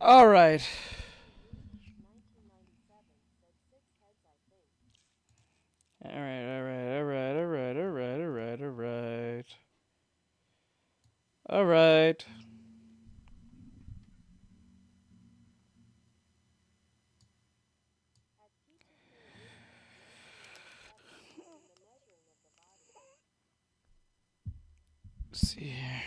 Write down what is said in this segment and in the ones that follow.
All right. All right, all right, all right, all right, all right, all right, all right. All right. Let's see here.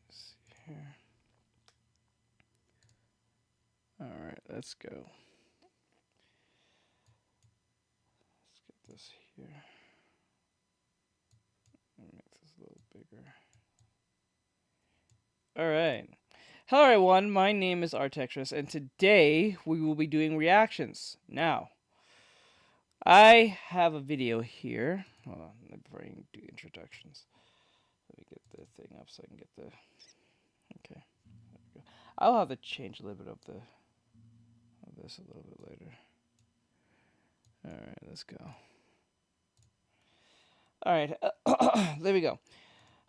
Let's see here. All right, let's go. Let's get this here. Make this a little bigger. All right. Hello, everyone. My name is Artextric, and today we will be doing reactions. Now, I have a video here. Hold on, before I do introductions. Let me get the thing up so I can get the. Okay. There we go. I'll have to change a little bit of this a little bit later. All right, let's go. All right, there we go.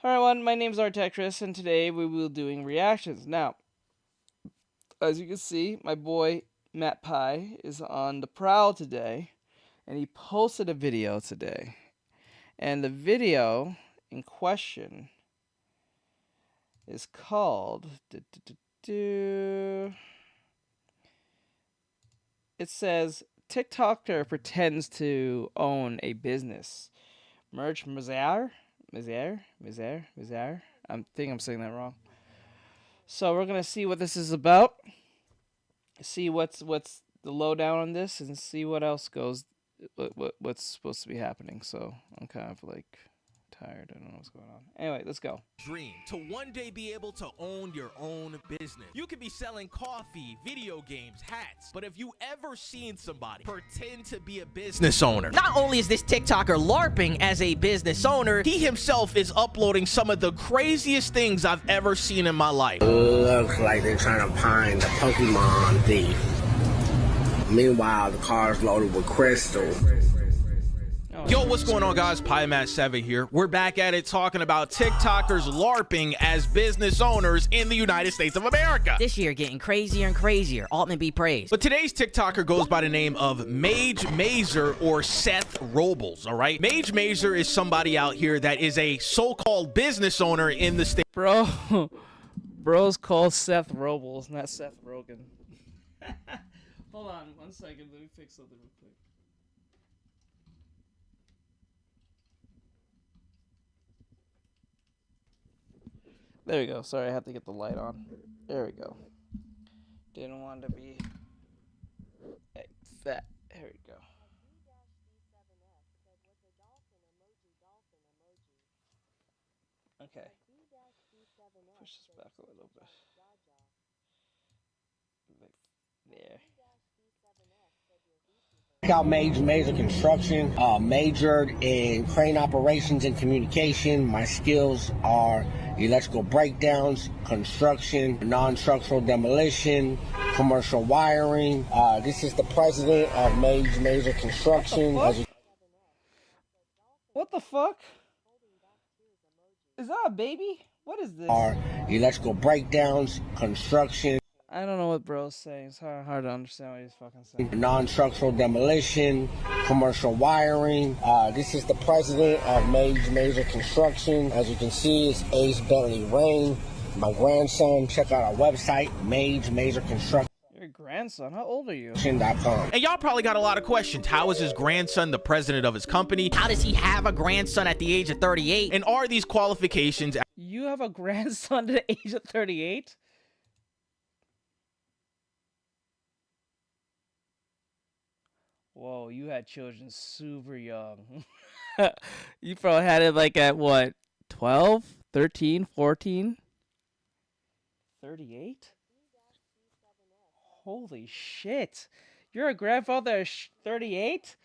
Hi everyone, my name is Artextric, and today we will be doing reactions. Now, as you can see, my boy Matt Pie is on the prowl today, and he posted a video today. And the video in question is called... It says, TikToker pretends to own a business. Merch Mizaire? Mizaire? I think I'm saying that wrong. So we're gonna see what this is about. See what's the lowdown on this, and see what else goes. What's supposed to be happening. So I'm kind of like tired. I don't know what's going on. Anyway, let's go. Dream to one day be able to own your own business. You could be selling coffee, video games, hats, but have you ever seen somebody pretend to be a business owner? Not only is this TikToker LARPing as a business owner, He himself is uploading some of the craziest things I've ever seen in my life. Looks like they're trying to find the Pokemon thief. Meanwhile, the car's loaded with crystals. Yo, what's going on, guys? PieMatt7 here. We're back at it talking about TikTokers LARPing as business owners in the United States of America. this year getting crazier and crazier. Altman be praised. But today's TikToker goes by the name of Mage Mazer or Seth Robles, all right? Mage Mazer is somebody out here that is a so-called business owner in the state. Bro's called Seth Robles, not Seth Rogen. Hold on 1 second. Let me fix something real quick. There we go. Sorry, I have to get the light on. There we go. Didn't want to be like that. There we go. Okay. Push this back a little bit. Like there. Check out Major Construction. Majored in crane operations and communication. My skills are electrical breakdowns, construction, non-structural demolition, commercial wiring. This is the president of Major Construction. What the fuck? Is that a baby? What is this? Are electrical breakdowns, construction. I don't know what bro's saying. It's hard to understand what he's fucking saying. Non-structural demolition, commercial wiring. This is the president of Major Construction. As you can see, it's Ace Bentley Rain. My grandson. Check out our website, Major Construction. Your grandson? How old are you? And y'all probably got a lot of questions. How is his grandson the president of his company? How does he have a grandson at the age of 38? And are these qualifications? You have a grandson at the age of 38? Whoa, you had children super young. You probably had it like at what? 12? 13? 14? 38? Holy shit. You're a grandfather at 38?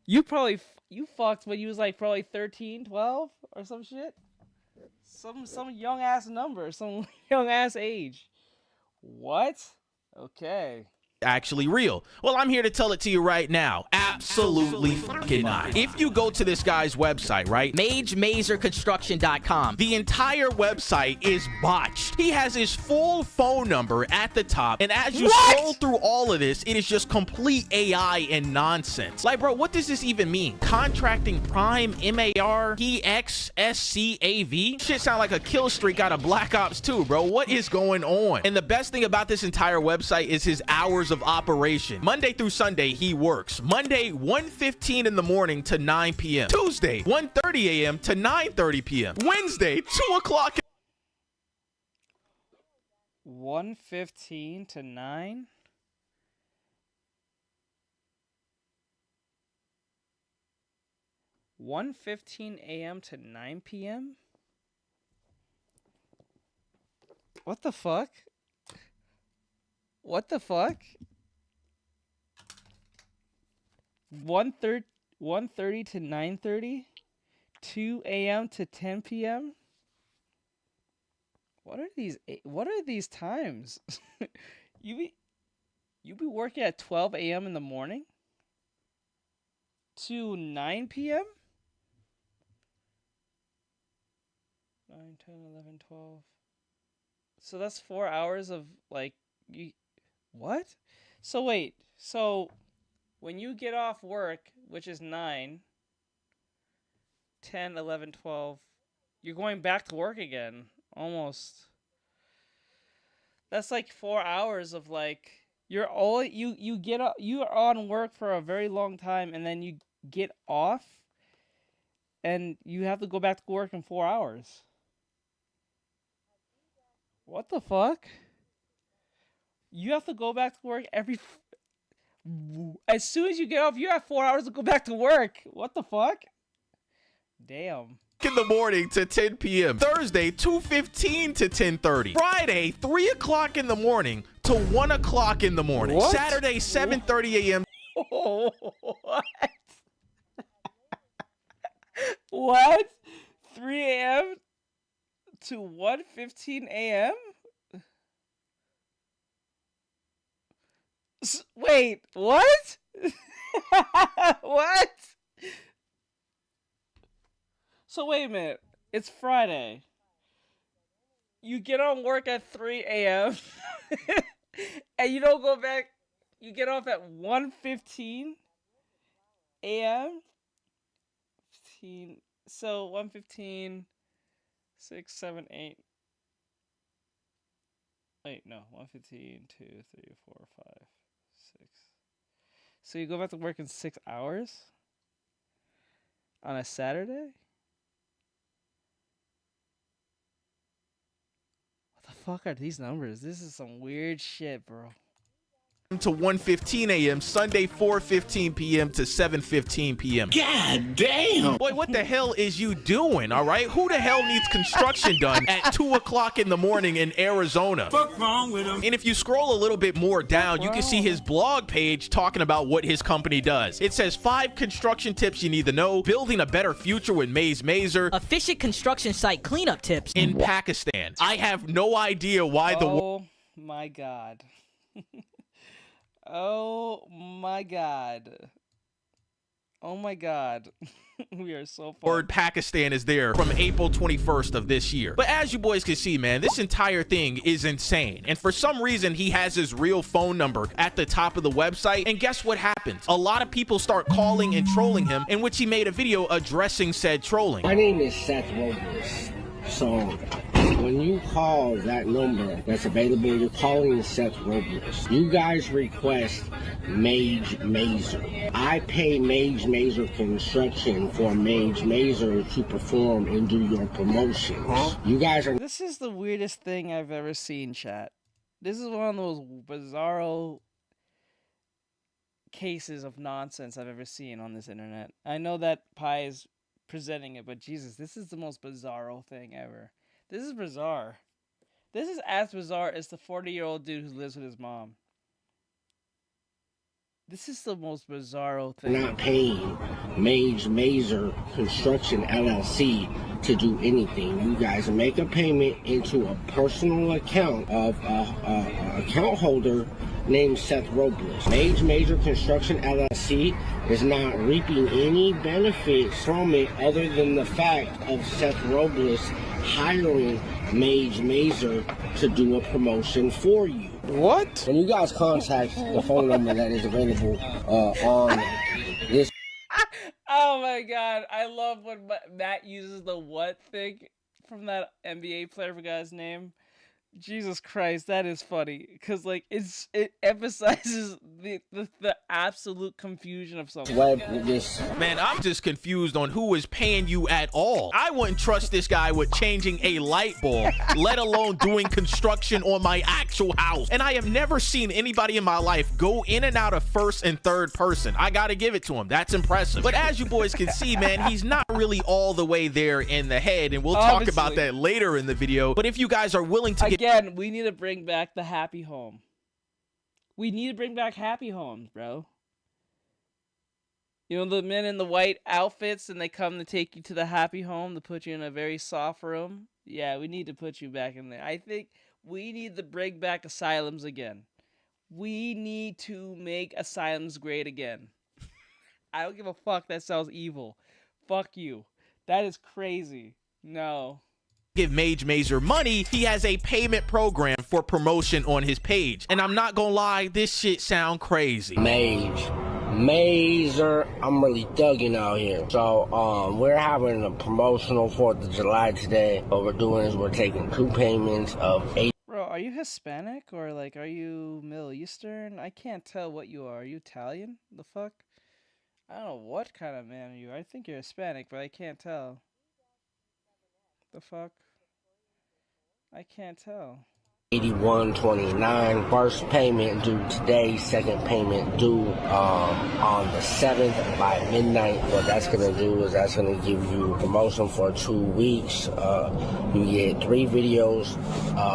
You probably you fucked when you was like probably 13, 12 or some shit. Some young ass number, some young ass age. What? Okay. actually real? Well, I'm here to tell it to you right now. Absolutely fucking not. If you go to this guy's website, right? MageMazerConstruction.com. The entire website is botched. He has his full phone number at the top, and as you scroll through all of this, it is just complete AI and nonsense. Like, bro, what does this even mean? Contracting Prime, MARTXSCAV? Shit sound like a kill streak out of Black Ops 2, bro. What is going on? And the best thing about this entire website is his hours of operation. Monday through Sunday, he works. Monday, 1:15 in the morning to 9 p.m. Tuesday, 1:30 a.m. to 9:30 p.m. Wednesday, 2 o'clock. 1:15 to 9. 1:15 a.m. to 9 p.m. What the fuck? What the fuck? 1:30 to 9:30, 2 a.m. to 10 p.m. What are these times? you be working at 12 a.m. in the morning to 9 p.m. 9, 10, 11, 12. So that's 4 hours of like what? So wait, so when you get off work, which is 9, 10, 11, 12, you're going back to work again, almost. That's like 4 hours of like, you're on work for a very long time, and then you get off, and you have to go back to work in 4 hours. What the fuck? You have to go back to work as soon as you get off, you have 4 hours to go back to work. What the fuck? Damn. In the morning to 10 p.m. Thursday, 2:15 to 10:30. Friday, 3 o'clock in the morning to 1 o'clock in the morning. What? Saturday, 7:30 a.m. What? What? 3 a.m. to 1:15 a.m.? Wait, what? What? So wait a minute. It's Friday. You get on work at 3 a.m. and you don't go back. You get off at 1:15 a.m. 15. So 1:15, 6, 7, 8. Wait, no. 1:15, 2, 3, 4, 5, 6. So you go back to work in 6 hours? On a Saturday? What the fuck are these numbers? This is some weird shit, bro. to 1:15 a.m. Sunday, 4:15 p.m. to 7:15 p.m. God damn! Boy, what the hell is you doing, all right? Who the hell needs construction done at 2 o'clock in the morning in Arizona? What's wrong with him? And if you scroll a little bit more down, you can see his blog page talking about what his company does. It says 5 construction tips you need to know, building a better future with Maze Mazer, Efficient construction site cleanup tips in Pakistan. I have no idea why the Oh my god. Oh my god. Oh my god. We are so far. word Pakistan is there from April 21st of this year. But as you boys can see, man, this entire thing is insane. And for some reason, he has his real phone number at the top of the website. And guess what happens? A lot of people start calling and trolling him, in which he made a video addressing said trolling. My name is Seth Robles. So when you call that number that's available, you're calling Seth Robles. You guys request Mage Mazer. I pay Mage Mazer Construction for Mage Mazer to perform and do your promotions. You guys are... This is the weirdest thing I've ever seen, chat. This is one of those bizarro cases of nonsense I've ever seen on this internet. I know that Pi is presenting it, but Jesus, this is the most bizarro thing ever. This is bizarre. This is as bizarre as the 40-year-old dude who lives with his mom. This is the most bizarro thing. Not paying Mage Mazer Construction LLC to do anything. You guys make a payment into a personal account of a account holder named Seth Robles. Major Construction LLC is not reaping any benefits from it other than the fact of Seth Robles hiring Mage Mazer to do a promotion for you. What? When you guys contact the phone number that is available on this. Oh my god, I love when Matt uses the what thing from that NBA player, forgot his name. Jesus Christ, that is funny because like it emphasizes the absolute confusion of something. Man, I'm just confused on who is paying you at all. I wouldn't trust this guy with changing a light bulb, let alone doing construction on my actual house. And I have never seen anybody in my life go in and out of first and third person. I gotta give it to him. That's impressive. But as you boys can see, man, he's not really all the way there in the head, and we'll talk about that later in the video. But if you guys are willing to Again, we need to bring back the happy home. We need to bring back happy homes, bro. You know, the men in the white outfits and they come to take you to the happy home to put you in a very soft room. Yeah, we need to put you back in there. I think we need to bring back asylums again. We need to make asylums great again. I don't give a fuck. That sounds evil. Fuck you. That is crazy. No. Give Mage Mazer money, he has a payment program for promotion on his page. And I'm not gonna lie, this shit sound crazy. Mazer, I'm really thugging out here. So, we're having a promotional 4th of July today. What we're doing is we're taking 2 payments of 8. Bro, are you Hispanic or like are you Middle Eastern? I can't tell what you are. Are you Italian? The fuck? I don't know what kind of man you are. I think you're Hispanic, but I can't tell. The fuck? I can't tell. 81.29. First payment due today. Second payment due on the 7th by midnight. What that's gonna do is that's gonna give you promotion for 2 weeks. You get 3 videos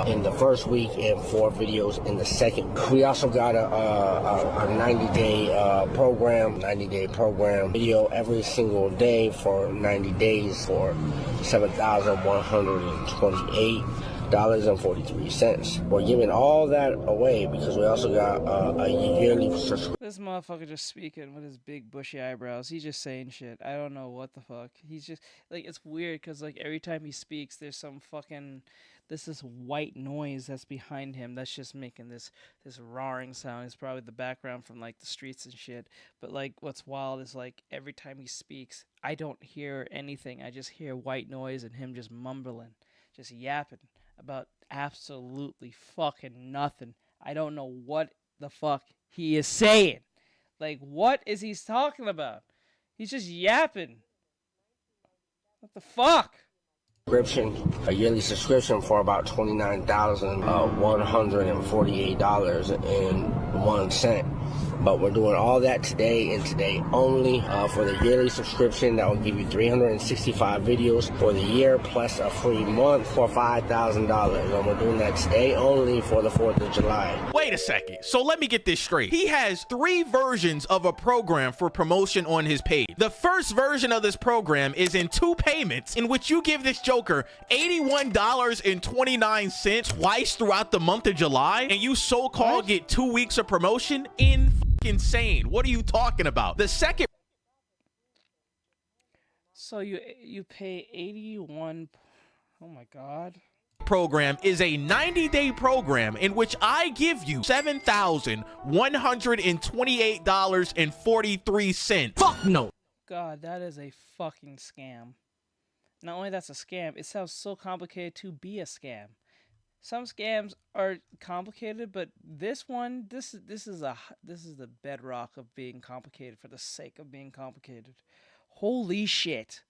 in the first week and 4 videos in the second. We also got a 90-day program. 90-day program. Video every single day for 90 days for $7,128.43. We're giving all that away because we also got a yearly subscription. This motherfucker just speaking with his big bushy eyebrows. He's just saying shit. I don't know what the fuck. He's just like, it's weird because like every time he speaks, there's some fucking this white noise that's behind him that's just making this roaring sound. It's probably the background from like the streets and shit. But like what's wild is like every time he speaks, I don't hear anything. I just hear white noise and him just mumbling, just yapping about absolutely fucking nothing. I don't know what the fuck he is saying. Like, what is he talking about? He's just yapping. What the fuck? A yearly subscription for about $29,148.01. But we're doing all that today and today only. For the yearly subscription, that will give you 365 videos for the year plus a free month for $5,000. And we're doing that today only for the 4th of July. Wait a second. So let me get this straight. He has 3 versions of a program for promotion on his page. The first version of this program is in 2 payments in which you give this joker $81.29 twice throughout the month of July, and you so-called get 2 weeks of promotion. Insane. What are you talking about? The second, so you pay 81. Oh my god. Program is a 90-day program in which I give you $7,128.43. Fuck no. God, that is a fucking scam. Not only that's a scam, it sounds so complicated to be a scam. Some scams are complicated, but this one, this is the bedrock of being complicated for the sake of being complicated. Holy shit.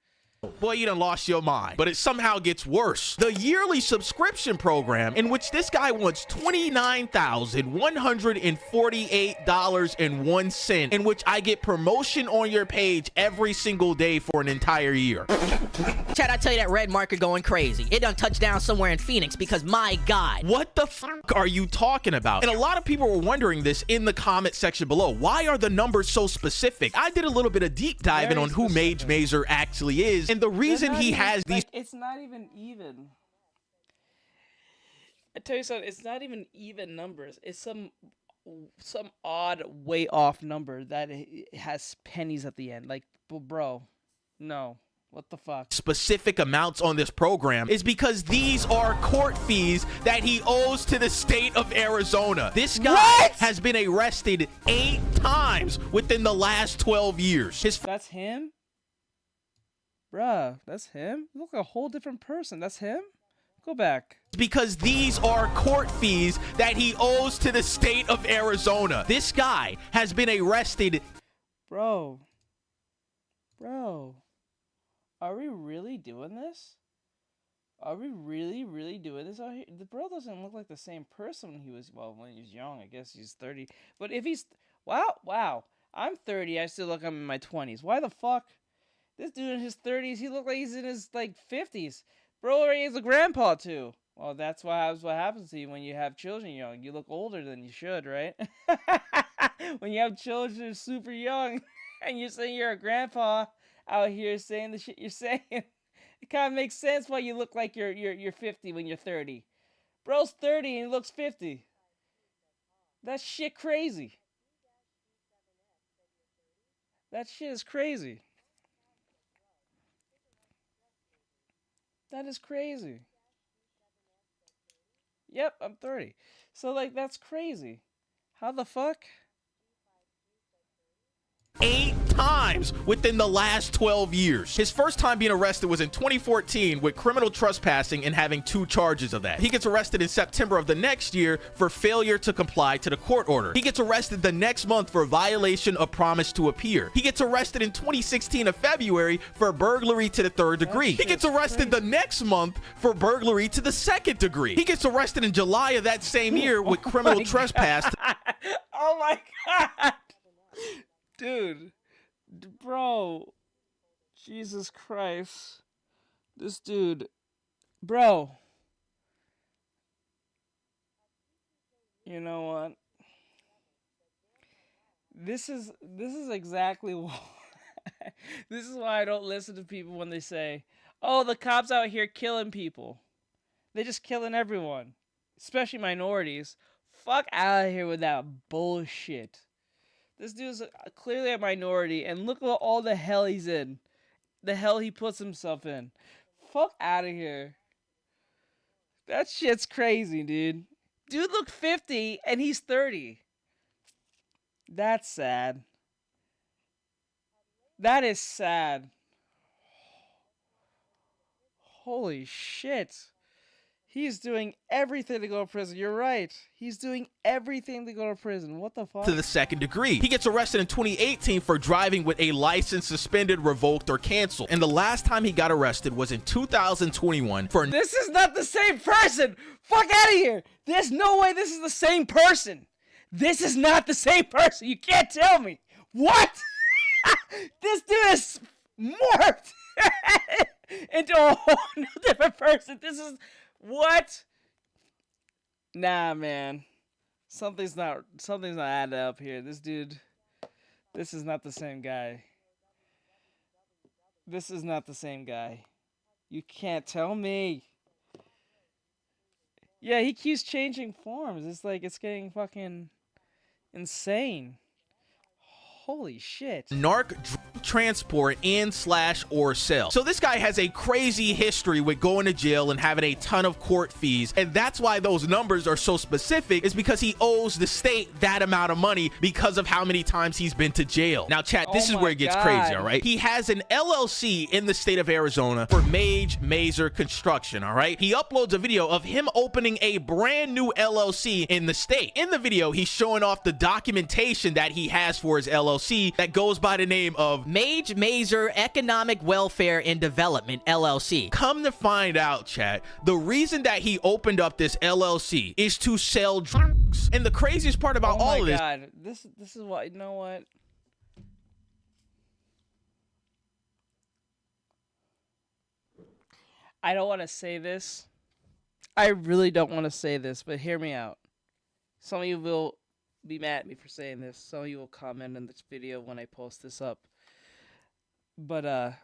Boy, you done lost your mind. But it somehow gets worse. The yearly subscription program, in which this guy wants $29,148.01, in which I get promotion on your page every single day for an entire year. Chad, I tell you that red marker going crazy. It done touched down somewhere in Phoenix because my God. What the fuck are you talking about? And a lot of people were wondering this in the comment section below. Why are the numbers so specific? I did a little bit of deep diving on who Mage Mazer actually is. And the reason he has these... It's not even even. I tell you something, it's not even even numbers. It's some some odd way off number that has pennies at the end. Like, bro, no. What the fuck? Specific amounts on this program is because these are court fees that he owes to the state of Arizona. This guy has been arrested 8 times within the last 12 years. That's him? Bruh, that's him? You look like a whole different person. That's him? Go back. Because these are court fees that he owes to the state of Arizona. This guy has been arrested. Bro. Are we really doing this? Are we really doing this out here? The bro doesn't look like the same person when he was, well, when he was young. I guess he's 30. But if he's, wow. I'm 30. I still look like I'm in my 20s. Why the fuck? This dude in his 30s, he look like he's in his, like, 50s. Bro already is a grandpa, too. Well, that's what happens to you when you have children young. You look older than you should, right? When you have children super young and you're saying you're a grandpa out here saying the shit you're saying, it kind of makes sense why you look like you're 50 when you're 30. Bro's 30 and he looks 50. That shit crazy. That shit is crazy. That is crazy. Yep, I'm 30. So, like, that's crazy. How the fuck? 8 times within the last 12 years. His first time being arrested was in 2014 with criminal trespassing and having 2 charges of that. He gets arrested in September of the next year for failure to comply to the court order. He gets arrested the next month for violation of promise to appear. He gets arrested in 2016 of February for burglary to the 3rd degree. He gets arrested the next month for burglary to the 2nd degree. He gets arrested in July of that same year with criminal trespass. Oh my god. Dude, bro, Jesus Christ, this dude, bro, you know what, this is exactly why, this is why I don't listen to people when they say, oh, the cops out here killing people, they're just killing everyone, especially minorities. Fuck out of here with that bullshit. This dude's clearly a minority, and look at all the hell he's in. The hell he puts himself in. Fuck out of here. That shit's crazy, dude. Dude look 50, and he's 30. That's sad. That is sad. Holy shit. He's doing everything to go to prison. You're right. He's doing everything to go to prison. What the fuck? To the 2nd degree. He gets arrested in 2018 for driving with a license suspended, revoked, or canceled. And the last time he got arrested was in 2021 for... This is not the same person! Fuck out of here! There's no way this is the same person! This is not the same person! You can't tell me! What? This dude is morphed into a whole new different person. This is... What? Nah, man. Something's not adding up here. This dude, this is not the same guy. This is not the same guy. You can't tell me. Yeah, he keeps changing forms. It's like it's getting fucking insane. Holy shit. Narc transport and/or sell. So this guy has a crazy history with going to jail and having a ton of court fees, and that's why those numbers are so specific, is because he owes the state that amount of money because of how many times he's been to jail. Now chat, this is where it gets crazy, all right? He has an LLC in the state of Arizona for Mage Mazer Construction, all right? He uploads a video of him opening a brand new LLC in the state. In the video, he's showing off the documentation that he has for his LLC that goes by the name of Mage Mazer Economic Welfare and Development, LLC. Come to find out, chat, the reason that he opened up this LLC is to sell drugs. And the craziest part about all of this... Oh my god, this is what, you know what? I don't want to say this. I really don't want to say this, but hear me out. Some of you will be mad at me for saying this. Some of you will comment in this video when I post this up. But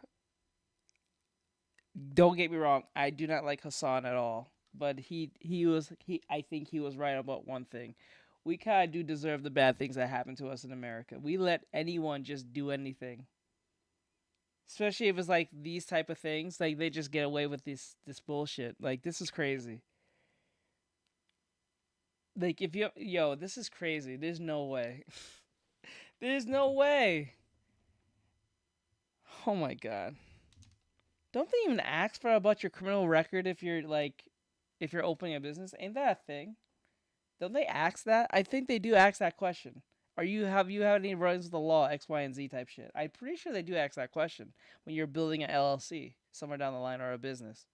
don't get me wrong, I do not like Hassan at all. But I think he was right about one thing. we kind of do deserve the bad things that happen to us in America. We let anyone just do anything. Especially if it's like these type of things, like they just get away with this bullshit. Like, this is crazy. Like, if yo, this is crazy. There's no way. There's no way. Oh my god. Don't they even ask for about your criminal record if you're opening a business? Ain't that a thing? Don't they ask that? I think they do ask that question. Have you had any runs with the law, X, Y, and Z type shit? I'm pretty sure they do ask that question when you're building an LLC somewhere down the line or a business.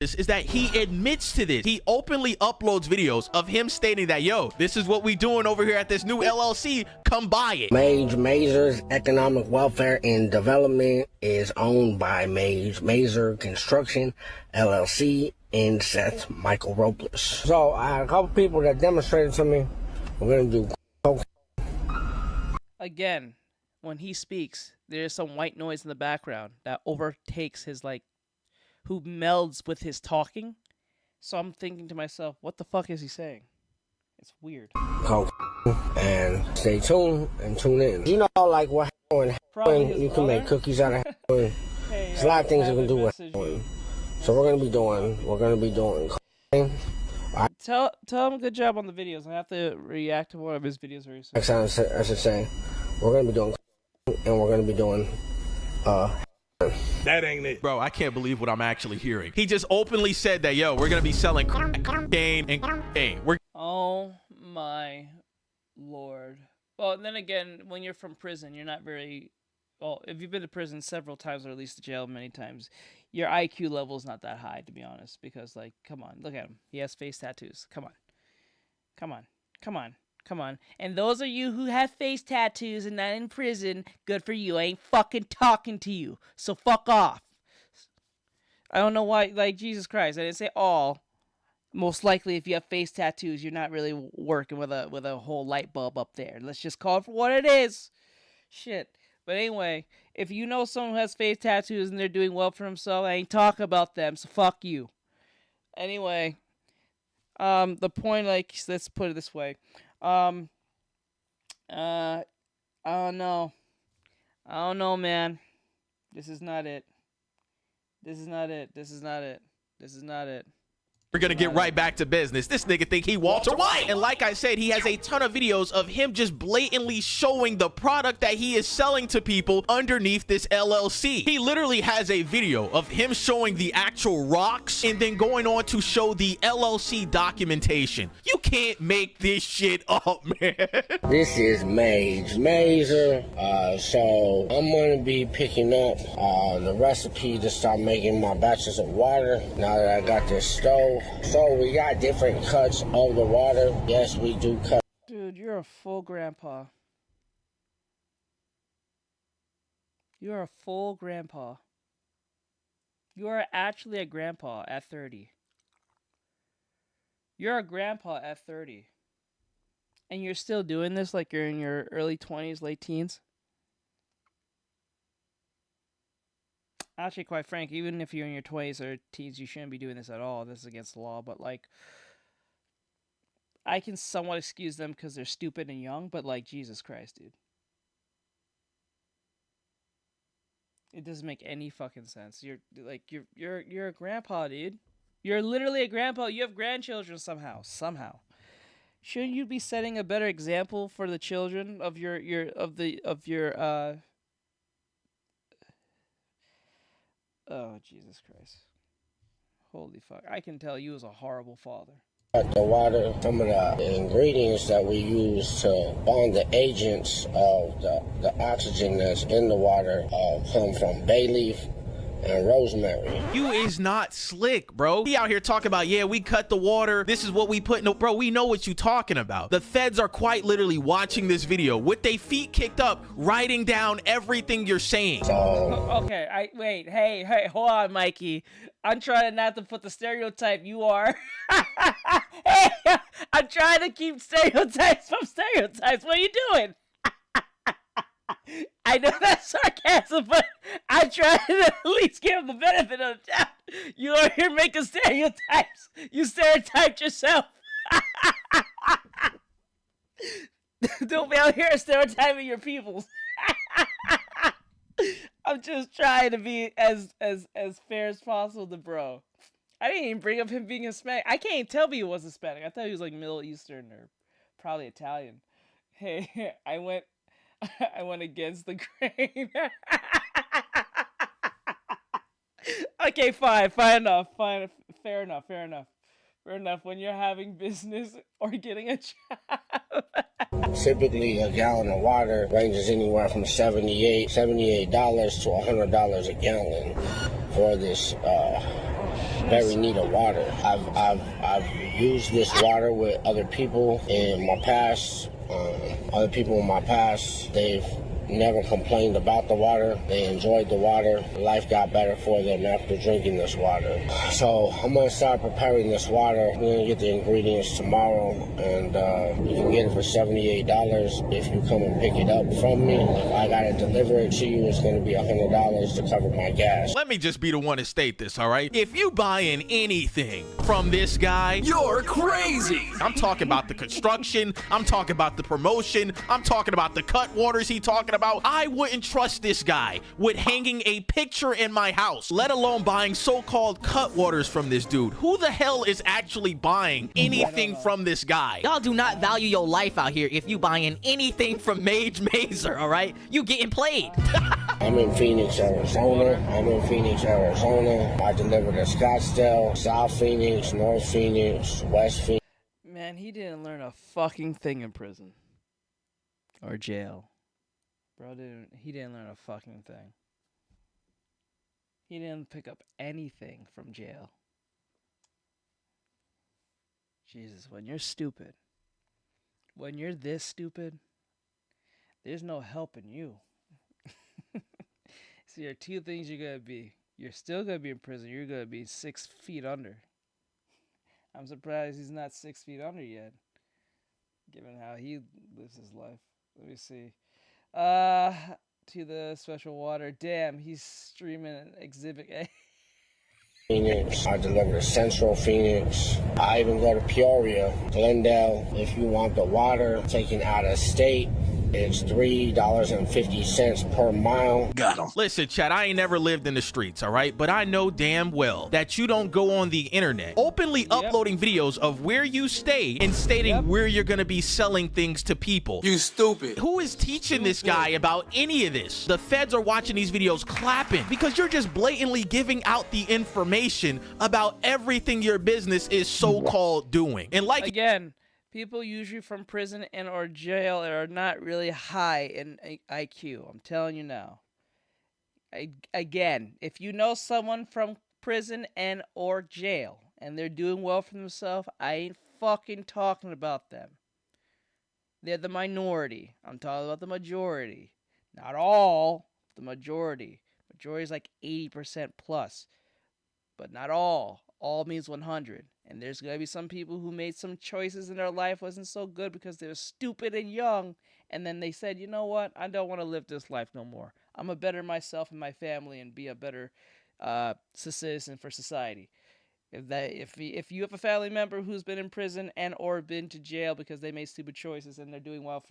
Is that he admits to this. He openly uploads videos of him stating that, yo, this is what we doing over here at this new LLC. Come buy it. Mage Mazer's Economic Welfare and Development is owned by Mage Mazer Construction, LLC, and Seth Michael Robles. So I had a couple people that demonstrated to me. We're going to do cocaine. Again, when he speaks, there's some white noise in the background that overtakes his, like, who melds with his talking. So I'm thinking to myself, what the fuck is he saying? It's weird. Cocaine. And stay tuned and tune in. You know, like what heroin, you can make cookies out of heroin. There's a lot of things you can do with heroin. So we're going to be doing cocaine. Tell him good job on the videos. I have to react to one of his videos very soon. Next time I should say, we're going to be doing and we're going to be doing that ain't it. Bro, I can't believe what I'm actually hearing. He just openly said that, yo, we're going to be selling cocaine and cocaine. Oh my lord. Well, then again, when you're from prison, you're not very... Well, if you've been to prison several times or at least to jail many times, your IQ level is not that high, to be honest. Because, like, come on, look at him. He has face tattoos. Come on. Come on. Come on. Come on. And those of you who have face tattoos and not in prison, good for you. I ain't fucking talking to you. So fuck off. I don't know why, like, Jesus Christ. I didn't say all. Most likely, if you have face tattoos, you're not really working with a whole light bulb up there. Let's just call it for what it is. Shit. But anyway, if you know someone who has face tattoos and they're doing well for themselves, I ain't talking about them, so fuck you. Anyway, the point, like, let's put it this way. I don't know. I don't know, man. This is not it. This is not it. This is not it. This is not it. We're gonna get right back to business. This nigga think he Walter White. And like I said, he has a ton of videos of him just blatantly showing the product that he is selling to people underneath this LLC. He literally has a video of him showing the actual rocks and then going on to show the LLC documentation. You can't make this shit up, man. This is Mage Mazer. So I'm going to be picking up the recipe to start making my batches of water now that I got this stove. So we got different cuts of the water. Yes, we do cut. Dude, you're a full grandpa. You're a full grandpa. You are actually a grandpa at 30. You're a grandpa at 30. And you're still doing this like you're in your early 20s, late teens? Actually, quite frank, even if you're in your 20s or teens, you shouldn't be doing this at all. This is against the law. But, like, I can somewhat excuse them because they're stupid and young. But, like, Jesus Christ, dude. It doesn't make any fucking sense. You're a grandpa, dude. You're literally a grandpa. You have grandchildren somehow. Shouldn't you be setting a better example for the children of your Oh, Jesus Christ. Holy fuck. I can tell you was a horrible father. The water, some of the ingredients that we use to bond the agents of the oxygen that's in the water come from bay leaf and rosemary. You is not slick, bro. He out here talking about, yeah, we cut the water. This is what we put in the... Bro, we know what you talking about. The feds are quite literally watching this video with their feet kicked up, writing down everything you're saying. Okay, wait, hey, hold on, Mikey. I'm trying not to put the stereotype you are. Hey, I'm trying to keep stereotypes from stereotypes. What are you doing? I know that's sarcasm, but I'm trying to at least give him the benefit of the doubt. You are here making stereotypes. You stereotyped yourself. out here stereotyping your peoples. I'm just trying to be as fair as possible to bro. I didn't even bring up him being Hispanic. I can't even tell if he was Hispanic. I thought he was like Middle Eastern or probably Italian. Hey, I went against the grain. Okay, fine enough. Fair enough. When you're having business or getting a job. Typically, a gallon of water ranges anywhere from $78 to $100 a gallon for this very needed water. I've used this water with other people in my past. They've never complained about the water. They enjoyed the water. Life got better for them after drinking this water. So I'm gonna start preparing this water. We're gonna get the ingredients tomorrow, and you can get it for $78 if you come and pick it up from me. If I gotta deliver it to you, it's gonna be $100 to cover my gas. Let me just be the one to state this, all right? If you buying anything from this guy, you're crazy. I'm talking about the construction. I'm talking about the promotion. I'm talking about the cut waters he talking about. I wouldn't trust this guy with hanging a picture in my house, let alone buying so-called cut waters from this dude. Who the hell is actually buying anything from this guy? Y'all do not value your life out here if you buying anything from Mage Mazer, all right? You getting played. I'm in Phoenix, Arizona. I deliver to Scottsdale, South Phoenix, North Phoenix, West Phoenix. Man, he didn't learn a fucking thing in prison or jail. Bro, he didn't learn a fucking thing. He didn't pick up anything from jail. Jesus, when you're stupid, when you're this stupid, there's no helping you. See, there are two things you're going to be. You're still going to be in prison. You're going to be 6 feet under. I'm surprised he's not 6 feet under yet, given how he lives his life. Let me see. To the special water. Damn, he's streaming an Exhibit A. Phoenix. I deliver to Central Phoenix. I even go to Peoria, Glendale. If you want the water taken out of state, it's $3.50 per mile. Got him. Listen, chat, I ain't never lived in the streets, all right? But I know damn well that you don't go on the internet openly uploading videos of where you stay and stating where you're gonna be selling things to people. You stupid. Who is teaching this guy about any of this? The feds are watching these videos clapping because you're just blatantly giving out the information about everything your business is so-called doing. And like again, people usually from prison and or jail are not really high in IQ. I'm telling you now. Again, if you know someone from prison and or jail and they're doing well for themselves, I ain't fucking talking about them. They're the minority. I'm talking about the majority. Not all, the majority. Majority is like 80% plus. But not all. All means 100. And there's going to be some people who made some choices in their life wasn't so good because they were stupid and young. And then they said, you know what? I don't want to live this life no more. I'm going to better myself and my family and be a better citizen for society. If you have a family member who's been in prison and or been to jail because they made stupid choices and they're doing well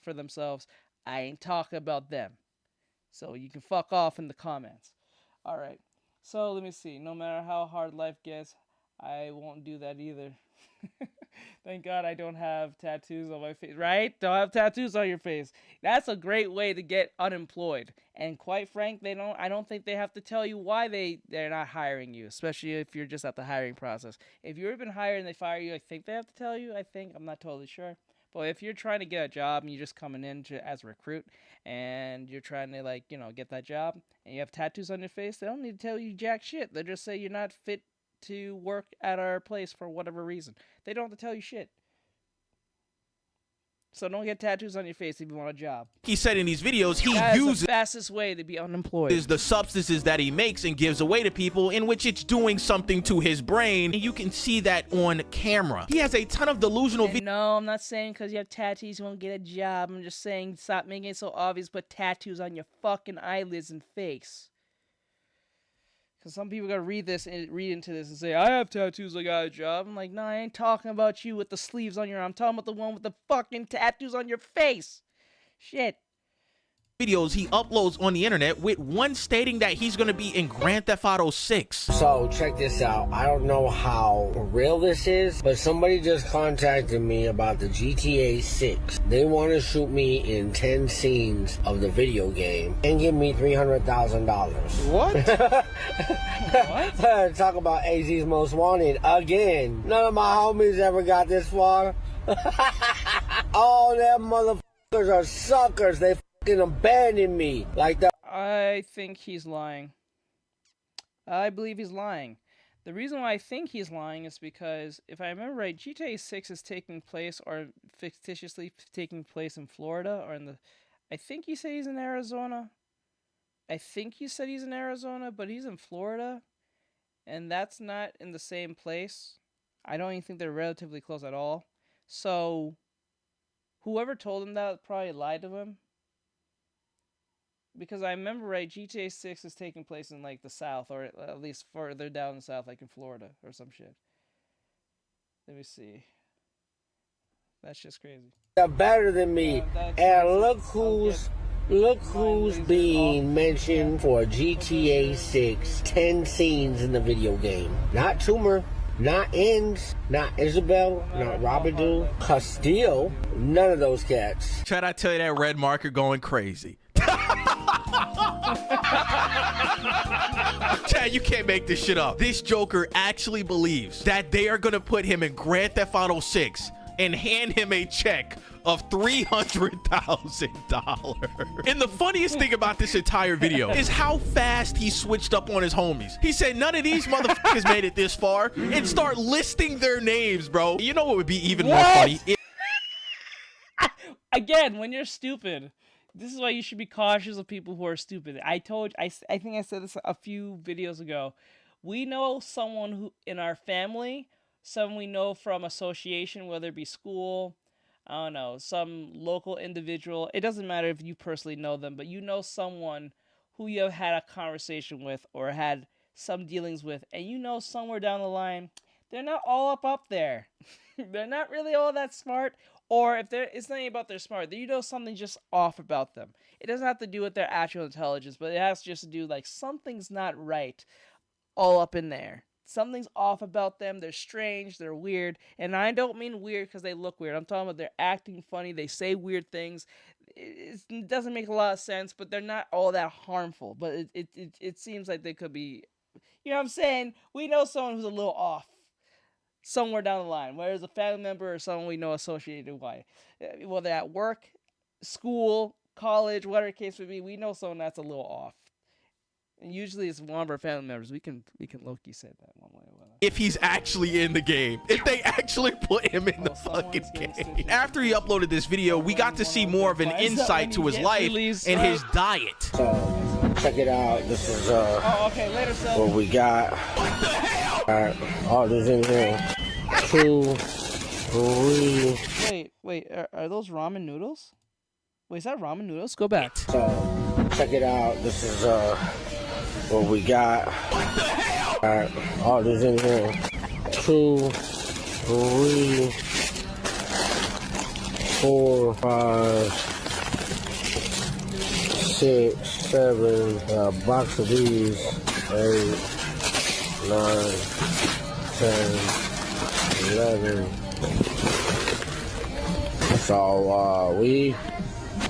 for themselves, I ain't talking about them. So you can fuck off in the comments. All right. So let me see. No matter how hard life gets, I won't do that either. Thank God I don't have tattoos on my face, right? Don't have tattoos on your face. That's a great way to get unemployed. And quite frank, I don't think they have to tell you why they're not hiring you, especially if you're just at the hiring process. If you've been hired and they fire you, I think they have to tell you. I'm not totally sure. But if you're trying to get a job and you're just coming in as a recruit and you're trying to get that job and you have tattoos on your face, they don't need to tell you jack shit. They'll just say you're not fit to work at our place for whatever reason. They don't have to tell you shit. So don't get tattoos on your face if you want a job. He said in these videos, he uses the fastest way to be unemployed. Is the substances that he makes and gives away to people in which it's doing something to his brain. And you can see that on camera. He has a ton of delusional videos. No, I'm not saying because you have tattoos you won't get a job. I'm just saying stop making it so obvious. Put tattoos on your fucking eyelids and face. Because some people gotta read into this and say, I have tattoos, I got a job. I'm like, no, I ain't talking about you with the sleeves on your arm. I'm talking about the one with the fucking tattoos on your face. Shit. videos he uploads on the internet, with one stating that he's going to be in Grand Theft Auto 6. So check this out. I don't know how real this is, but somebody just contacted me about the GTA 6. They want to shoot me in 10 scenes of the video game and give me $300,000. What? What? Talk about AZ's Most Wanted again. None of my homies ever got this far. All them motherfuckers are suckers. They fucking abandoned me like that. I think he's lying. I believe he's lying. The reason why I think he's lying is because, if I remember right, GTA 6 is taking place, or fictitiously taking place, in Florida, or in the... I think he said he's in Arizona. I think he said he's in Arizona, but he's in Florida, and that's not in the same place. I don't even think they're relatively close at all. So, whoever told him that probably lied to him. Because I remember right, GTA 6 is taking place in, like, the south, or at least further down the south, like in Florida or some shit. Let me see. That's just crazy. They're better than me. And look who's being mentioned for GTA 6 10 scenes in the video game. Not Toomer, not Enz, not Isabel, not Robidoo, Castillo, none of those cats. Chad, I tell you, that red marker going crazy. Chad, you can't make this shit up. This Joker actually believes that they are gonna put him in Grand Theft Auto 6 and hand him a check of $300,000. And the funniest thing about this entire video is how fast he switched up on his homies. He said none of these motherfuckers made it this far, and start listing their names, bro. You know what would be even more funny? Again, when you're stupid, this is why you should be cautious of people who are stupid. I think I said this a few videos ago. We know someone who in our family, someone we know from association, whether it be school, I don't know, some local individual. It doesn't matter if you personally know them, but you know someone who you have had a conversation with or had some dealings with, and you know somewhere down the line, they're not all up there. They're not really all that smart. Or if it's not about they're smart, you know something just off about them. It doesn't have to do with their actual intelligence, but it has just to do like something's not right all up in there. Something's off about them. They're strange. They're weird. And I don't mean weird because they look weird. I'm talking about they're acting funny. They say weird things. It doesn't make a lot of sense, but they're not all that harmful. But it seems like they could be, you know what I'm saying? We know someone who's a little off somewhere down the line, whether it's a family member or someone we know associated with, whether at work, school, college, whatever the case may be, we know someone that's a little off. And usually it's one of our family members. We can low-key say that one way or another. If he's actually in the game. If they actually put him in the fucking game. After he uploaded this video, we got to see more of an insight to his life and his diet. So, check it out. This is okay, later, what we got. Alright, all this in here. 2, 3. Wait, are those ramen noodles? Wait, is that ramen noodles? Go back. So, check it out. This is what we got. Alright, all this in here. 2, 3, 4, 5, 6, 7. A box of these. 8, 9, 10, 11. So we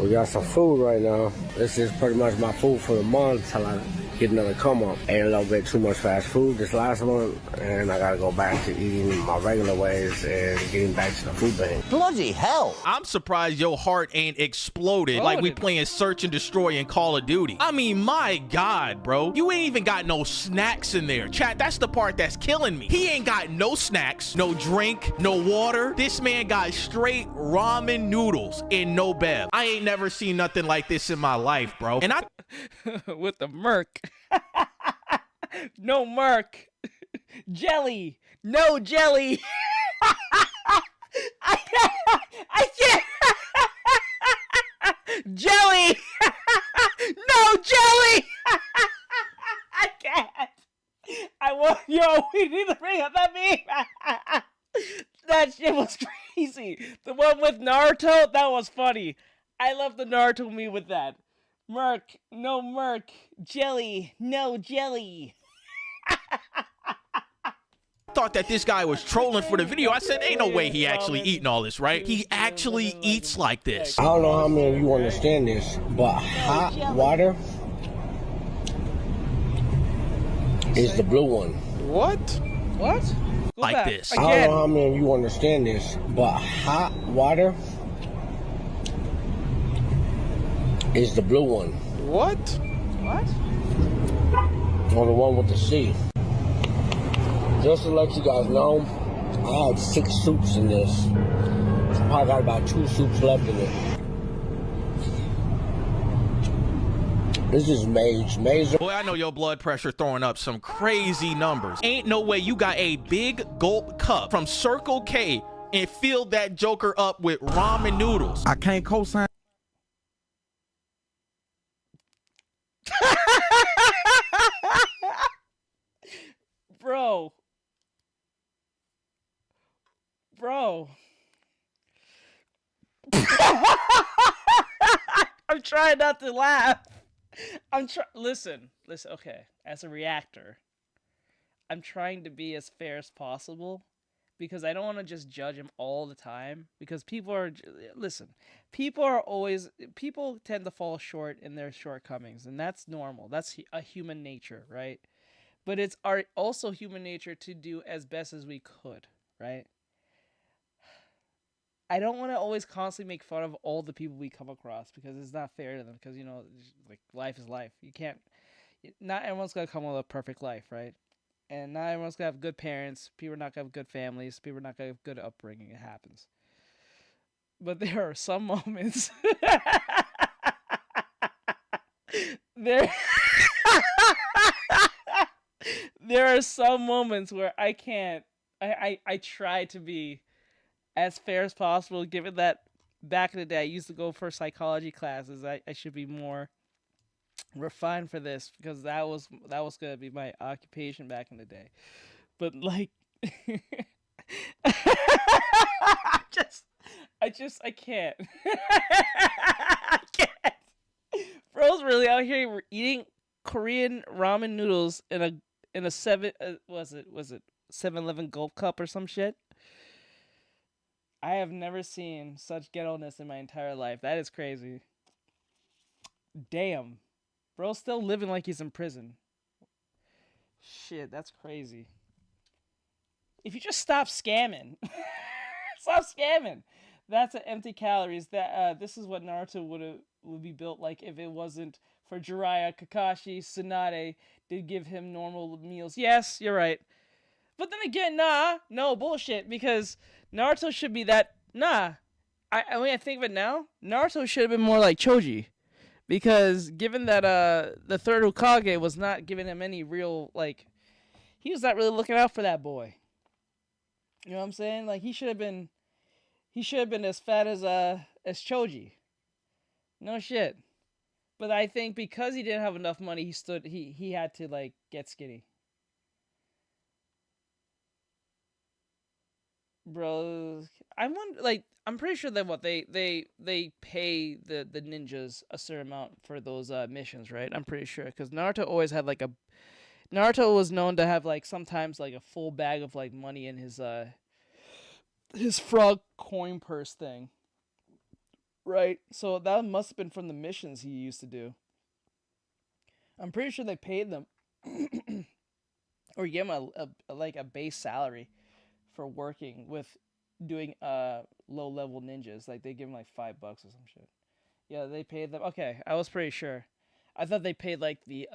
got some food right now. This is pretty much my food for the month till I get another come up. Ate a little bit too much fast food this last month, and I gotta go back to eating my regular ways and getting back to the food bank. Bloody hell! I'm surprised your heart ain't exploded like we playing Search and Destroy in Call of Duty. I mean, my God, bro. You ain't even got no snacks in there. Chat, that's the part that's killing me. He ain't got no snacks, no drink, no water. This man got straight ramen noodles and no bev. I ain't never seen nothing like this in my life, bro. And I... With the Merc. No Merc. Jelly. No jelly. I can't. Jelly. No jelly. I can't. We need to bring up that meme. That shit was crazy. The one with Naruto, that was funny. I love the Naruto meme with that. Merc, no merc. Jelly, no jelly. Thought that this guy was trolling for the video. I said, ain't no way he actually eating all this, right? He actually eats like this. I don't know how many of you understand this, but hot water is the blue one. What? What? Go Like back. this. I don't know how many of you understand this, but hot water is the blue one. What? What? Or the one with the C. Just to let you guys know, I had 6 soups in this. I probably got about 2 soups left in it. This is Mage. Boy, I know your blood pressure throwing up some crazy numbers. Ain't no way you got a big gulp cup from Circle K and filled that joker up with ramen noodles. I can't co-sign. Bro. I'm trying not to laugh. Listen, okay. As a reactor, I'm trying to be as fair as possible because I don't want to just judge him all the time because people tend to fall short in their shortcomings, and that's normal. That's a human nature, right? But it's also human nature to do as best as we could, right? I don't want to always constantly make fun of all the people we come across because it's not fair to them because, you know, like, life is life. Not everyone's going to come with a perfect life, right? And not everyone's going to have good parents. People are not going to have good families. People are not going to have good upbringing. It happens. But there are some moments. There are some moments where I can't. I try to be as fair as possible, given that back in the day I used to go for psychology classes. I should be more refined for this because that was gonna be my occupation back in the day. But like I can't. I can't. Bro's really out here eating Korean ramen noodles in a 7-Eleven Gulp cup or some shit. I have never seen such ghetto-ness in my entire life. That is crazy. Damn. Bro's still living like he's in prison. Shit, that's crazy. If you just stop scamming. Stop scamming. That's an empty calories. This is what Naruto would be built like if it wasn't for Jiraiya, Kakashi, Tsunade did give him normal meals. Yes, you're right. But then again, no bullshit, because Naruto should be that. I mean, I think of it now, Naruto should have been more like Choji, because given that the third Hokage was not giving him any real, like, he was not really looking out for that boy. You know what I'm saying? Like, he should have been as fat as Choji. No shit. But I think because he didn't have enough money, he had to, like, get skinny. Bro, I'm pretty sure that they pay the ninjas a certain amount for those missions, right? I'm pretty sure, because Naruto always had Naruto was known to have, like, sometimes, like, a full bag of, like, money in his frog coin purse thing, right? So that must have been from the missions he used to do. I'm pretty sure they paid them or give him a base salary for working with doing low level ninjas. Like, they give him like $5 or some shit. Yeah, they paid them. Okay, I was pretty sure. I thought they paid like the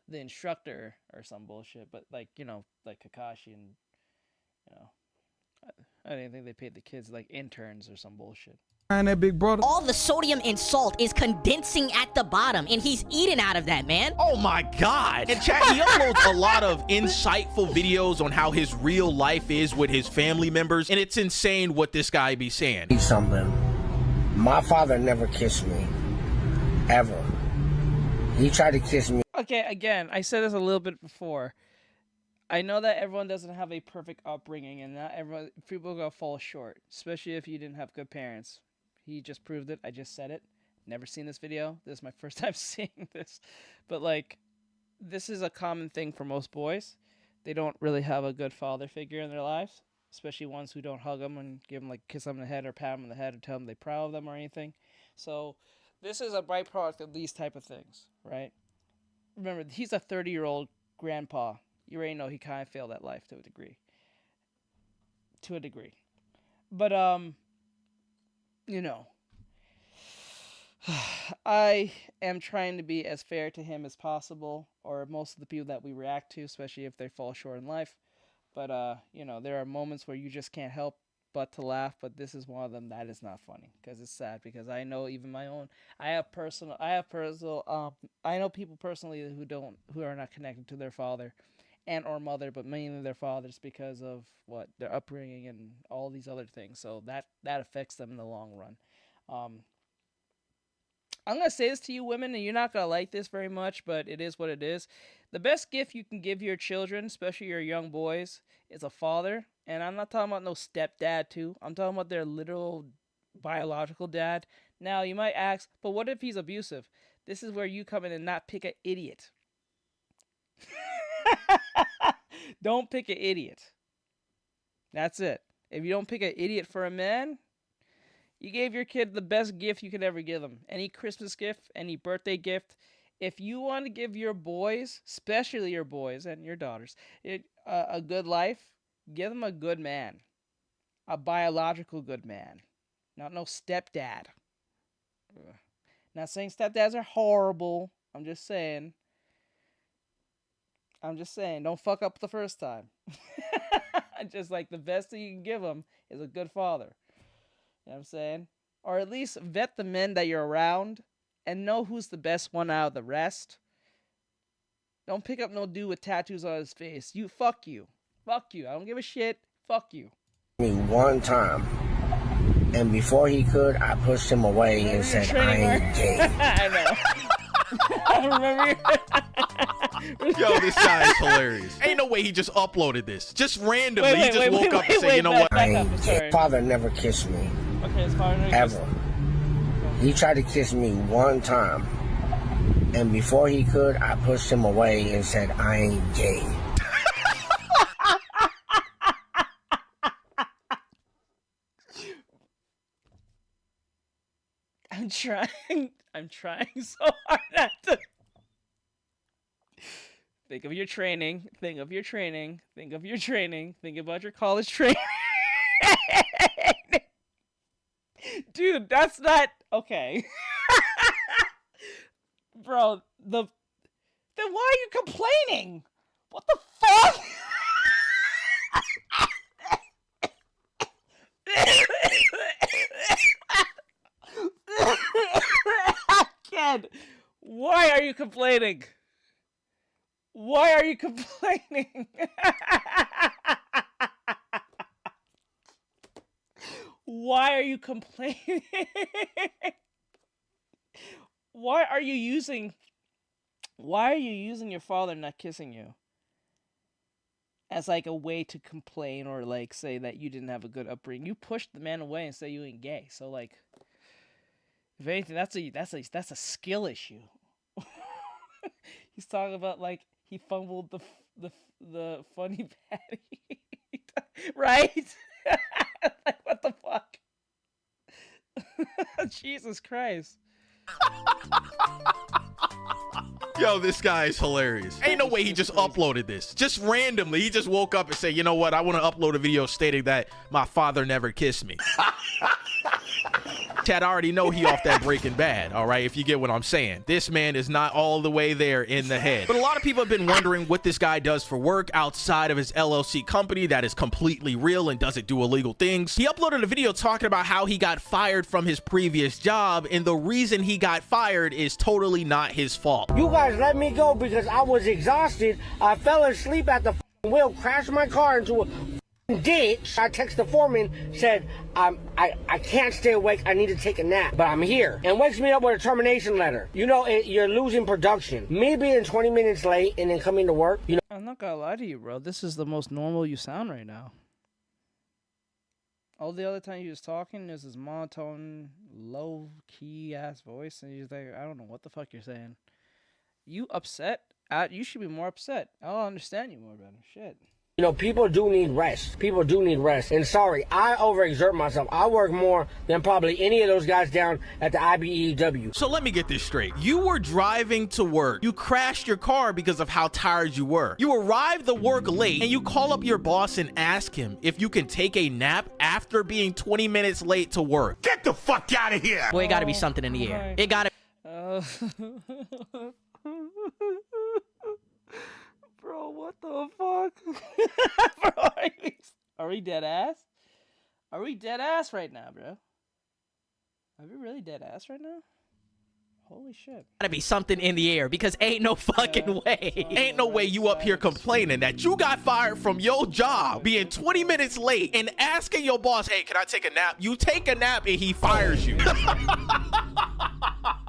instructor or some bullshit, but like, you know, like Kakashi and, you know, I didn't think they paid the kids like interns or some bullshit. That big brother. All the sodium and salt is condensing at the bottom, and he's eating out of that, man. Oh my God. And chat, he uploads a lot of insightful videos on how his real life is with his family members, and it's insane what this guy be saying. Something. My father never kissed me. Ever. He tried to kiss me. Okay, again, I said this a little bit before. I know that everyone doesn't have a perfect upbringing, and not everyone, people are gonna fall short, especially if you didn't have good parents. He just proved it. I just said it. never seen this video. This is my first time seeing this. But, like, this is a common thing for most boys. They don't really have a good father figure in their lives, especially ones who don't hug them and give them, like, kiss them on the head or pat them on the head or tell them they're proud of them or anything. So this is a byproduct of these type of things, right? Remember, he's a 30-year-old grandpa. You already know he kind of failed at life to a degree. But, you know, I am trying to be as fair to him as possible, or most of the people that we react to, especially if they fall short in life. But, you know, there are moments where you just can't help but to laugh, but this is one of them that is not funny, because it's sad, because I know even my own, I know people personally who are not connected to their father and or mother, but mainly their fathers, because of what their upbringing and all these other things. So that affects them in the long run. I'm going to say this to you women, and you're not going to like this very much, but it is what it is. The best gift you can give your children, especially your young boys, is a father. And I'm not talking about no stepdad, too. I'm talking about their literal biological dad. Now, you might ask, but what if he's abusive? This is where you come in and not pick an idiot. Don't pick an idiot. That's it. If you don't pick an idiot for a man, you gave your kid the best gift you could ever give them. Any Christmas gift, any birthday gift. If you want to give your boys, especially your boys and your daughters, a good life, give them a good man. A biological good man. Not no stepdad. Ugh. Not saying stepdads are horrible. I'm just saying, don't fuck up the first time. Just like the best thing you can give them is a good father. You know what I'm saying? Or at least vet the men that you're around and know who's the best one out of the rest. Don't pick up no dude with tattoos on his face. Fuck you. Fuck you. I don't give a shit. Fuck you. Me one time, and before he could, I pushed him away and said, I ain't gay. I know. I remember. Yo, this guy is hilarious. Ain't no way he just uploaded this. Just randomly, he just woke up and said, you know what? I ain't gay. Father never kissed me. Okay, his father never kissed ever. He tried to kiss me one time, and before he could, I pushed him away and said, I ain't gay. I'm trying so hard not to. Think of your training. Think about your college training. Dude, that's not okay. Bro, then why are you complaining? What the fuck? Kid, why are you complaining? Why are you complaining? Why are you complaining? Why are you using your father not kissing you as like a way to complain or like say that you didn't have a good upbringing? You pushed the man away and say you ain't gay. So like, if anything, that's a skill issue. He's talking about like he fumbled the funny patty, right? Like, what the fuck? Jesus Christ. Yo, this guy is hilarious. Ain't no way he just uploaded this. Just randomly, he just woke up and said, you know what? I want to upload a video stating that my father never kissed me. Chad, I already know he off that Breaking Bad, all right, if you get what I'm saying. This man is not all the way there in the head. But a lot of people have been wondering what this guy does for work outside of his LLC company that is completely real and doesn't do illegal things. He uploaded a video talking about how he got fired from his previous job, and the reason he got fired is totally not his fault. You guys let me go because I was exhausted. I fell asleep at the wheel, crashed my car into a ditch. I texted the foreman, said, I can't stay awake, I need to take a nap, but I'm here. And wakes me up with a termination letter. You know, you're losing production. Me being 20 minutes late and then coming to work, you know. I'm not gonna lie to you, bro. This is the most normal you sound right now. All the other time he was talking, there's this monotone, low key ass voice, and he's like, I don't know what the fuck you're saying. You upset? You should be more upset. I'll understand you more better. Shit. You know, people do need rest. People do need rest. And sorry, I overexert myself. I work more than probably any of those guys down at the IBEW. So let me get this straight. You were driving to work. You crashed your car because of how tired you were. You arrived to work late and you call up your boss and ask him if you can take a nap after being 20 minutes late to work. Get the fuck out of here! Boy, it gotta be something in the air. It gotta. Bro, what the fuck? Bro, are we dead ass? Are we dead ass right now, bro? Are we really dead ass right now? Holy shit. Gotta be something in the air because ain't no fucking way. Ain't no way you up here complaining that you got fired from your job, being 20 minutes late and asking your boss, hey, can I take a nap? You take a nap and he fires you.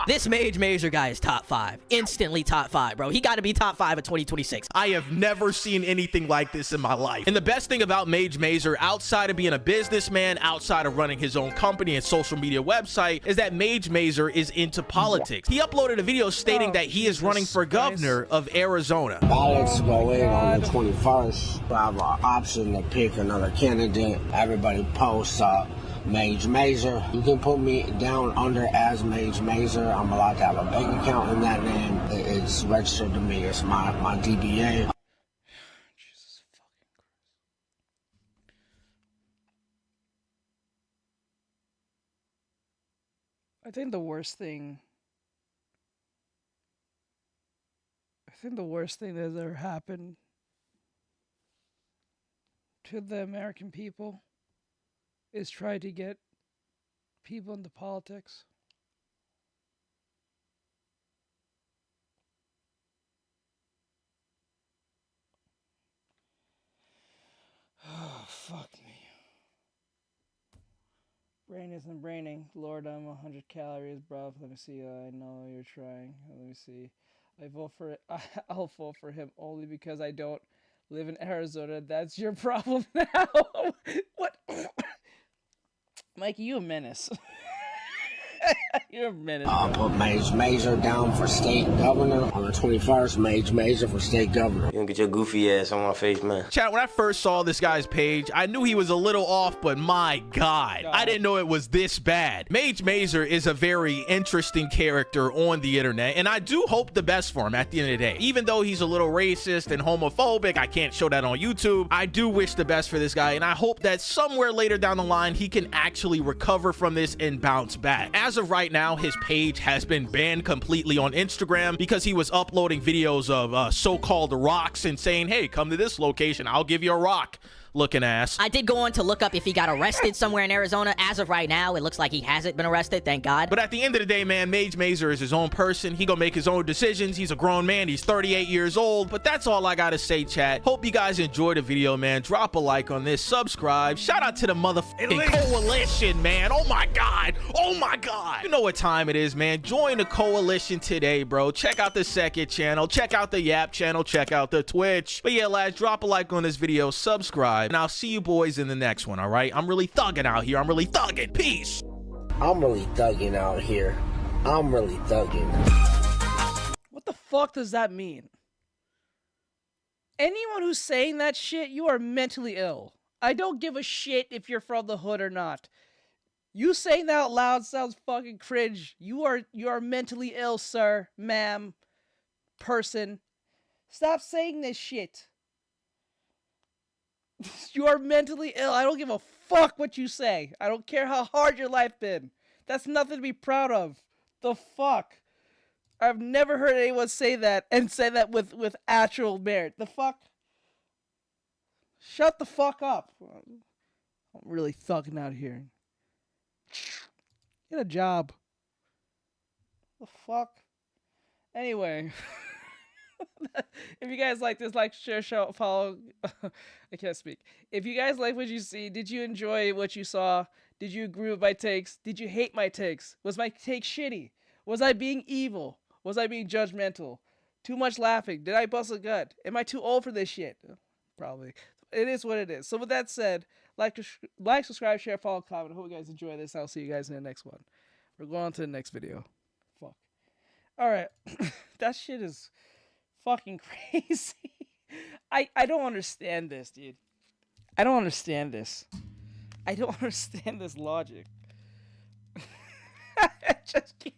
This Mage Major guy is top 5. Instantly top 5, bro. He gotta be top 5 of 2026. I have never seen anything like this in my life. And the best thing about Mage Major, outside of being a businessman, outside of running his own company and social media website, is that Mage Major is into politics. He uploaded a video stating that he is running for governor of Arizona. Ballots go in on the 21st. I have an option to pick another candidate. Everybody posts Mage Major. You can put me down under as Mage Major. I'm allowed to have a bank account in that name. It's registered to me. It's my DBA. Jesus fucking Christ. I think the worst thing that has ever happened to the American people is try to get people into politics. Oh, fuck me. Brain isn't braining. Lord, I'm 100 calories, bruv. Let me see. I know you're trying. Let me see. I'll vote for him only because I don't live in Arizona. That's your problem now. What? Mikey, you a menace. You're a menace. I'll put Mage Major down for state governor on the 21st. Mage Major for state governor. You don't get your goofy ass on my face, man. Chat, when I first saw this guy's page, I knew he was a little off, but my God, I didn't know it was this bad. Mage Major is a very interesting character on the internet, and I do hope the best for him at the end of the day. Even though he's a little racist and homophobic, I can't show that on YouTube. I do wish the best for this guy, and I hope that somewhere later down the line, he can actually recover from this and bounce back. As of right now, his page has been banned completely on Instagram because he was uploading videos of so-called rocks and saying, hey, come to this location, I'll give you a rock. Looking ass. I did go on to look up if he got arrested somewhere in Arizona. As of right now, it looks like he hasn't been arrested, thank God. But at the end of the day, man, Mage Major is his own person. He gonna make his own decisions. He's a grown man. He's 38 years old. But that's all I gotta say, chat. Hope you guys enjoyed the video, man. Drop a like on this. Subscribe. Shout out to the motherfucking coalition, man. Oh my God. Oh my God. You know what time it is, man. Join the coalition today, bro. Check out the second channel. Check out the Yap channel. Check out the Twitch. But yeah, lads, drop a like on this video. Subscribe. And I'll see you boys in the next one, all right? I'm really thugging out here. I'm really thugging. Peace. I'm really thugging out here. I'm really thugging. What the fuck does that mean? Anyone who's saying that shit, you are mentally ill. I don't give a shit if you're from the hood or not. You saying that out loud sounds fucking cringe. You are mentally ill, sir, ma'am, person. Stop saying this shit. You are mentally ill. I don't give a fuck what you say. I don't care how hard your life been. That's nothing to be proud of. The fuck? I've never heard anyone say that and say that with actual merit. The fuck? Shut the fuck up. I'm really thugging out here. Get a job. The fuck? Anyway. If you guys like this, like, share, show, follow. I can't speak. If you guys like what you see, did you enjoy what you saw? Did you agree with my takes? Did you hate my takes? Was my take shitty? Was I being evil? Was I being judgmental? Too much laughing? Did I bust a gut? Am I too old for this shit? probably. It is what it is. So with that said, like, subscribe, share, follow, comment. I hope you guys enjoy this. I'll see you guys in the next one. We're going on to the next video. Fuck. All right. That shit is fucking crazy. I don't understand this, dude. I don't understand this. I don't understand this logic. I just can't.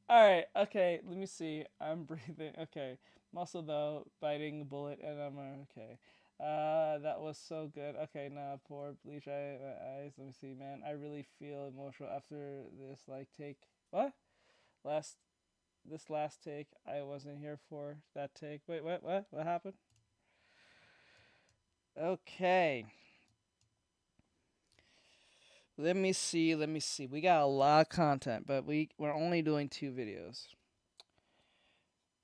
Alright, okay, let me see. I'm breathing. Okay. Muscle though, biting a bullet, and I'm okay. That was so good. Okay, now poor bleach eyes. Let me see, man. I really feel emotional after this, like, take. What? This last take, I wasn't here for that take. Wait, what? What happened? Okay. Let me see. We got a lot of content, but we're only doing 2 videos.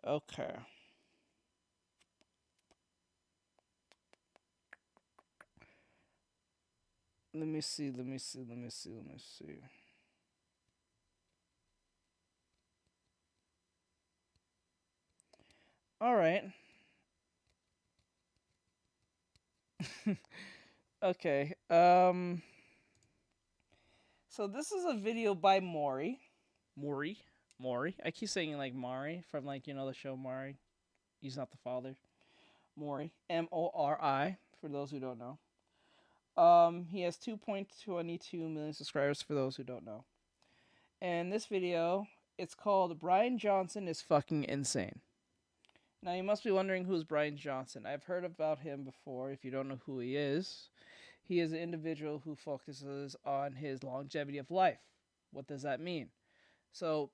Okay. Let me see. All right. Okay. So this is a video by Mori. I keep saying like Mari from, like, you know, the show Mari. He's not the father. Mori. Mori, for those who don't know. He has 2.22 million subscribers for those who don't know. And this video, it's called Brian Johnson is Fucking Insane. Now you must be wondering who's Brian Johnson. I've heard about him before. If you don't know who he is an individual who focuses on his longevity of life. What does that mean? So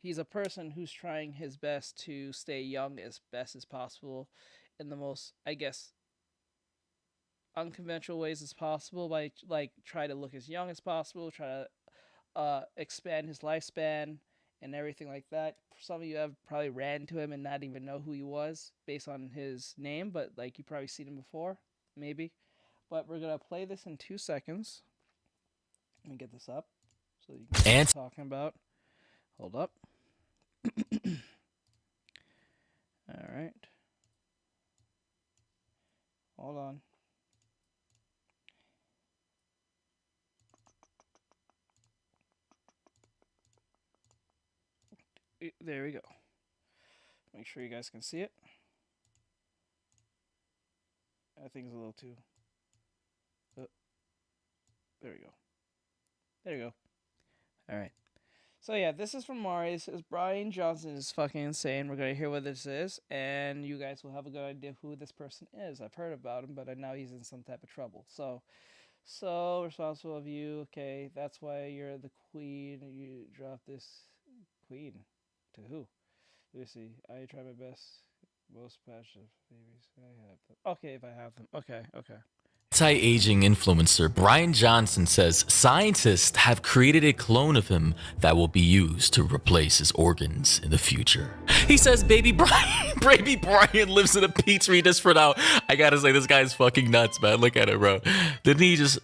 he's a person who's trying his best to stay young as best as possible in the most, I guess, unconventional ways as possible, by like try to look as young as possible, try to expand his lifespan and everything like that. Some of you have probably ran into him and not even know who he was based on his name, but like you probably seen him before, maybe. But we're gonna play this in 2 seconds. Let me get this up so you can see what I'm talking about. Hold up. All right. Hold on. There we go. Make sure you guys can see it. I think it's a little too. There we go. There you go. All right. So yeah, this is from Mari. This is Brian Johnson is Fucking Insane. We're gonna hear what this is, and you guys will have a good idea who this person is. I've heard about him, but now he's in some type of trouble. So responsible of you. Okay, that's why you're the queen. You dropped this queen to who? Let me see. I try my best. Most passionate babies. I have them. Okay, if I have them. Okay. Anti-aging influencer Brian Johnson says scientists have created a clone of him that will be used to replace his organs in the future. He says baby Brian lives in a petri dish for now. I gotta say, this guy's fucking nuts, man. Look at it, bro. Didn't he just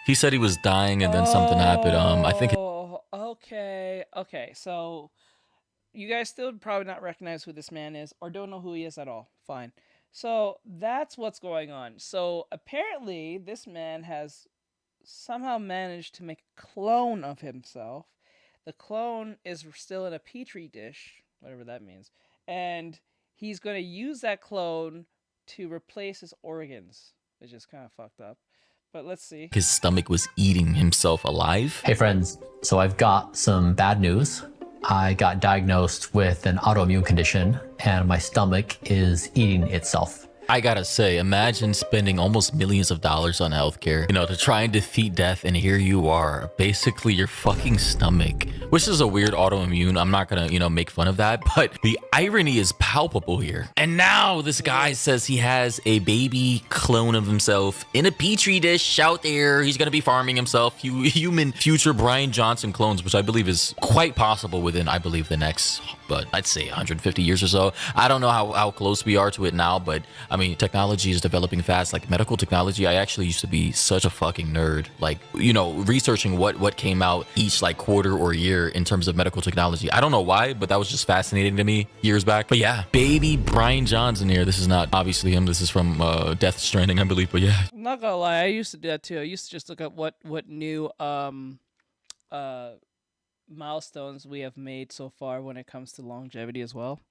he said he was dying and then something happened. I think Okay, so you guys still probably not recognize who this man is or don't know who he is at all. Fine. So that's what's going on. So apparently this man has somehow managed to make a clone of himself. The clone is still in a petri dish, whatever that means, and he's going to use that clone to replace his organs, which is kind of fucked up. But let's see. His stomach was eating himself alive. Hey friends, so I've got some bad news. I got diagnosed with an autoimmune condition and my stomach is eating itself. I gotta say, imagine spending almost millions of dollars on healthcare, to try and defeat death, and here you are, basically your fucking stomach, which is a weird autoimmune. I'm not gonna, make fun of that, but the irony is palpable here. And now this guy says he has a baby clone of himself in a petri dish out there. He's gonna be farming himself, human future Brian Johnson clones, which I believe is quite possible within, the next but I'd say 150 years or so. I don't know how close we are to it now, but I mean, technology is developing fast. Like medical technology, I actually used to be such a fucking nerd. Like, you know, researching what came out each like quarter or year in terms of medical technology. I don't know why, but that was just fascinating to me years back. But yeah, baby Brian Johnson here. This is not obviously him. This is from Death Stranding, I believe. But yeah, I'm not gonna lie, I used to do that too. I used to just look up what new milestones we have made so far when it comes to longevity as well.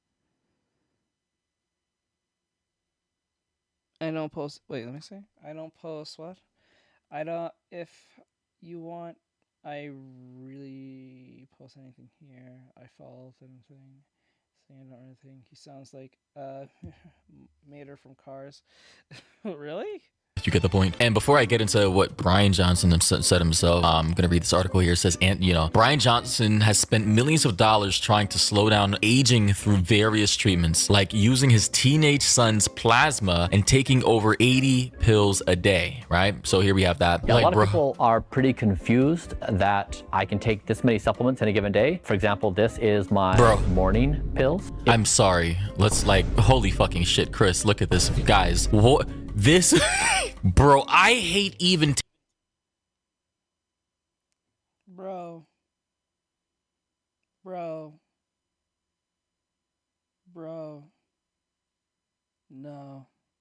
I don't post. Wait, let me see. I don't post what? I don't. If you want, I really post anything here. I follow anything. Stand on anything. He sounds like Mater from Cars. Really? you get the point. And before I get into what Brian Johnson said himself, I'm gonna read this article here. It says, and you know, Brian Johnson has spent millions of dollars trying to slow down aging through various treatments, like using his teenage son's plasma and taking over 80 pills a day, right? So here we have that. Yeah, like, a lot of people are pretty confused that I can take this many supplements in a given day. For example, this is my morning pills. I'm sorry. Let's like, holy fucking shit, Chris, look at this, guys. What this, bro? I hate even. Bro.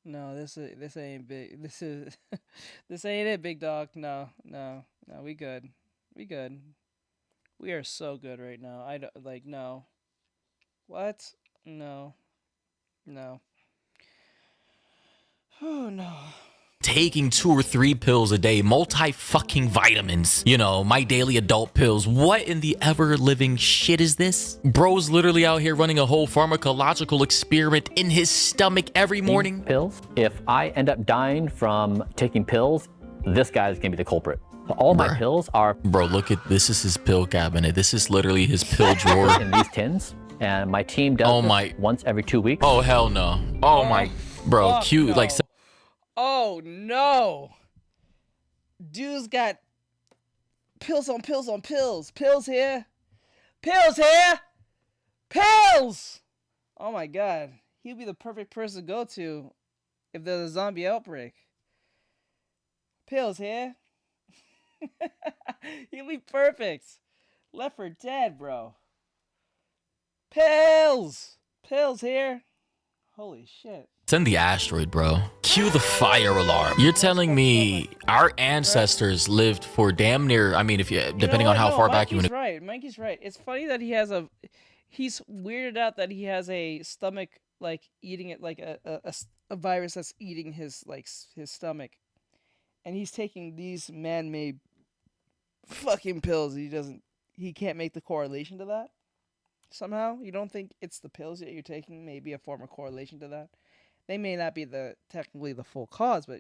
No, this ain't big. This is this ain't it, big dog. No, we good. We are so good right now. I don't like no. What? No. Oh no. Taking 2 or 3 pills a day, multi-fucking vitamins, you know, my daily adult pills. What in the ever-living shit is this? Bro's literally out here running a whole pharmacological experiment in his stomach every morning. Pills. If I end up dying from taking pills, this guy's gonna be the culprit. All my pills are... Bro, look at this. Is his pill cabinet. This is literally his pill drawer. in these tins. And my team does this once every 2 weeks. Oh, hell no. Oh, my... Bro, cute. No. Like... Oh, no. Dude's got pills on pills on pills. Pills here. Pills here. Pills! Oh, my God. He'd be the perfect person to go to if there's a zombie outbreak. Pills here. He'd be perfect. Left for dead, bro. Pills! Pills here. Holy shit. Send the asteroid, bro. Cue the fire alarm. You're telling me our ancestors lived for damn near, I mean, if you, depending on how far back you want to... Mikey's right. It's funny that he has a... He's weirded out that he has a stomach, like, eating it, like a virus that's eating his, like, his stomach. And he's taking these man-made fucking pills. He can't make the correlation to that? Somehow? You don't think it's the pills that you're taking maybe a form of correlation to that? They may not be technically the full cause, but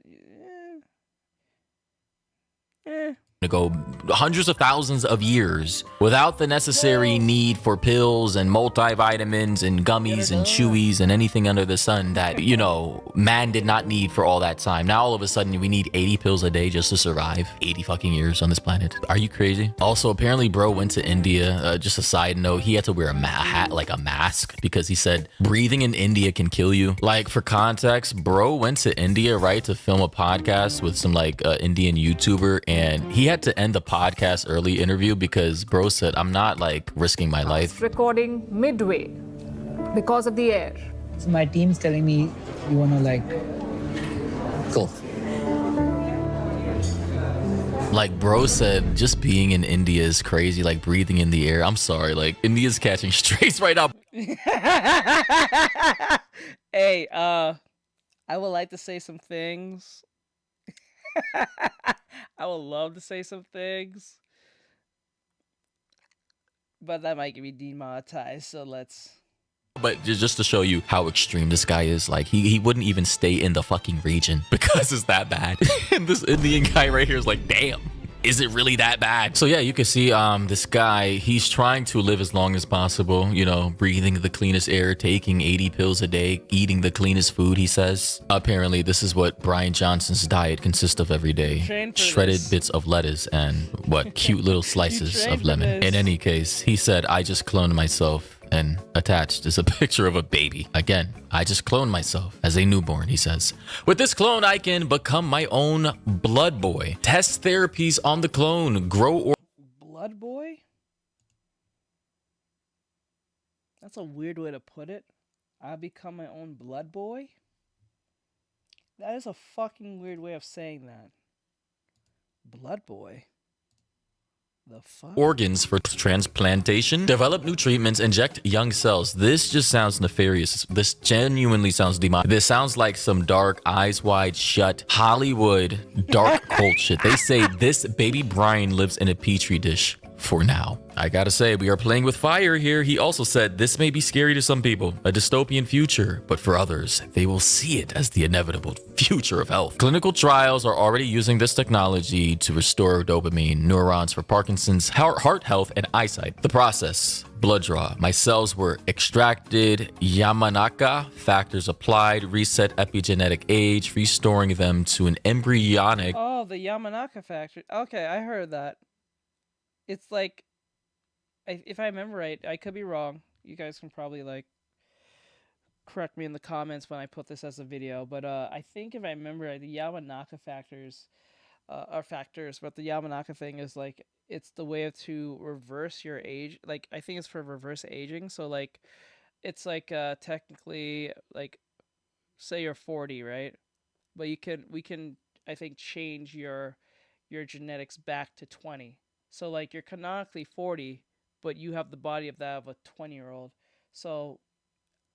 to go hundreds of thousands of years without the necessary need for pills and multivitamins and gummies and chewies and anything under the sun that, you know, man did not need for all that time. Now all of a sudden we need 80 pills a day just to survive 80 fucking years on this planet. Are you crazy? Also, apparently bro went to India. Just a side note, he had to wear a hat, like a mask, because he said breathing in India can kill you. Like, for context, bro went to India, right, to film a podcast with some like Indian YouTuber, and he had to end the podcast early interview because bro said, I'm not like risking my life. Recording midway because of the air. So my team's telling me you want to like... Cool. Like bro said, just being in India is crazy, like breathing in the air. I'm sorry, like India's catching strays right now. Hey, I would like to say some things. I would love to say some things, but that might get me demonetized, so let's... But just to show you how extreme this guy is, like he wouldn't even stay in the fucking region because it's that bad. And this Indian guy right here is like, damn, is it really that bad? So yeah, you can see this guy, he's trying to live as long as possible, you know, breathing the cleanest air, taking 80 pills a day, eating the cleanest food, he says. Apparently this is what Brian Johnson's diet consists of every day. Shredded bits of lettuce and what cute little slices of lemon. In any case, he said, I just cloned myself And attached is a picture of a baby. Again, I just cloned myself as a newborn, he says. With this clone, I can become my own blood boy. Test therapies on the clone. Grow or Blood boy? That's a weird way to put it. I become my own blood boy? That is a fucking weird way of saying that. Blood boy? The fuck? organs for transplantation. Develop new treatments. Inject young cells. This just sounds nefarious. This genuinely sounds demonic. This sounds like some dark, eyes wide shut, Hollywood, dark cult shit. They say this baby Brian lives in a petri dish. For now, I gotta say, we are playing with fire here. He also said this may be scary to some people, a dystopian future, but for others, they will see it as the inevitable future of health. Clinical trials are already using this technology to restore dopamine, neurons for Parkinson's, heart health, and eyesight. The process: blood draw. My cells were extracted, Yamanaka factors applied, reset epigenetic age, restoring them to an embryonic. Oh, the Yamanaka factor. Okay, I heard that. It's like, if I remember right, I could be wrong. You guys can probably like correct me in the comments when I put this as a video. But I think if I remember right, the Yamanaka factors are factors. But the Yamanaka thing is like, it's the way to reverse your age. Like, I think it's for reverse aging. So like, it's like technically like, say you're 40, right? But we can I think change your genetics back to 20. So like you're canonically 40, but you have the body of that of a 20-year-old. So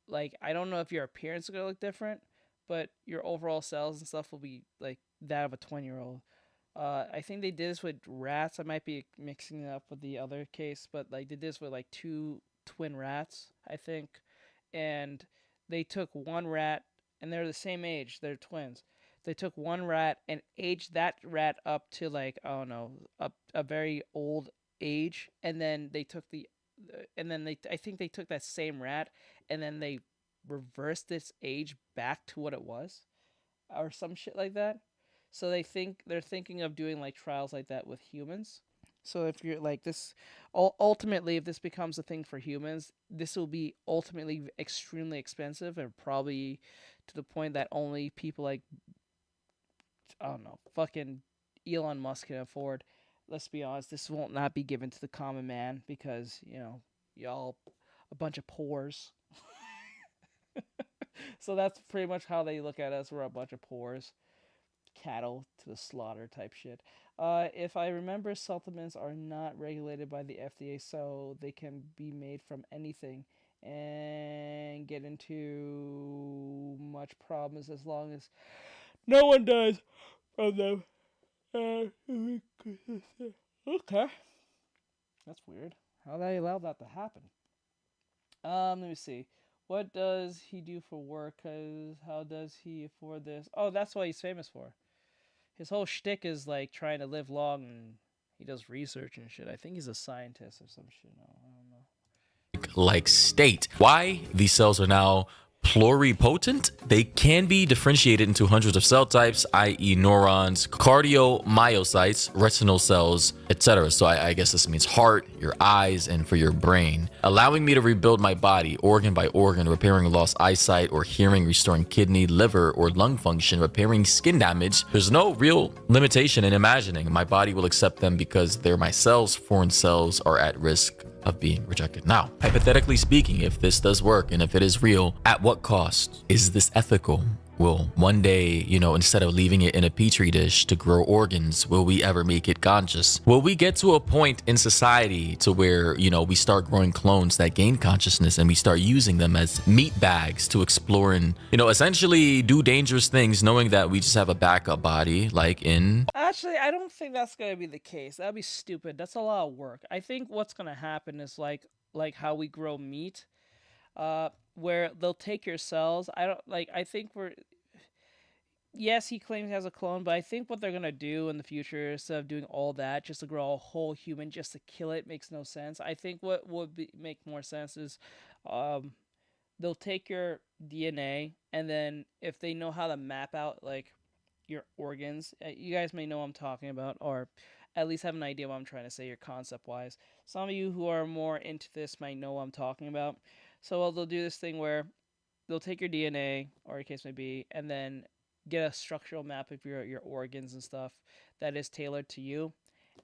like I don't know if your appearance is gonna look different, but your overall cells and stuff will be like that of a 20-year-old. I think they did this with rats. I might be mixing it up with the other case, but like they did this with like 2 twin rats, I think, and they took one rat, and they're the same age. They're twins. They took one rat and aged that rat up to like, I don't know, a very old age, and then they took I think they took that same rat and then they reversed its age back to what it was, or some shit like that. So they're thinking of doing like trials like that with humans. So if you're like this, ultimately, if this becomes a thing for humans, this will be ultimately extremely expensive and probably to the point that only people like, I don't know, fucking Elon Musk can afford. Let's be honest, this won't not be given to the common man because, you know, y'all a bunch of pores. So that's pretty much how they look at us. We're a bunch of pores. Cattle to the slaughter type shit. If I remember, supplements are not regulated by the FDA, so they can be made from anything and get into much problems as long as no one dies from them. Okay. That's weird. How they allow that to happen? Let me see. What does he do for work? How does he afford this? Oh, that's what he's famous for. His whole shtick is like trying to live long, and he does research and shit. I think he's a scientist or some shit. No, I don't know. Like state. Why these cells are now pluripotent? They can be differentiated into hundreds of cell types, i.e. neurons, cardiomyocytes, retinal cells, etc. So I guess this means heart, your eyes, and for your brain, allowing me to rebuild my body organ by organ, repairing lost eyesight or hearing, restoring kidney, liver, or lung function, repairing skin damage. There's no real limitation in imagining my body will accept them because they're my cells. Foreign cells are at risk of being rejected. Now, hypothetically speaking, if this does work and if it is real, at what cost? Is this ethical? Will one day, you know, instead of leaving it in a petri dish to grow organs, will we ever make it conscious? Will we get to a point in society to where, you know, we start growing clones that gain consciousness and we start using them as meat bags to explore and, you know, essentially do dangerous things, knowing that we just have a backup body, like in... Actually, I don't think that's gonna be the case. That'd be stupid. That's a lot of work. I think what's gonna happen is like how we grow meat, where they'll take your cells. I think yes, he claims he has a clone, but I think what they're gonna do in the future, instead of doing all that just to grow a whole human just to kill it, makes no sense. I think what would make more sense is, they'll take your DNA, and then if they know how to map out like your organs, you guys may know what I'm talking about, or at least have an idea what I'm trying to say here concept-wise. Some of you who are more into this might know what I'm talking about. So they'll do this thing where they'll take your DNA, or your case may be, and then get a structural map of your organs and stuff that is tailored to you.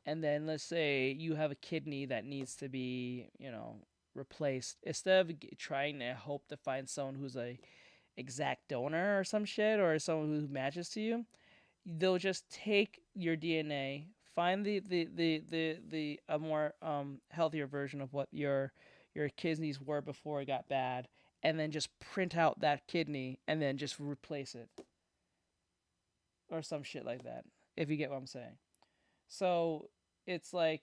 And then let's say you have a kidney that needs to be, replaced. Instead of trying to hope to find someone who's a exact donor or some shit, or someone who matches to you, they'll just take your DNA, find the a more healthier version of what your kidneys were before it got bad, and then just print out that kidney and then just replace it. Or some shit like that, if you get what I'm saying. So it's like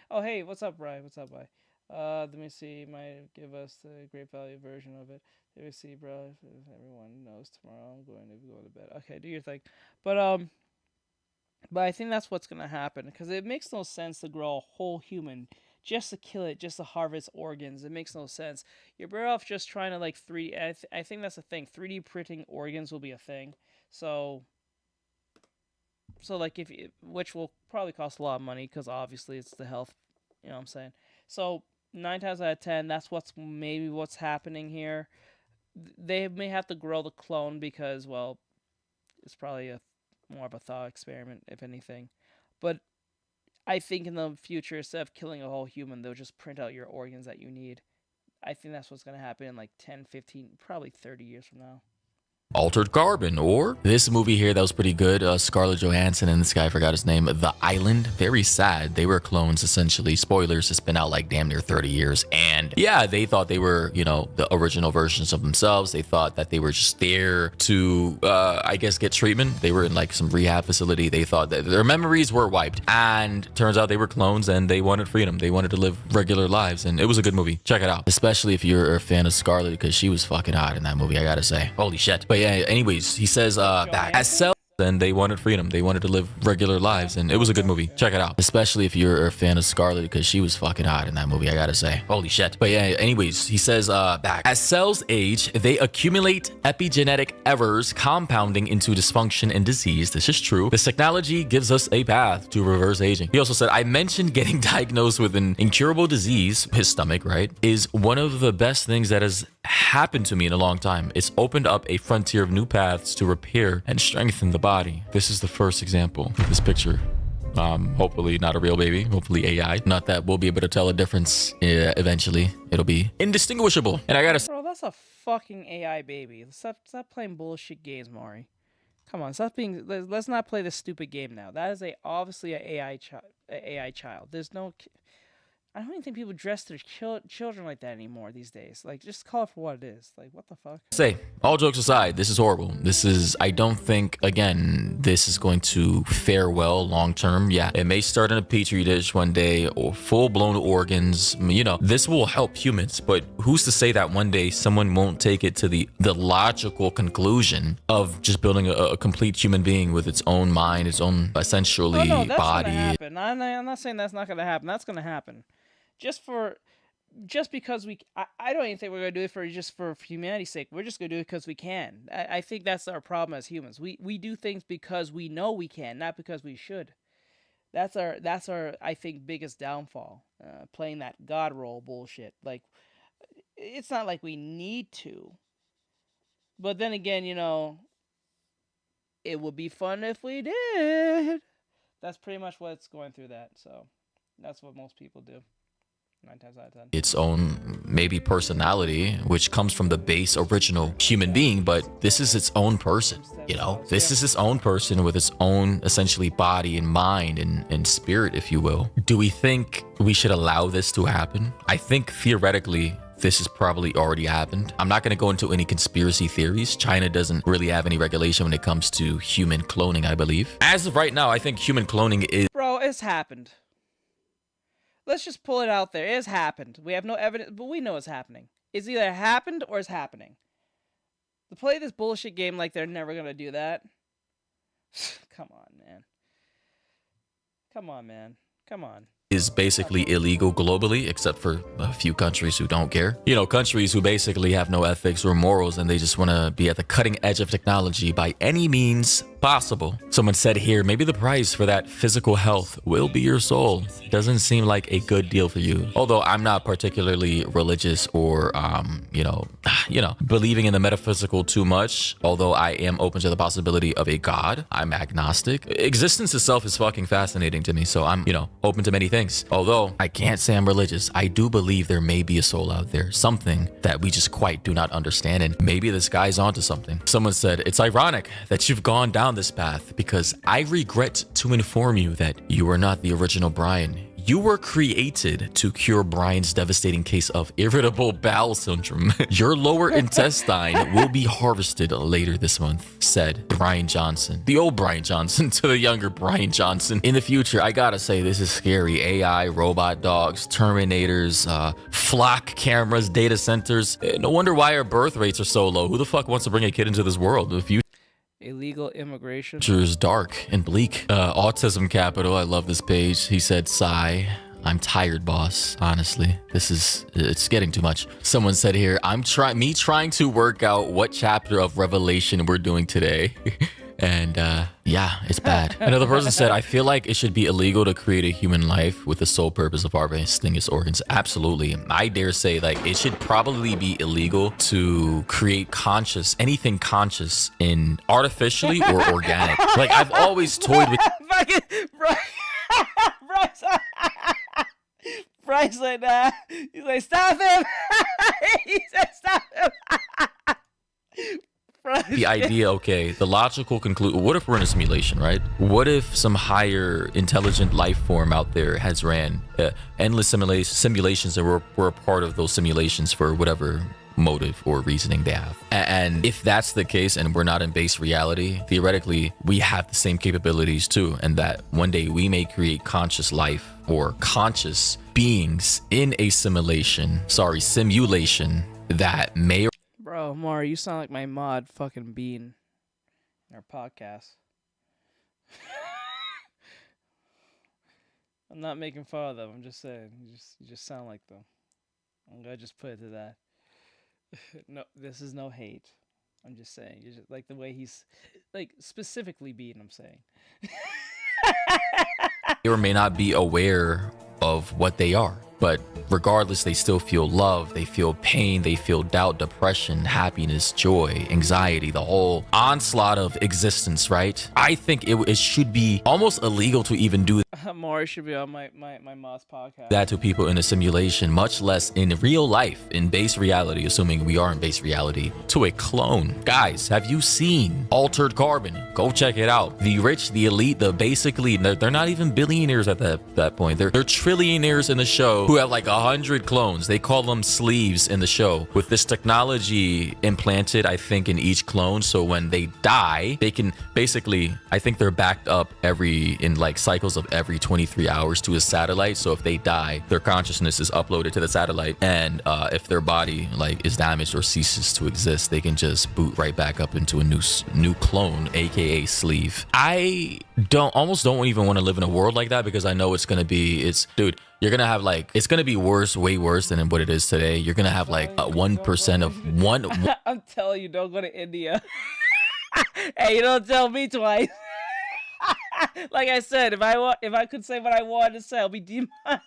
oh hey, what's up, Bri? What's up, Bri? Let me see. Might give us the great value version of it. Let me see, bro. If everyone knows tomorrow, I'm going to go to bed. Okay, do your thing. But I think that's what's gonna happen, because it makes no sense to grow a whole human just to kill it, just to harvest organs. It makes no sense. You're better off just trying to like 3D. I think that's a thing. 3D printing organs will be a thing. So like which will probably cost a lot of money, because obviously it's the health. You know what I'm saying? So 9 times out of 10, that's what's happening here. They may have to grow the clone because, well, it's probably more of a thought experiment, if anything. But I think in the future, instead of killing a whole human, they'll just print out your organs that you need. I think that's what's going to happen in like 10, 15, probably 30 years from now. Altered Carbon, or this movie here that was pretty good. Scarlett Johansson and this guy, I forgot his name. The Island, very sad. They were clones essentially. Spoilers, it's been out like damn near 30 years. And yeah, they thought they were, the original versions of themselves. They thought that they were just there to, I guess, get treatment. They were in like some rehab facility. They thought that their memories were wiped. And turns out they were clones and they wanted freedom. They wanted to live regular lives. And it was a good movie. Check it out. Especially if you're a fan of Scarlett, because she was fucking hot in that movie, I gotta say. Holy shit. But yeah, anyways, he says back as cells, and they wanted freedom. They wanted to live regular lives, and it was a good movie. Check it out. Especially if you're a fan of Scarlett, because she was fucking hot in that movie, I gotta say. Holy shit. But yeah, anyways, he says back as cells age, they accumulate epigenetic errors, compounding into dysfunction and disease. This is true. This technology gives us a path to reverse aging. He also said, I mentioned getting diagnosed with an incurable disease, his stomach, right, is one of the best things that has happened to me in a long time. It's opened up a frontier of new paths to repair and strengthen the body. This is the first example. This picture. Hopefully not a real baby. Hopefully AI. Not that we'll be able to tell a difference eventually. It'll be indistinguishable. And I gotta say, bro, that's a fucking AI baby. Stop playing bullshit games, Maury. Come on, let's not play this stupid game now. That is obviously an AI child. There's no. I don't even think people dress their children like that anymore these days. Like, just call it for what it is. Like, what the fuck? Say, all jokes aside, this is horrible. I don't think, again, this is going to fare well long term. Yeah, it may start in a petri dish one day, or full-blown organs. This will help humans, but who's to say that one day someone won't take it to the logical conclusion of just building a complete human being with its own mind, its own, essentially, that's body. Gonna happen. I'm not saying that's not going to happen. That's going to happen. Just because I don't even think we're gonna do it for humanity's sake. We're just gonna do it because we can. I think that's our problem as humans. We do things because we know we can, not because we should. That's our I think biggest downfall. Playing that God role bullshit. Like, it's not like we need to. But then again, it would be fun if we did. That's pretty much what's going through that. So that's what most people do. 9 times out of 10. Its own maybe personality, which comes from the base original human being, but this is its own person. This is its own person with its own essentially body and mind and spirit, if you will. Do we think we should allow this to happen? I think theoretically this has probably already happened. I'm not going to go into any conspiracy theories. China doesn't really have any regulation when it comes to human cloning, I believe. As of right now, I think human cloning is... Bro, it's happened. Let's just pull it out there. It has happened. We have no evidence, but we know it's happening. It's either happened or it's happening. To play this bullshit game like they're never going to do that. Come on, man. Come on, man. Come on. is basically illegal globally, except for a few countries who don't care. You know, countries who basically have no ethics or morals and they just want to be at the cutting edge of technology by any means possible. Someone said here, maybe the price for that physical health will be your soul. Doesn't seem like a good deal for you. Although I'm not particularly religious or, you know, believing in the metaphysical too much. Although I am open to the possibility of a God. I'm agnostic. Existence itself is fucking fascinating to me. So I'm, you know, open to many things. Although I can't say I'm religious, I do believe there may be a soul out there, something that we just quite do not understand, and maybe this guy's onto something. Someone said, it's ironic that you've gone down this path because I regret to inform you that you are not the original Brian. You were created to cure Brian's devastating case of irritable bowel syndrome. Your lower intestine will be harvested later this month, said Brian Johnson. The old Brian Johnson to the younger Brian Johnson. In the future, I gotta say, this is scary. AI, robot dogs, Terminators, flock cameras, data centers. No wonder why our birth rates are so low. Who the fuck wants to bring a kid into this world? The future Illegal immigration. is dark and bleak. Autism Capital, I love this page. He said, sigh. I'm tired, boss. Honestly, it's getting too much. Someone said here, me trying to work out what chapter of Revelation we're doing today. And yeah, it's bad. Another person said, I feel like it should be illegal to create a human life with the sole purpose of harvesting its organs. Absolutely. I dare say, like, it should probably be illegal to create anything conscious in artificially or organic. Like, I've always toyed with Bryce like that. He's like, stop him. He said, stop him. the idea, okay, the logical conclusion, what if we're in a simulation, right? What if some higher intelligent life form out there has ran endless simulations and we're a part of those simulations for whatever motive or reasoning they have? And if that's the case and we're not in base reality, theoretically, we have the same capabilities too, and that one day we may create conscious life or conscious beings in a simulation that may... Bro, Maury, you sound like my mod fucking Bean in our podcast. I'm not making fun of them. I'm just saying. You just sound like them. I'm gonna just put it to that. No, this is no hate. I'm just saying. You just like the way he's like specifically Bean, I'm saying. or may not be aware of what they are. But regardless, they still feel love, they feel pain, they feel doubt, depression, happiness, joy, anxiety, the whole onslaught of existence, right? I think it should be almost illegal to even do Maury should be on my Moss podcast. that to people in a simulation, much less in real life, in base reality, assuming we are in base reality, to a clone. Guys, have you seen Altered Carbon? Go check it out. The rich, the elite, they're not even billionaires at that point. They're trillionaires in the show who have like 100 clones. They call them sleeves in the show, with this technology implanted, I think, in each clone. So when they die, they can basically, I think they're backed up in like cycles of every 23 hours to a satellite. So if they die, their consciousness is uploaded to the satellite, and if their body like is damaged or ceases to exist, they can just boot right back up into a new clone, aka sleeve. I almost don't even want to live in a world like that, because I know dude, you're gonna have like, it's gonna be worse, way worse than what it is today. You're gonna have like 1% of one. I'm telling you, don't go to India. Hey, you don't tell me twice. Like I said, if I could say what I wanted to say, I'll be demonetized.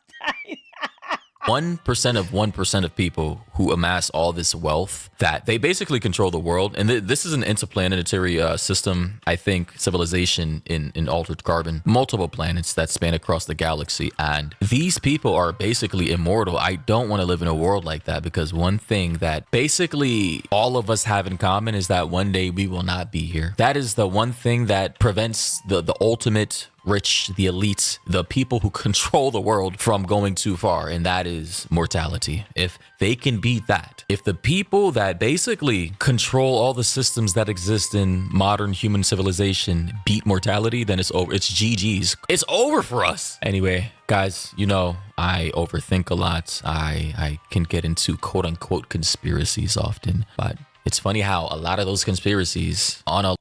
1% of 1% of people who amass all this wealth, that they basically control the world. And this is an interplanetary system, I think, civilization in Altered Carbon. Multiple planets that span across the galaxy. And these people are basically immortal. I don't want to live in a world like that, because one thing that basically all of us have in common is that one day we will not be here. That is the one thing that prevents the ultimate rich, the elites, the people who control the world from going too far, and that is mortality. If they can beat that, if the people that basically control all the systems that exist in modern human civilization beat mortality, then it's over. It's GG's. It's over for us. Anyway, guys, you know, I overthink a lot. I can get into quote unquote conspiracies often, but it's funny how a lot of those conspiracies I don't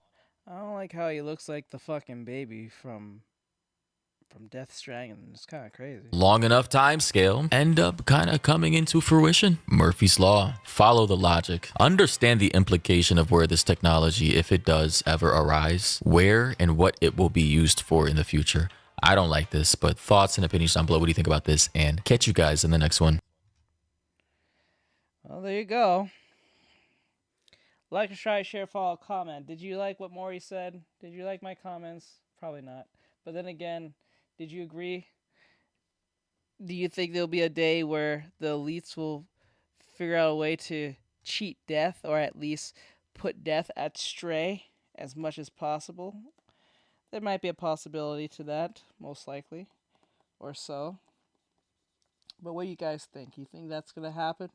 like how he looks like the fucking baby from from Death Stranding. It's kind of crazy. Long enough time scale end up kind of coming into fruition. Murphy's Law. Follow the logic. Understand the implication of where this technology, if it does ever arise, where and what it will be used for in the future. I don't like this, but thoughts and opinions down below. What do you think about this? And catch you guys in the next one. Well, there you go. Like, try, share, follow, comment. Did you like what Maury said? Did you like my comments? Probably not. But then again, did you agree? Do you think there'll be a day where the elites will figure out a way to cheat death, or at least put death at stray as much as possible? There might be a possibility to that, most likely, or so. But what do you guys think? You think that's going to happen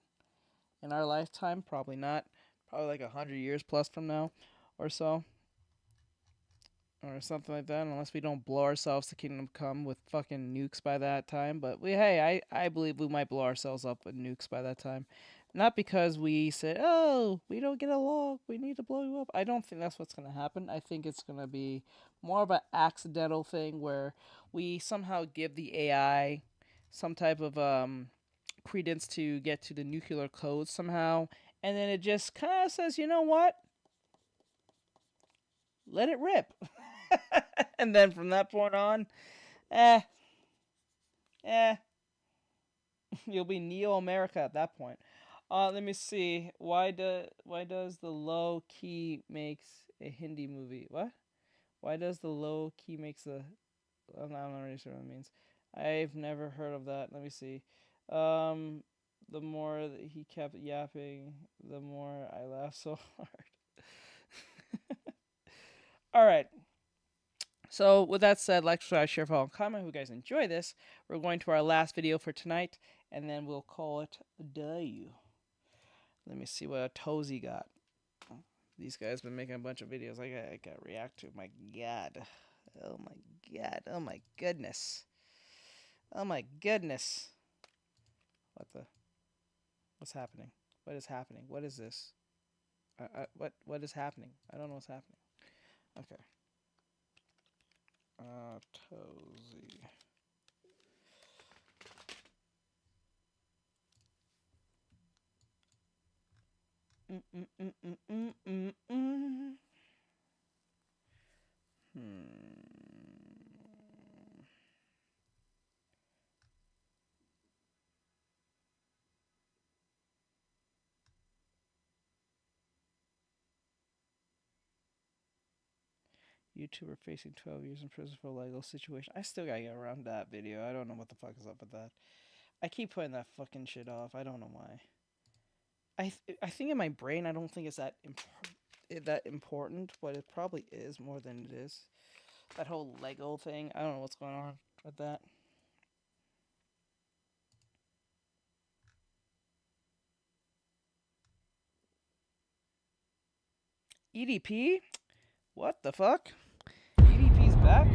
in our lifetime? Probably not. Probably like 100 years plus from now or so. Or something like that, unless we don't blow ourselves to Kingdom Come with fucking nukes by that time. But I believe we might blow ourselves up with nukes by that time. Not because we said, oh, we don't get along, we need to blow you up. I don't think that's what's going to happen. I think it's going to be more of an accidental thing where we somehow give the AI some type of credence to get to the nuclear code somehow. And then it just kind of says, you know what? Let it rip. And then from that point on, you'll be Neo-America at that point. Let me see. Why does the low key makes a Hindi movie? What? Why does the low key makes a... I'm not really sure what it means. I've never heard of that. Let me see. The more that he kept yapping, the more I laughed so hard. All right. So with that said, like, subscribe, share, follow, and comment. If you guys enjoy this, we're going to our last video for tonight, and then we'll call it a day. Let me see what Tozy got. These guys been making a bunch of videos I got to react to. My God. Oh my God. Oh my goodness. Oh my goodness. What's happening? What is happening? What is this? What is happening? I don't know what's happening. Okay. Tozy. YouTuber facing 12 years in prison for a legal situation. I still gotta get around that video. I don't know what the fuck is up with that. I keep putting that fucking shit off. I don't know why. I think in my brain I don't think it's that important, but it probably is more than it is. That whole Lego thing. I don't know what's going on with that. EDP? What the fuck? EDP's back?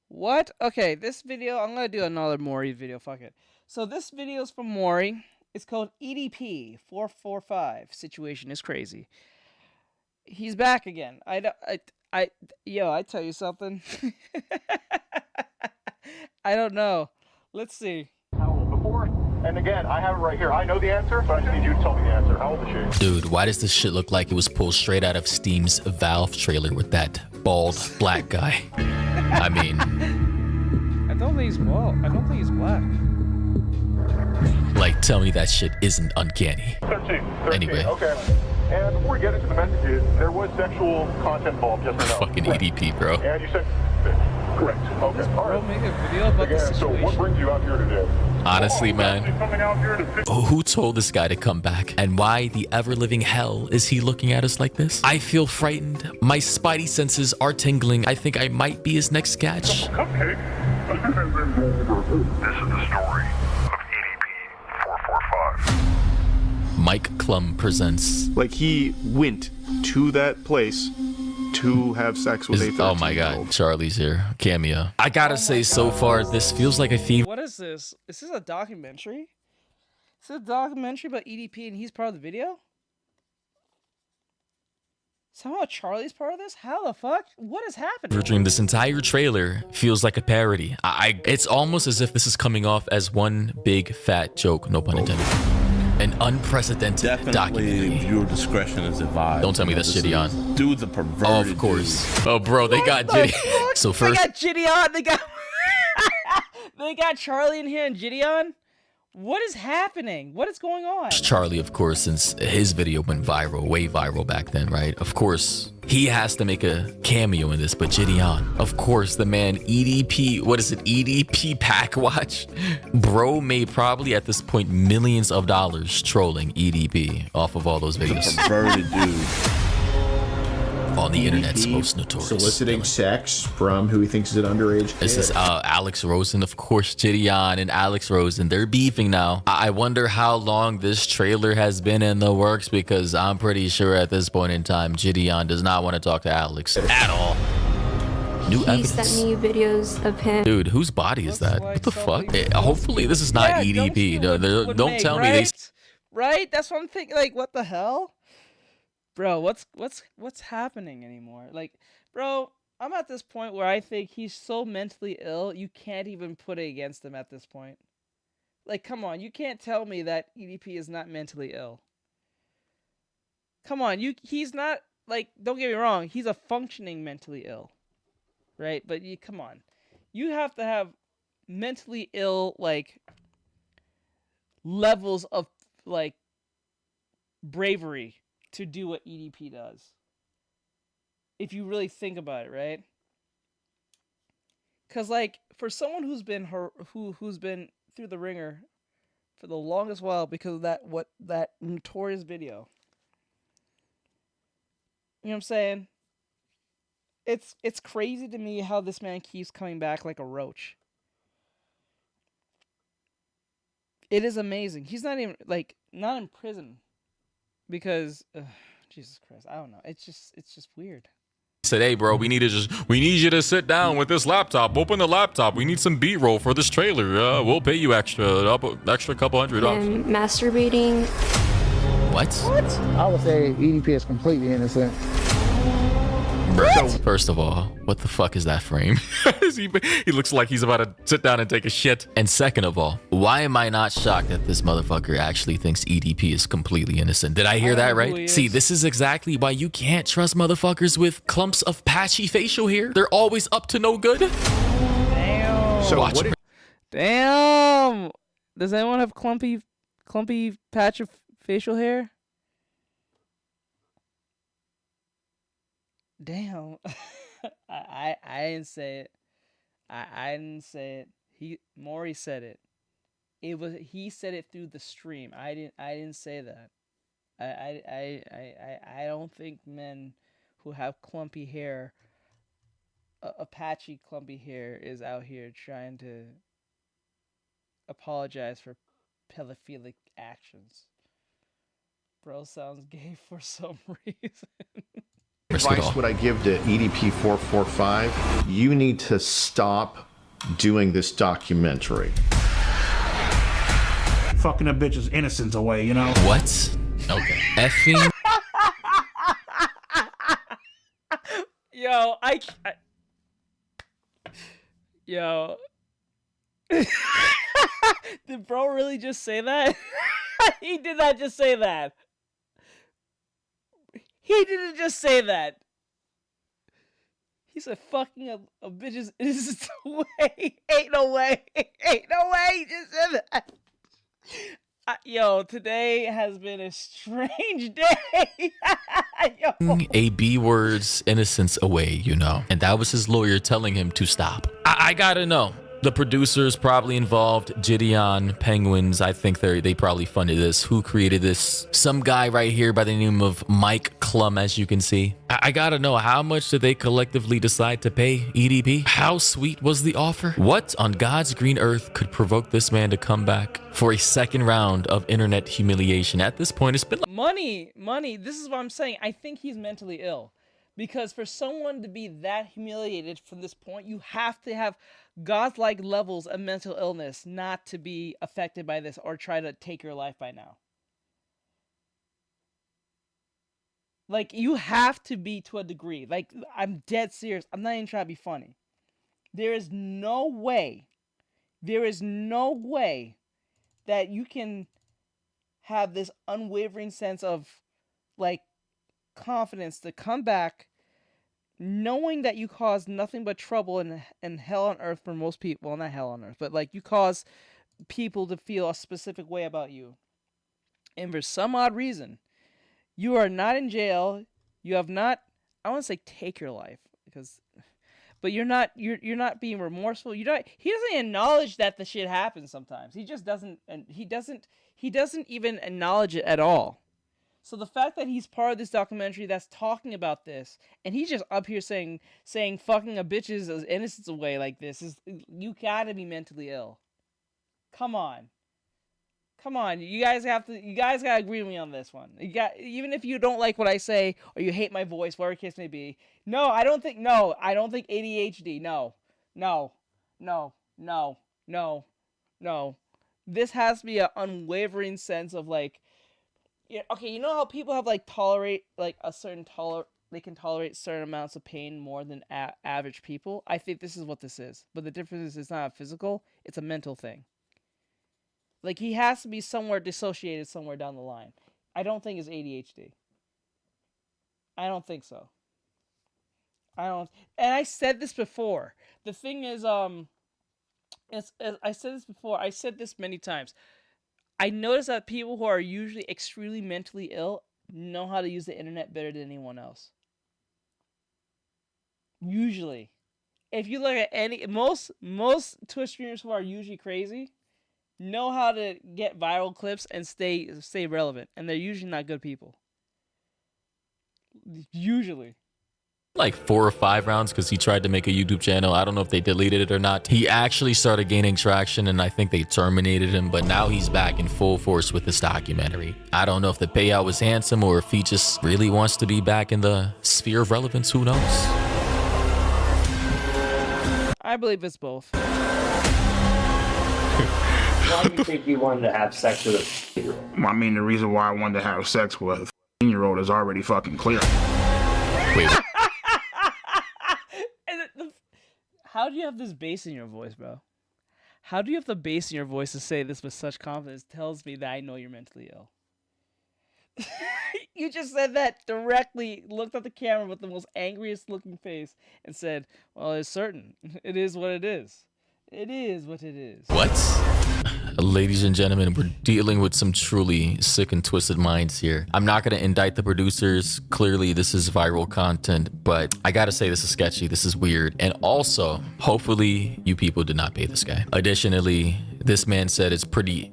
What? Okay, this video, I'm gonna do another Maury video, fuck it. So this video is from Maury. It's called EDP 445. Situation is crazy. He's back again. Yo, I tell you something. I don't know. Let's see. How old before? And again, I have it right here. I know the answer, so I just need you to tell me the answer. How old is she? Dude, why does this shit look like it was pulled straight out of Steam's Valve trailer with that bald black guy? I mean... I don't think he's bald. I don't think he's black. Like, tell me that shit isn't uncanny. 13. Anyway. Okay. And before we get into the messages, there was sexual content involved, yes or no? Fucking EDP, bro. And you said... Correct. Okay. All right. Make a video about again, the so what brings you out here today? Honestly, man, who told this guy to come back? And why the ever-living hell is he looking at us like this? I feel frightened. My spidey senses are tingling. I think I might be his next catch. Cupcake. This is the story of EDP 445. Mike Klum presents. Like, he went to that place to have sex with a 13-year-old. Oh my God, Charlie's here. Cameo. I gotta say, so far, this feels like a theme. What is this? Is this a documentary? Is this a documentary about EDP and he's part of the video? Somehow Charlie's part of this? How the fuck? What is happening? Dream, this entire trailer feels like a parody. It's almost as if this is coming off as one big fat joke, no pun intended. An unprecedented documentary. Viewer discretion is advised. Don't tell me that's Jitty on. Dude's a perverted. Oh, of course. Oh, bro, they got Jitty. So first, they got Jitty on. They got they got Charlie in here and Jitty on. What is happening? What is going on? Charlie, of course, since his video went viral, way viral back then, right? Of course, he has to make a cameo in this, but Gideon, of course, the man EDP, what is it? EDP pack watch? Bro made probably at this point millions of dollars trolling EDP off of all those videos. Perverted dude. On the internet's most notorious. Soliciting sex from who he thinks is an underage kid. This is Alex Rosen, of course. Gideon and Alex Rosen, they're beefing now. I wonder how long this trailer has been in the works, because I'm pretty sure at this point in time, Gideon does not want to talk to Alex at all. New evidence. He sent me videos of him. Dude, whose body is that? What the fuck? Hopefully this is not EDP. Don't tell me they... Right? That's what I'm thinking. Like, what the hell? Bro, what's happening anymore? Like, bro, I'm at this point where I think he's so mentally ill, you can't even put it against him at this point. Like, come on, you can't tell me that EDP is not mentally ill. Come on, he's not, like, don't get me wrong, he's a functioning mentally ill. Right? But come on. You have to have mentally ill, like, levels of, like, bravery to do what EDP does. If you really think about it, right? Cause like for someone who's been who's been through the ringer for the longest while because of that notorious video. You know what I'm saying? It's crazy to me how this man keeps coming back like a roach. It is amazing. He's not even not in prison. Because Jesus Christ, I don't know. It's just weird. Said, hey, bro, we need you to sit down with this laptop. Open the laptop. We need some B-roll for this trailer. We'll pay you extra couple $100. And masturbating. What? I would say EDP is completely innocent. Bro, first of all, what the fuck is that frame? He looks like he's about to sit down and take a shit. And second of all, why am I not shocked that this motherfucker actually thinks EDP is completely innocent? Did I hear that right? See, this is exactly why you can't trust motherfuckers with clumps of patchy facial hair. They're always up to no good. Damn. So Watch what? Damn. Does anyone have clumpy patch of facial hair? Damn. I didn't say it. I didn't say it. Maury said it. He said it through the stream. I didn't say that. I don't think men who have clumpy hair, a patchy clumpy hair, is out here trying to apologize for pedophilic actions. Bro sounds gay for some reason. Advice would I give to EDP 445? You need to stop doing this documentary. Fucking a bitch's innocence away, you know? What? Okay. Effing. Yo, Yo. Did bro really just say that? He did not just say that. He didn't just say that. He said fucking a bitch's innocence away. Ain't no way. Ain't no way he just said that. Yo, today has been a strange day. Yo. A B word's innocence away, you know. And that was his lawyer telling him to stop. I gotta know. The producers probably involved, Gideon, Penguins. I think they probably funded this. Who created this? Some guy right here by the name of Mike Klum, as you can see. I gotta know, how much did they collectively decide to pay EDP? How sweet was the offer? What on God's green earth could provoke this man to come back for a second round of internet humiliation? At this point, it's been like money. This is what I'm saying. I think he's mentally ill. Because for someone to be that humiliated from this point, you have to have godlike levels of mental illness not to be affected by this or try to take your life by now. Like, you have to be to a degree. Like, I'm dead serious. I'm not even trying to be funny. There is no way that you can have this unwavering sense of, like, confidence to come back knowing that you cause nothing but trouble and hell on earth for most people. Well, not hell on earth, but, like, you cause people to feel a specific way about you. And for some odd reason, you are not in jail. You have not, I want to say take your life, but you're not being remorseful. He doesn't acknowledge that the shit happens sometimes. He just doesn't, and he doesn't even acknowledge it at all. So the fact that he's part of this documentary that's talking about this, and he's just up here saying fucking a bitch's innocence away like this, you gotta be mentally ill. Come on, you guys gotta agree with me on this one. Even if you don't like what I say or you hate my voice, whatever the case may be. I don't think ADHD. No. This has to be an unwavering sense of, like, okay, you know how people have, like, they can tolerate certain amounts of pain more than average people? I think this is what this is. But the difference is it's not a physical, it's a mental thing. Like, he has to be somewhere dissociated somewhere down the line. I don't think it's ADHD. I don't think so. And I said this before. The thing is, I said this before. I said this many times. I notice that people who are usually extremely mentally ill know how to use the internet better than anyone else. Usually. If you look at most Twitch streamers who are usually crazy, know how to get viral clips and stay relevant, and they're usually not good people. Usually. Like 4 or 5 rounds because he tried to make a YouTube channel. I don't know if they deleted it or not. He actually started gaining traction and I think they terminated him, but now he's back in full force with this documentary. I don't know if the payout was handsome or if he just really wants to be back in the sphere of relevance. Who knows? I believe it's both. Why do you think you wanted to have sex with a 15-year-old? I mean, the reason why I wanted to have sex with a 15-year-old is already fucking clear. Wait. How do you have this bass in your voice, bro? How do you have the bass in your voice to say this with such confidence? Tells me that I know you're mentally ill. You just said that directly, looked at the camera with the most angriest looking face, and said, well, it's certain. It is what it is. It is what it is. What? Ladies and gentlemen, we're dealing with some truly sick and twisted minds here. I'm not going to indict the producers. Clearly, this is viral content, but I got to say this is sketchy. This is weird. And also, hopefully, you people did not pay this guy. Additionally, this man said it's pretty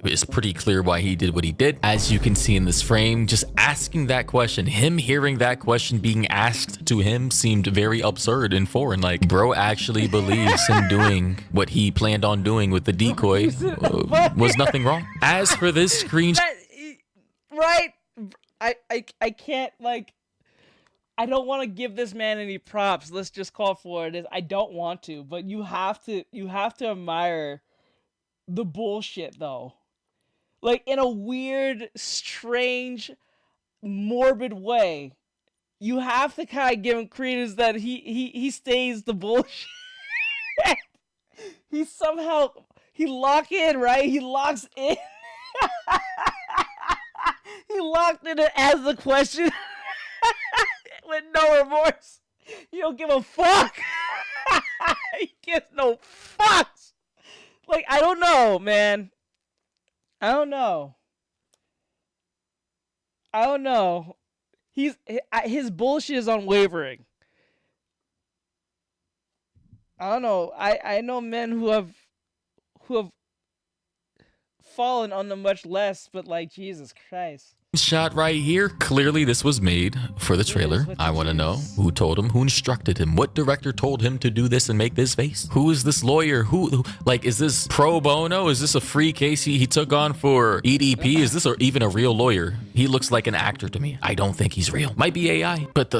clear why he did what he did. As you can see in this frame, just asking that question, him hearing that question being asked to him seemed very absurd and foreign. Like, bro actually believes him doing what he planned on doing with the decoy was nothing wrong. As for this screenshot, right? I can't, like, I don't want to give this man any props. Let's just call it for what it is. I don't want to, but you have to admire the bullshit, though. Like, in a weird, strange, morbid way. You have to kind of give him credence that he stays the bullshit. He lock in, right? He locks in. He locked in it as the question with no remorse. You don't give a fuck. He gives no fucks. Like, I don't know, man. I don't know. His bullshit is unwavering. I don't know. I know men who have fallen on the much less, but, like, Jesus Christ. Shot right here. Clearly this was made for the trailer. I want to know who told him, who instructed him, what director told him to do this and make this face. Who is this lawyer? Who like, is this pro bono? Is this a free case he took on for EDP? Is this even a real lawyer? He looks like an actor to me. I don't think he's real. Might be AI, but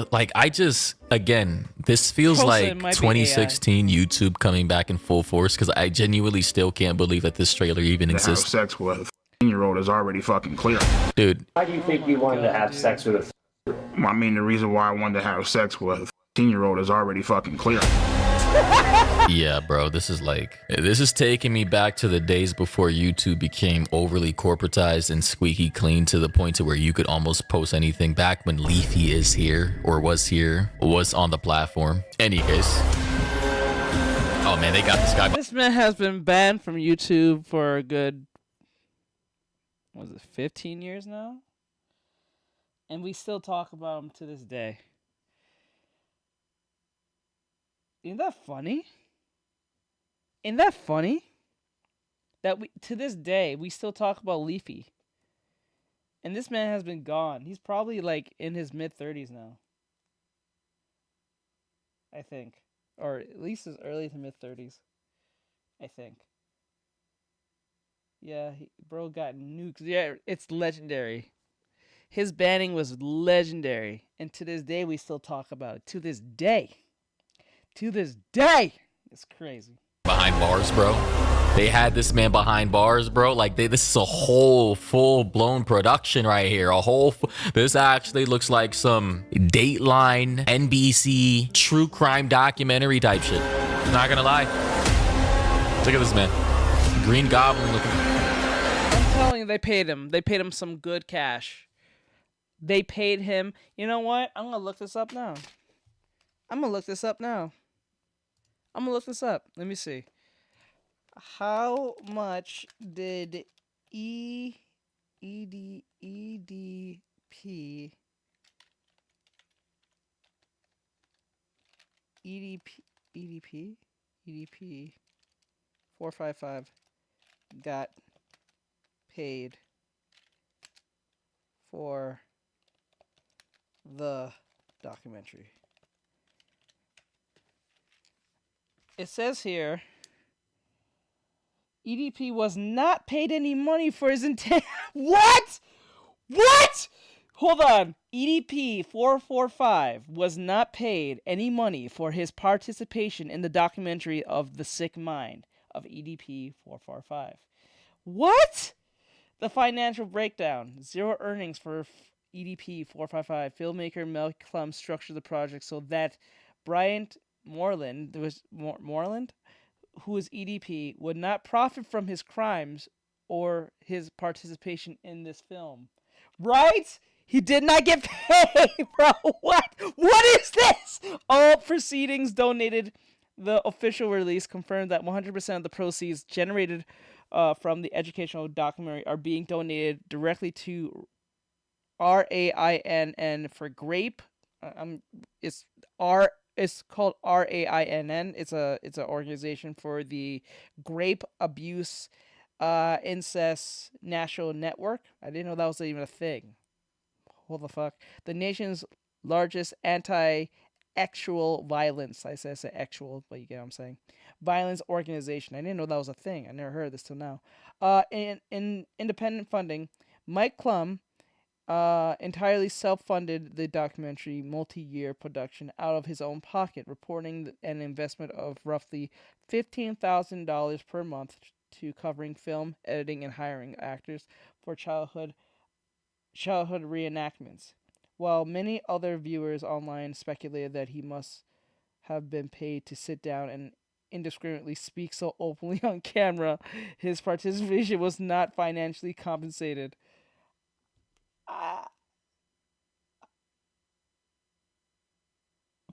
again, this feels like 2016 YouTube coming back in full force, because I genuinely still can't believe that this trailer even exists. Have sex with a 15-year-old is already fucking clear. Dude. Why do you think you wanted to have sex with a 15-year-old? I mean, the reason why I wanted to have sex with a 15-year-old is already fucking clear. Yeah, bro, this is taking me back to the days before YouTube became overly corporatized and squeaky clean to the point to where you could almost post anything. Back when Leafy is here or was on the platform. Any case. Oh man, they got this guy. This man has been banned from YouTube for a good, what was it, 15 years now? And we still talk about him to this day. Isn't that funny? Isn't that funny? That we, to this day, we still talk about Leafy. And this man has been gone. He's probably like in his mid-30s now. I think. Or at least his early to mid-30s. I think. Yeah, bro got nuked. Yeah, it's legendary. His banning was legendary. And to this day, we still talk about it. To this day. To this day. It's crazy. Behind bars, bro. They had this man behind bars, bro. Like, this is a whole full-blown production right here. This actually looks like some Dateline, NBC, true crime documentary type shit. Not gonna lie. Look at this man. Green Goblin looking. I'm telling you, they paid him. They paid him some good cash. They paid him. You know what? I'm gonna look this up now. Let me see. How much did EDP EDP 455 got paid for the documentary? It says here, EDP was not paid any money for his intent. What? Hold on. EDP 445 was not paid any money for his participation in the documentary of The Sick Mind of EDP 445. What? The financial breakdown. Zero earnings for EDP 455. Filmmaker Mel Klum structured the project so that Bryant Moreland, who is EDP, would not profit from his crimes or his participation in this film. Right? He did not get paid, bro. What? What is this? All proceedings donated. The official release confirmed that 100% of the proceeds generated from the educational documentary are being donated directly to RAINN for Grape. It's called RAINN. It's an organization for the Grape Abuse Incest National Network. I didn't know that was even a thing. What the fuck? The nation's largest anti-actual violence. I say actual, but you get what I'm saying. Violence organization. I didn't know that was a thing. I never heard of this till now. In independent funding, Mike Klum entirely self-funded the documentary multi-year production out of his own pocket, reporting an investment of roughly $15,000 per month to covering film, editing, and hiring actors for childhood reenactments. While many other viewers online speculated that he must have been paid to sit down and indiscriminately speak so openly on camera, his participation was not financially compensated.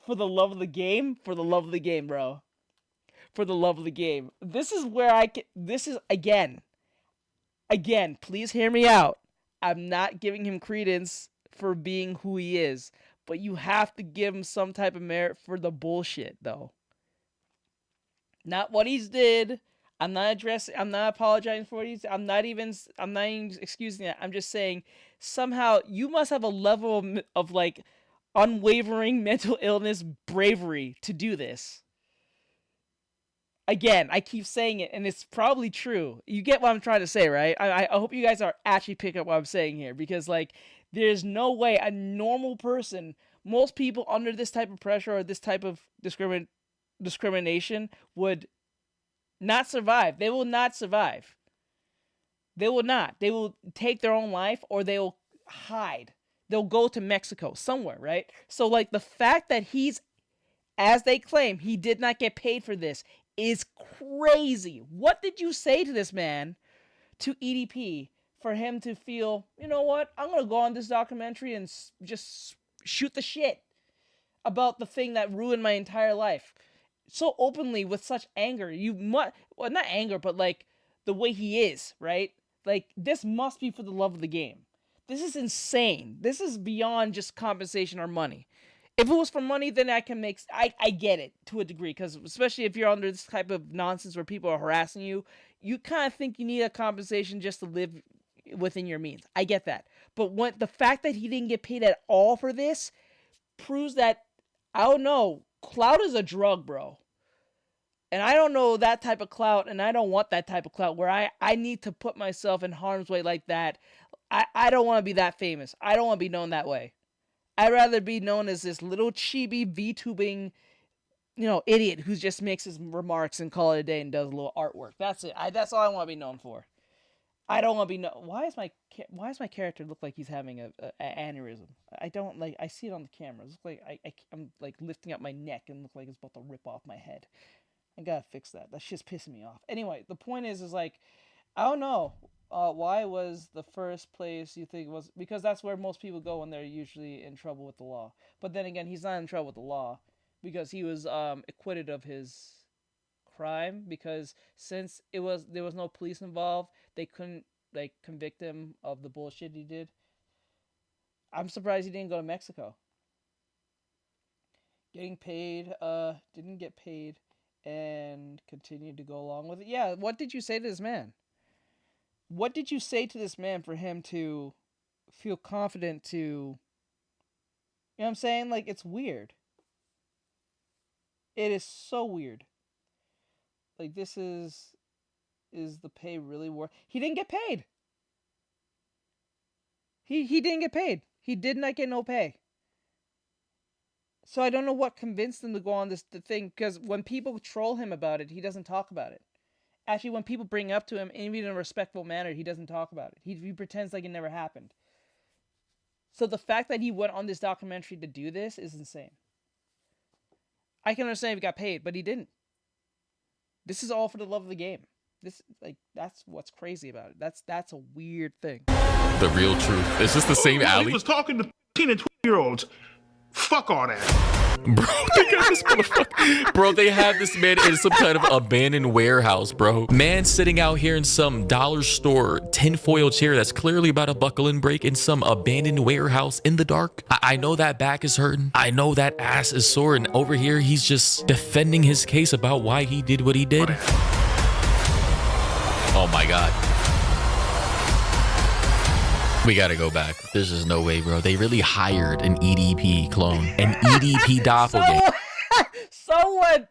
For the love of the game, bro. For the love of the game. This is where this is, again, please hear me out. I'm not giving him credence for being who he is, but you have to give him some type of merit for the bullshit, though. Not what he's did. I'm not apologizing for what he's. I'm not even excusing that. I'm just saying, somehow you must have a level of like unwavering mental illness bravery to do this. Again, I keep saying it, and it's probably true. You get what I'm trying to say, right? I hope you guys are actually picking up what I'm saying here, because like, there's no way a normal person, most people under this type of pressure or this type of discrimination would not survive. They will not survive. They will not. They will take their own life, or they will hide. They'll go to Mexico, somewhere, right? So, like, the fact that he's, as they claim, he did not get paid for this is crazy. What did you say to this man, to EDP, for him to feel, you know what, I'm going to go on this documentary and just shoot the shit about the thing that ruined my entire life so openly with such anger? You must, well, not anger, but like the way he is, right? Like, this must be for the love of the game. This is insane. This is beyond just compensation or money. If it was for money, then I can make, I get it to a degree, because especially if you're under this type of nonsense where people are harassing you, you kind of think you need a compensation just to live within your means. I get that. But when the fact that he didn't get paid at all for this proves that, I don't know, clout is a drug, bro. And I don't know that type of clout, and I don't want that type of clout where I need to put myself in harm's way like that. I don't want to be that famous. I don't want to be known that way. I'd rather be known as this little chibi VTubing, you know, idiot who just makes his remarks and call it a day and does a little artwork. That's it. That's all I want to be known for. I don't want to be known. Why is my character look like he's having an aneurysm? I don't like. I see it on the camera. It looks like I'm like lifting up my neck and look like it's about to rip off my head. I gotta fix that. That shit's pissing me off. Anyway, the point is like, I don't know. Why was the first place you think was, because that's where most people go when they're usually in trouble with the law. But then again, he's not in trouble with the law because he was acquitted of his crime, because since there was no police involved, they couldn't like convict him of the bullshit he did. I'm surprised he didn't go to Mexico. Getting paid, didn't get paid, and continued to go along with it. Yeah, what did you say to this man? What did you say to this man for him to feel confident to, you know what I'm saying? Like, it's weird. It is so weird. Like, this is the pay really worth? He didn't get paid. He didn't get paid. He did not get no pay. So I don't know what convinced him to go on the thing, because when people troll him about it, he doesn't talk about it. Actually, when people bring up to him, even in a respectful manner, he doesn't talk about it. He pretends like it never happened. So the fact that he went on this documentary to do this is insane. I can understand if he got paid, but he didn't. This is all for the love of the game. That's what's crazy about it. That's a weird thing. The real truth. Is this the same alley? He was talking to 10 and 20-year-olds. Fuck all that. Bro, they got this motherfucker. Bro, they have this man in some kind of abandoned warehouse, bro. Man sitting out here in some dollar store tinfoil chair that's clearly about to buckle and break in some abandoned warehouse in the dark. I know that back is hurting. I know that ass is sore. And over here, he's just defending his case about why he did what he did. Oh my God. We gotta go back. There's just no way, bro. They really hired an EDP clone, an EDP doppelganger. Someone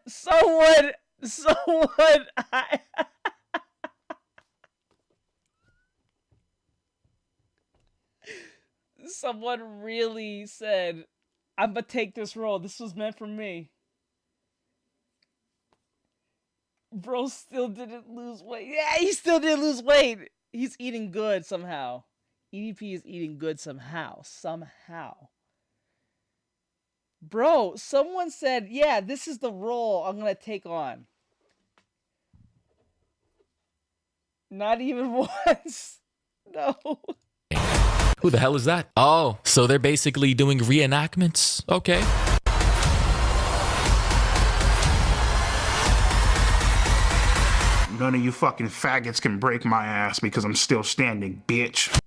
really said, I'm gonna take this role. This was meant for me. Bro still didn't lose weight. Yeah, he still didn't lose weight. He's eating good somehow. EDP is eating good somehow. Bro, someone said, yeah, this is the role I'm going to take on. Not even once. No. Who the hell is that? Oh, so they're basically doing reenactments. Okay. None of you fucking faggots can break my ass because I'm still standing, bitch.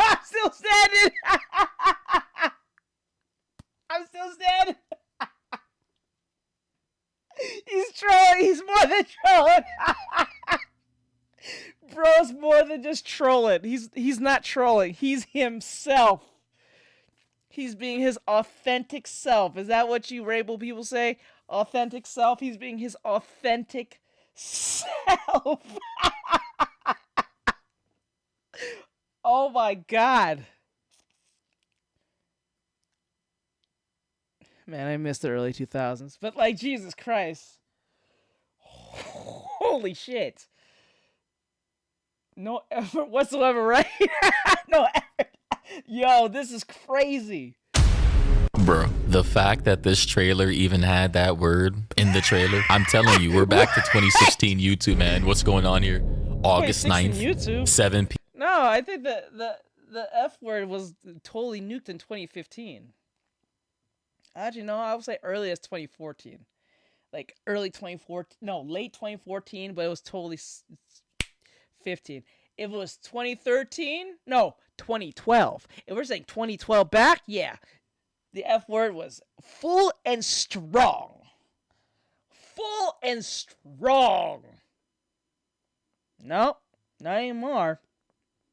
I'm still standing. I'm still standing. He's trolling. He's more than trolling. Bro's more than just trolling. He's not trolling. He's himself. He's being his authentic self. Is that what you Rabel people say? authentic self. He's being his authentic self. Oh my god. Man, I missed the early 2000s. But like, Jesus Christ. Holy shit. No effort whatsoever, right? No effort. Yo, this is crazy. Bro, the fact that this trailer even had that word in the trailer, I'm telling you, we're back to 2016 YouTube, man. What's going on here? August 9th, YouTube? 7 p. No, I think the F word was totally nuked in 2015. Actually, no, I would say early as 2014. Like early 2014, no, late 2014, but it was totally 15. If it was 2013, no, 2012. If we're saying 2012 back, yeah. The F word was full and strong. Full and strong. Nope, not anymore.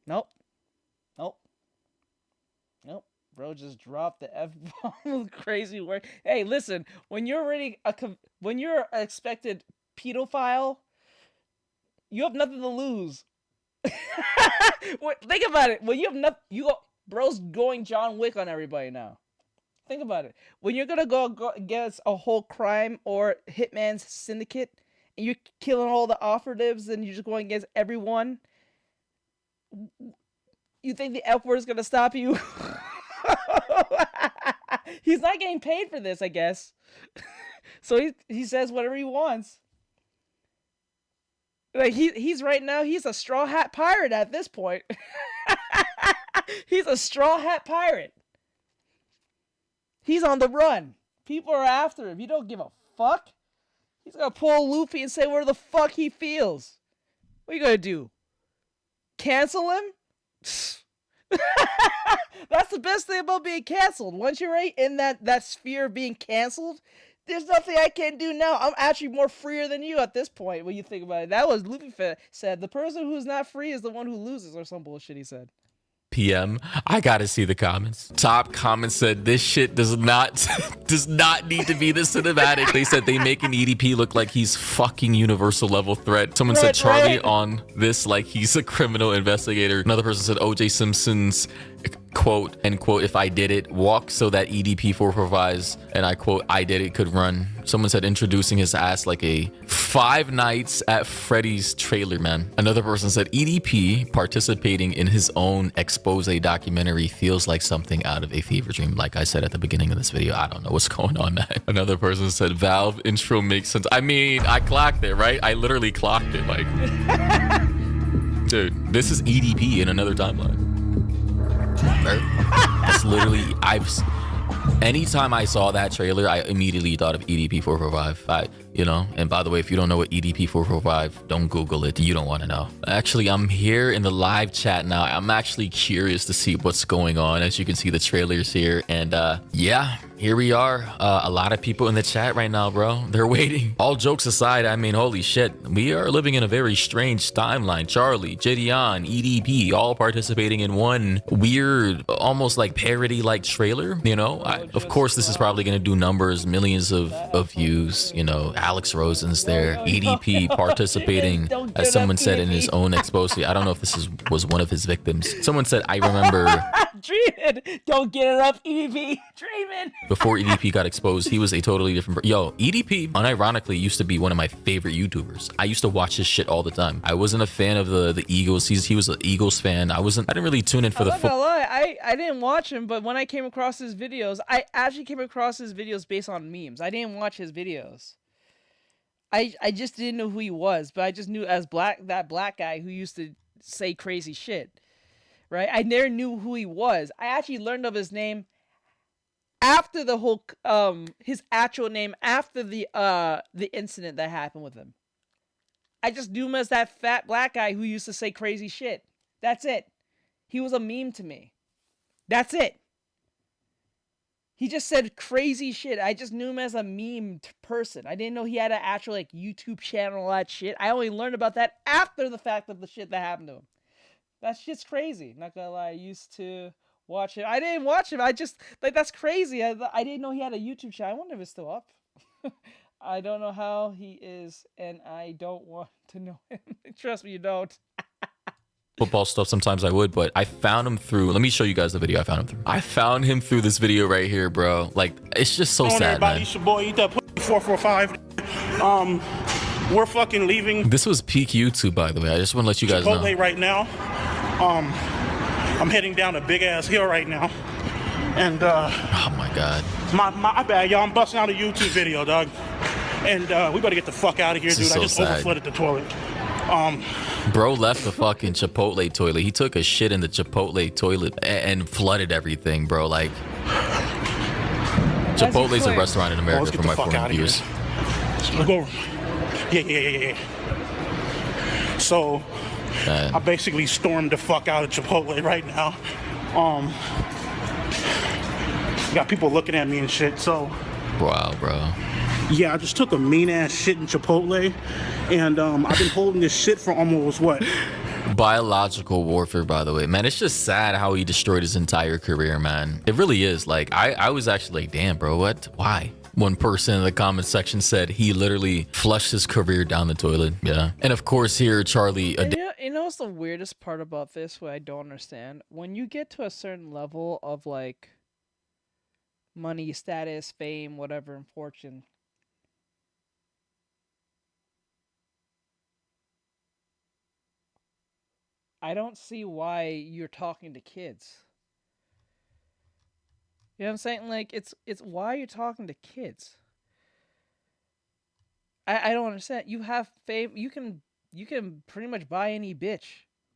Nope. Nope. Nope. Bro just dropped the F-bomb. Crazy word. Hey, listen, when you're already when you're an expected pedophile, you have nothing to lose. Think about it. When you have nothing, bro's going John Wick on everybody now. Think about it. When you're gonna go against a whole crime or hitman's syndicate, and you're killing all the operatives, and you're just going against everyone, you think the F word is gonna stop you? He's not getting paid for this, I guess. So he says whatever he wants. Like he's right now, he's a straw hat pirate at this point. He's a straw hat pirate. He's on the run. People are after him. You don't give a fuck. He's gonna pull Luffy and say where the fuck he feels. What are you gonna do? Cancel him? That's the best thing about being canceled. Once you're right in that sphere of being canceled, there's nothing I can do now. I'm actually more freer than you at this point when you think about it. That was Luffy said. The person who's not free is the one who loses, or some bullshit he said. PM. I gotta see the comments. Top comment said this shit does not need to be the cinematic. They said they make an EDP look like he's fucking universal level threat. Someone said Charlie on this like he's a criminal investigator. Another person said OJ Simpson's quote end quote, if I did it, walk so that EDP 445's, and I quote, I did it, could run. Someone said introducing his ass like a Five Nights at Freddy's trailer, man. Another person said EDP participating in his own expose documentary feels like something out of a fever dream. Like I said at the beginning of this video, I don't know what's going on, man. Another person said Valve intro makes sense. I mean, I clocked it, right? I literally clocked it, like. Dude, this is EDP in another timeline. That's literally, anytime I saw that trailer, I immediately thought of EDP 445. You know, and by the way, if you don't know what EDP 445, don't Google it. You don't want to know. Actually, I'm here in the live chat now. I'm actually curious to see what's going on. As you can see, the trailers here, and yeah, here we are. A lot of people in the chat right now, bro. They're waiting. All jokes aside, I mean, holy shit, we are living in a very strange timeline. Charlie, Jidion, EDP, all participating in one weird, almost like parody-like trailer. You know, of course, this is probably gonna do numbers, millions of views. You know, Alex Rosen's there. EDP participating, as someone said in his own expose. I don't know if this was one of his victims. Someone said, I remember. Dreaming, don't get it up, EDP. Dreaming. Before EDP got exposed, he was a totally different Yo, EDP, unironically, used to be one of my favorite YouTubers. I used to watch his shit all the time. I wasn't a fan of the Eagles. He was an Eagles fan. I didn't really tune in for the football. I didn't watch him, but when I came across his videos, I actually came across his videos based on memes. I didn't watch his videos. I just didn't know who he was, but I just knew as that black guy who used to say crazy shit. Right? I never knew who he was. I actually learned of his name after the whole his actual name after the incident that happened with him. I just knew him as that fat black guy who used to say crazy shit. That's it. He was a meme to me. That's it. He just said crazy shit. I just knew him as a meme person. I didn't know he had an actual like YouTube channel and all that shit. I only learned about that after the fact of the shit that happened to him. That shit's crazy. Not gonna lie, I used to watch it. I didn't watch him. I just, like, that's crazy. I didn't know he had a YouTube channel. I wonder if it's still up. I don't know how he is, and I don't want to know him. Trust me, you don't. Football stuff sometimes I would, but I found him through, let me show you guys the video I found him through. I found him through this video right here, bro. Like, it's just so sad, everybody, man. it's your boy, eat that 445. We're fucking leaving. This was peak YouTube, by the way. I just want to let you guys Chipotle know. right now. I'm heading down a big ass hill right now. And oh my god. My bad, y'all. I'm busting out a YouTube video, dog. And we better get the fuck out of here, dude. So I just sad. overflooded the toilet. Bro left the fucking Chipotle toilet. He took a shit in the Chipotle toilet and flooded everything, bro. Like, Chipotle's a restaurant in America for my foreign viewers. Let's go. Yeah. So, I basically stormed the fuck out of Chipotle right now. Got people looking at me and shit, so. Wow, bro. Yeah, I just took a mean ass shit in Chipotle, and I've been holding this shit for almost what? Biological warfare, by the way, man. It's just sad how he destroyed his entire career, man. It really is. Like, I was actually like, damn, bro, what? Why? One person in the comment section said he literally flushed his career down the toilet. Yeah. And of course here, Charlie. You know what's the weirdest part about this, what I don't understand? When you get to a certain level of like money, status, fame, whatever, and fortune, I don't see why you're talking to kids. You know what I'm saying? Like, it's why you're talking to kids. I don't understand. You have fame. You can pretty much buy any bitch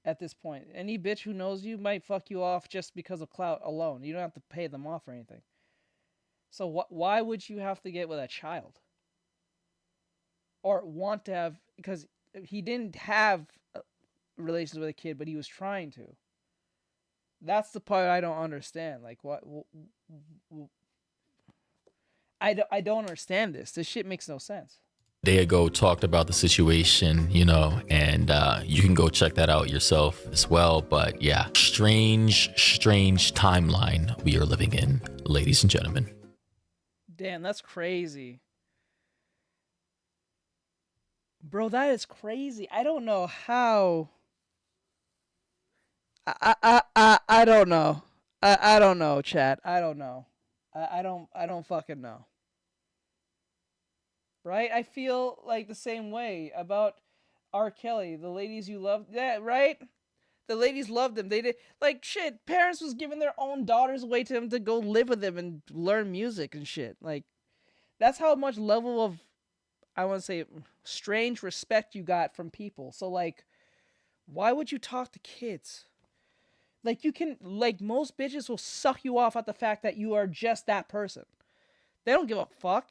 at this point. Any bitch who knows you might fuck you off just because of clout alone. You don't have to pay them off or anything. So why would you have to get with a child? Or want to have, because he didn't have relations with a kid, but he was trying to. That's the part I don't understand. Like, what? I don't understand this. This shit makes no sense. Day ago talked about the situation, you know, and you can go check that out yourself as well. But yeah, strange timeline we are living in, ladies and gentlemen. Damn, that's crazy. Bro, that is crazy. I don't know how. I don't know. I don't know, chat. I don't know. I don't fucking know. Right? I feel like the same way about R. Kelly. The ladies you loved, that, right? The ladies loved him. They did, like, shit. Parents was giving their own daughters away to him to go live with him and learn music and shit. Like, that's how much level of, I want to say, strange respect you got from people. So, like, why would you talk to kids? Like, you can, like, most bitches will suck you off at the fact that you are just that person. They don't give a fuck.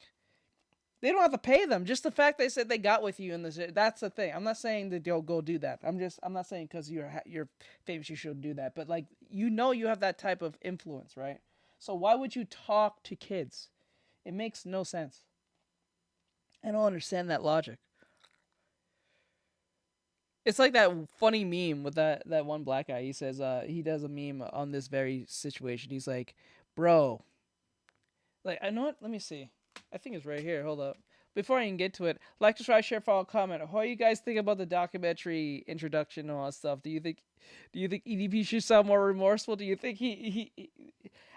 They don't have to pay them. Just the fact they said they got with you in this, that's the thing. I'm not saying that they'll go do that. I'm not saying because you're famous you should do that. But, like, you know you have that type of influence, right? So why would you talk to kids? It makes no sense. I don't understand that logic. It's like that funny meme with that one black guy. He says, he does a meme on this very situation. He's like, bro, like, I know what, let me see. I think it's right here. Hold up. Before I even get to it, like, subscribe, share, follow, comment. How do you guys think about the documentary introduction and all that stuff? Do you think EDP should sound more remorseful? Do you think he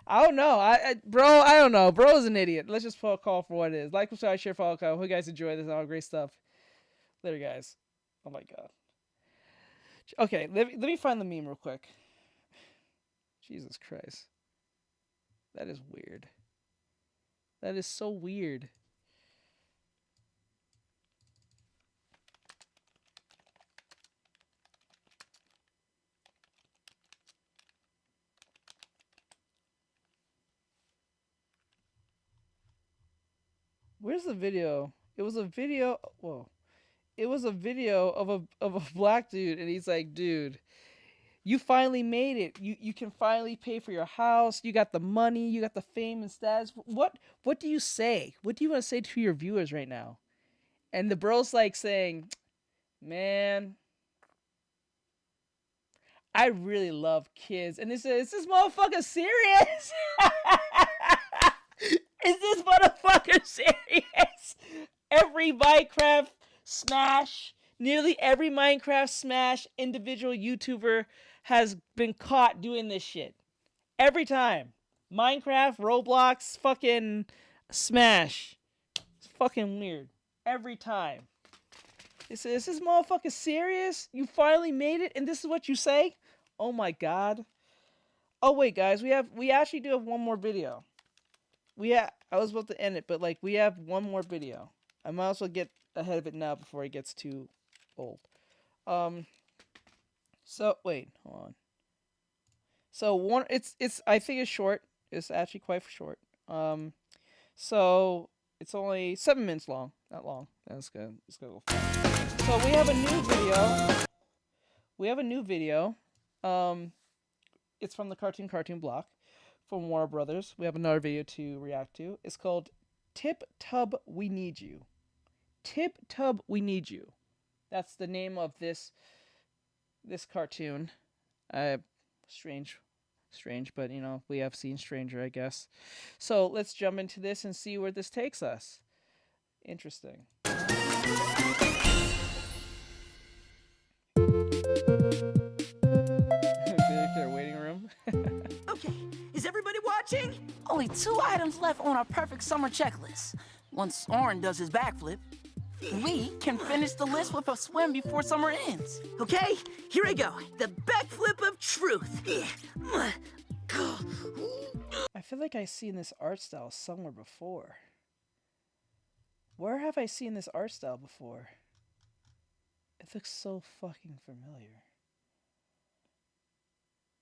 I don't know. Bro, I don't know. Bro's an idiot. Let's just call for what it is. Like, subscribe, share, follow, comment. Hope you guys enjoy this and all great stuff. Later, guys. Oh my god. Okay, let me find the meme real quick. Jesus Christ. That is weird. That is so weird. Where's the video? It was a video. Whoa. It was a video of a black dude, and he's like, dude, you finally made it. You can finally pay for your house. You got the money. You got the fame and status. What do you say? What do you want to say to your viewers right now? And the bro's like saying, man, I really love kids. And is this motherfucker serious? Is this motherfucker serious? Every Minecraft Smash, nearly every Minecraft Smash individual YouTuber has been caught doing this shit. Every time. Minecraft, Roblox, fucking Smash. It's fucking weird. Every time. Is this motherfucker serious? You finally made it and this is what you say? Oh my god. Oh wait, guys, we actually do have one more video. I was about to end it, but like we have one more video. I might as well get ahead of it now before it gets too old. So wait, hold on. So it's I think it's short. It's actually quite short. So it's only 7 minutes long. Not long. That's good. Let's go. So we have a new video. It's from the Cartoon Block from Warner Brothers. We have another video to react to. It's called Tip Tub We Need You. Tip Tub We Need You. That's the name of this cartoon. Strange, but you know, we have seen stranger, I guess. So let's jump into this and see where this takes us. Interesting. Waiting room. Okay, is everybody watching? Only 2 items left on our perfect summer checklist. Once Oren does his backflip, we can finish the list with a swim before summer ends. Okay, here I go. The backflip of truth. I feel like I've seen this art style somewhere before. Where have I seen this art style before? It looks so fucking familiar.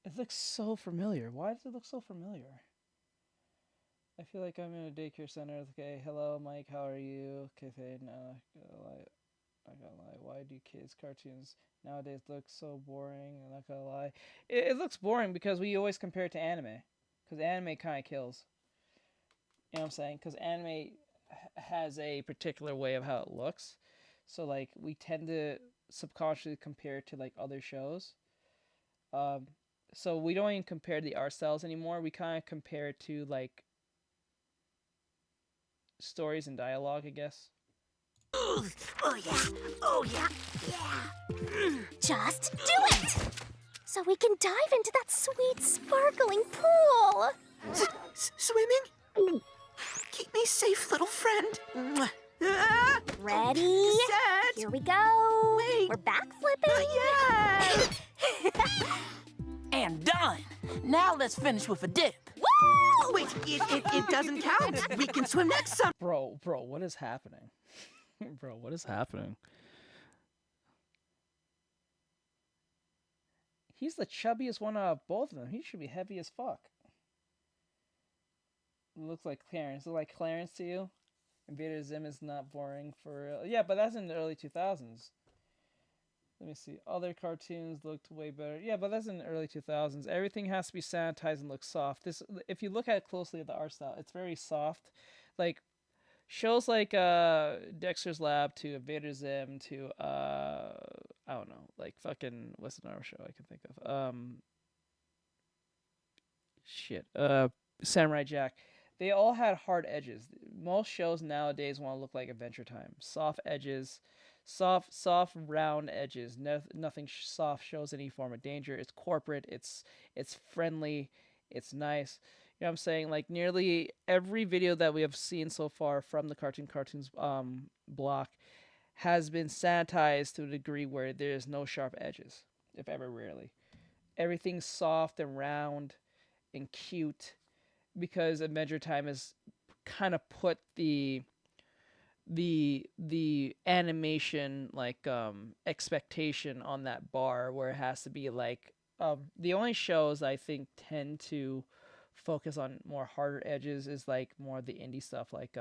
It looks so familiar. Why does it look so familiar? I feel like I'm in a daycare center. Okay, hello, Mike. How are you? Okay, no, I gotta lie. Why do kids' cartoons nowadays look so boring? I'm not gonna lie. It looks boring because we always compare it to anime. Because anime kind of kills. You know what I'm saying? Because anime has a particular way of how it looks. So, like, we tend to subconsciously compare it to, like, other shows. So we don't even compare the art styles anymore. We kind of compare it to, like, stories and dialogue, I guess. Oh yeah, Just do it! So we can dive into that sweet, sparkling pool. Swimming? Keep me safe, little friend. Ready? Set. Here we go. Wait. We're backflipping. And done. Now let's finish with a dip. Woo! Wait, it doesn't count. We can swim next summer. Bro, what is happening? Bro, what is happening? He's the chubbiest one out of both of them. He should be heavy as fuck. It looks like Clarence. Look like Clarence to you? Invader Zim is not boring for real. Yeah, but that's in the early 2000s. Let me see. Other cartoons looked way better. Yeah, but that's in the early 2000s. Everything has to be sanitized and look soft. This, if you look at it closely at the art style, it's very soft. Like shows like Dexter's Lab to Invader Zim to I don't know, like fucking what's another show I can think of? Samurai Jack. They all had hard edges. Most shows nowadays want to look like Adventure Time. Soft edges. Soft round edges. Nothing soft shows any form of danger. It's corporate. It's friendly. It's nice. You know what I'm saying? Like nearly every video that we have seen so far from the Cartoons block has been sanitized to a degree where there's no sharp edges, if ever rarely. Everything's soft and round and cute because Adventure Time has kind of put the animation like expectation on that bar where it has to be like the only shows I think tend to focus on more harder edges is like more of the indie stuff like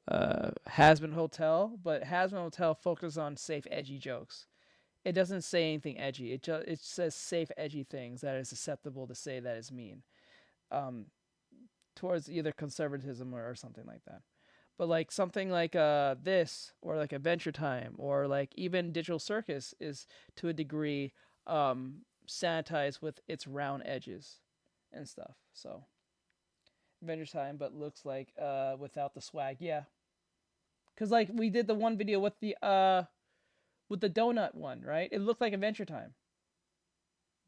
Hazbin Hotel, but Hazbin Hotel focuses on safe edgy jokes. It doesn't say anything edgy. It says safe edgy things that is acceptable to say that is mean towards either conservatism or something like that. But like something like this or like Adventure Time or like even Digital Circus is to a degree sanitized with its round edges and stuff. So Adventure Time, but looks like without the swag. Yeah, Because like we did the one video with the donut one, right? It looked like Adventure Time,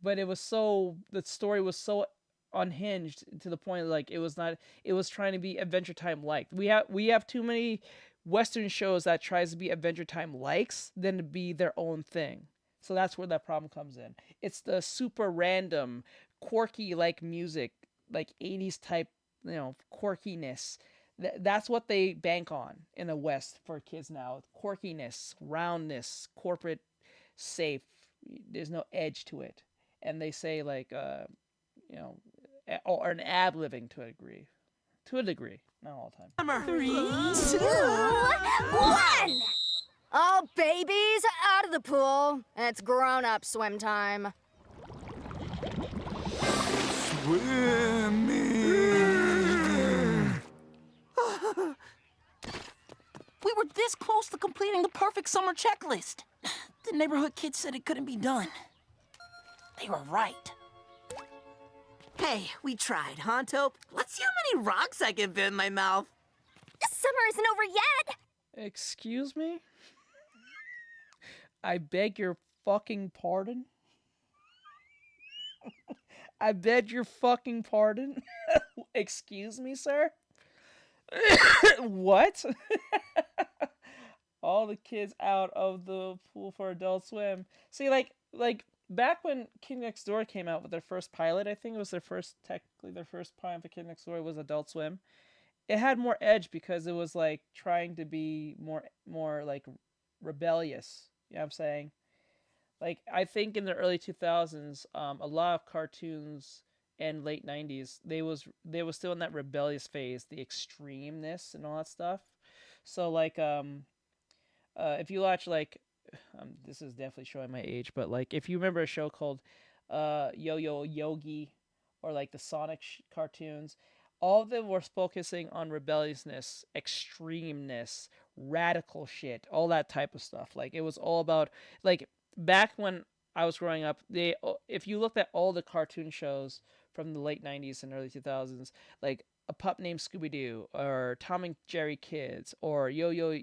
but it was the story was so unhinged to the point like it was not. It was trying to be Adventure Time like. We have too many Western shows that tries to be Adventure Time likes than to be their own thing. So that's where that problem comes in. It's the super random, quirky like music, like 80s type, quirkiness. That's what they bank on in the West for kids now. Quirkiness, roundness, corporate safe. There's no edge to it. And they say like, or an ad living to a degree. To a degree. Not all the time. Number 3, 2, 1! All babies out of the pool. It's grown-up swim time. Swimming. We were this close to completing the perfect summer checklist. The neighborhood kids said it couldn't be done. They were right. Hey, we tried, huh, Taupe? Let's see how many rocks I can fit in my mouth. Summer isn't over yet. Excuse me? I beg your fucking pardon? I beg your fucking pardon? Excuse me, sir? What? All the kids out of the pool for Adult Swim. See, like back when Kid Next Door came out with their first pilot, I think it was technically their first pilot for Kid Next Door was Adult Swim. It had more edge because it was like trying to be more like rebellious. You know what I'm saying? Like, I think in the early 2000s, a lot of cartoons and late 90s, they was still in that rebellious phase, the extremeness and all that stuff. So like, if you watch like, this is definitely showing my age, but like if you remember a show called Yo-Yo Yogi or like the Sonic cartoons, all of them were focusing on rebelliousness, extremeness, radical shit, all that type of stuff. Like it was all about like back when I was growing up, if you looked at all the cartoon shows from the late 90s and early 2000s, like A Pup Named Scooby-Doo or Tom and Jerry Kids or Yo-Yo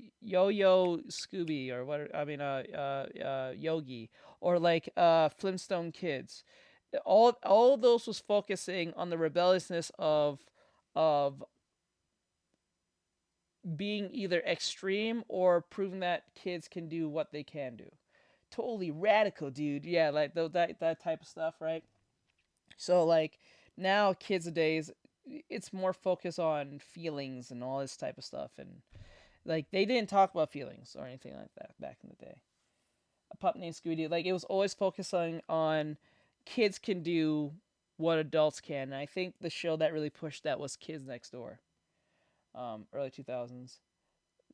Scooby or Yogi or like Flintstone Kids, all of those was focusing on the rebelliousness of being either extreme or proving that kids can do what they can do. Totally radical, dude. Yeah, like that type of stuff, right? So like now kids nowadays, it's more focused on feelings and all this type of stuff, and like they didn't talk about feelings or anything like that back in the day. A Pup Named Scooby-Doo, like it was always focusing on kids can do what adults can, and I think the show that really pushed that was Kids Next Door, early 2000s.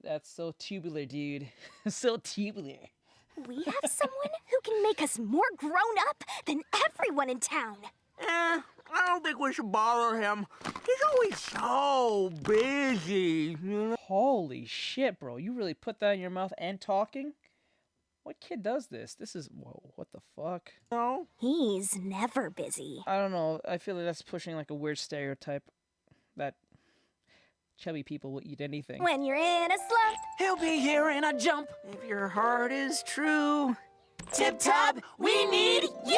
That's so tubular, dude. So tubular. We have someone who can make us more grown up than everyone in town. I don't think we should bother him. He's always so busy. Holy shit, bro. You really put that in your mouth and talking? What kid does this? This is... Whoa, what the fuck? No. He's never busy. I don't know. I feel like that's pushing like a weird stereotype that chubby people will eat anything. When you're in a slump, he'll be here in a jump. If your heart is true, Tip Top, we need you!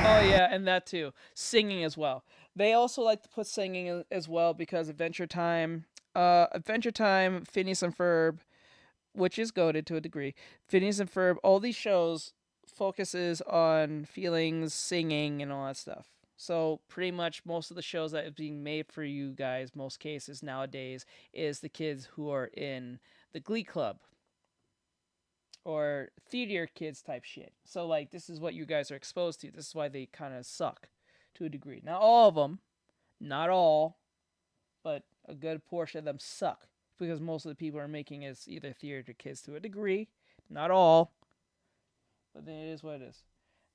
Oh yeah, and that too. Singing as well. They also like to put singing as well because Adventure Time, Phineas and Ferb, which is goated to a degree. Phineas and Ferb, all these shows focuses on feelings, singing, and all that stuff. So pretty much most of the shows that is being made for you guys, most cases nowadays, is the kids who are in the Glee Club or theater kids type shit. So like this is what you guys are exposed to. This is why they kind of suck to a degree. Not all of them, not all, but a good portion of them suck because most of the people are making is either theater kids to a degree, not all, but then it is what it is.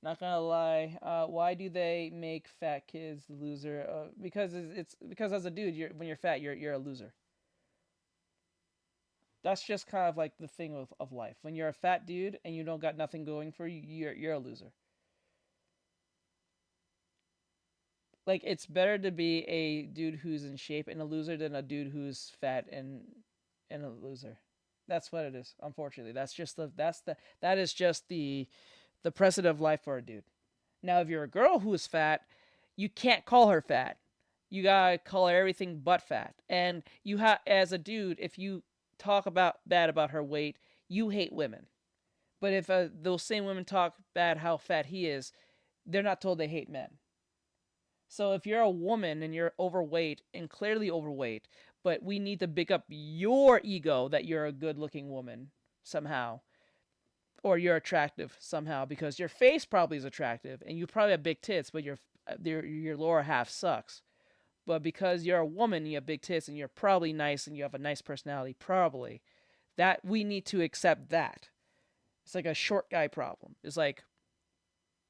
Not gonna lie. Why do they make fat kids the loser? Because because as a dude, when you're fat, you're a loser. That's just kind of like the thing of life. When you're a fat dude and you don't got nothing going for you, you're a loser. Like it's better to be a dude who's in shape and a loser than a dude who's fat and and a loser. That's what it is. Unfortunately, that is just the precedent of life for a dude. Now, if you're a girl who is fat, you can't call her fat. You gotta call her everything but fat. And you as a dude, if you talk bad about her weight, you hate women. But if those same women talk bad how fat he is, they're not told they hate men. So if you're a woman and you're overweight and clearly overweight, but we need to big up your ego that you're a good-looking woman somehow, or you're attractive somehow because your face probably is attractive and you probably have big tits, but your lower half sucks. But because you're a woman, you have big tits and you're probably nice and you have a nice personality, probably, that we need to accept that. It's like a short guy problem. It's like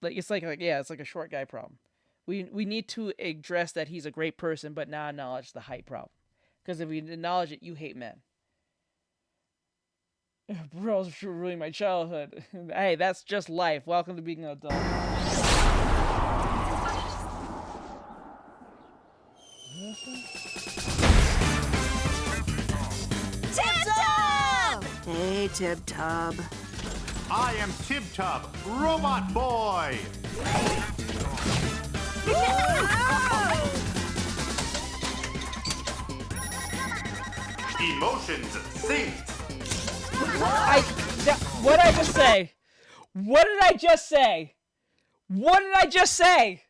it's like a short guy problem. We need to address that he's a great person, but not acknowledge the height problem. Because if we acknowledge it, you hate men. Bros ruining my childhood. Hey, that's just life. Welcome to being an adult. Tib-Tub! Hey, Tib-Tub. I am Tib-Tub, Robot Boy! Emotions synced. What did I just say? What did I just say? What did I just say?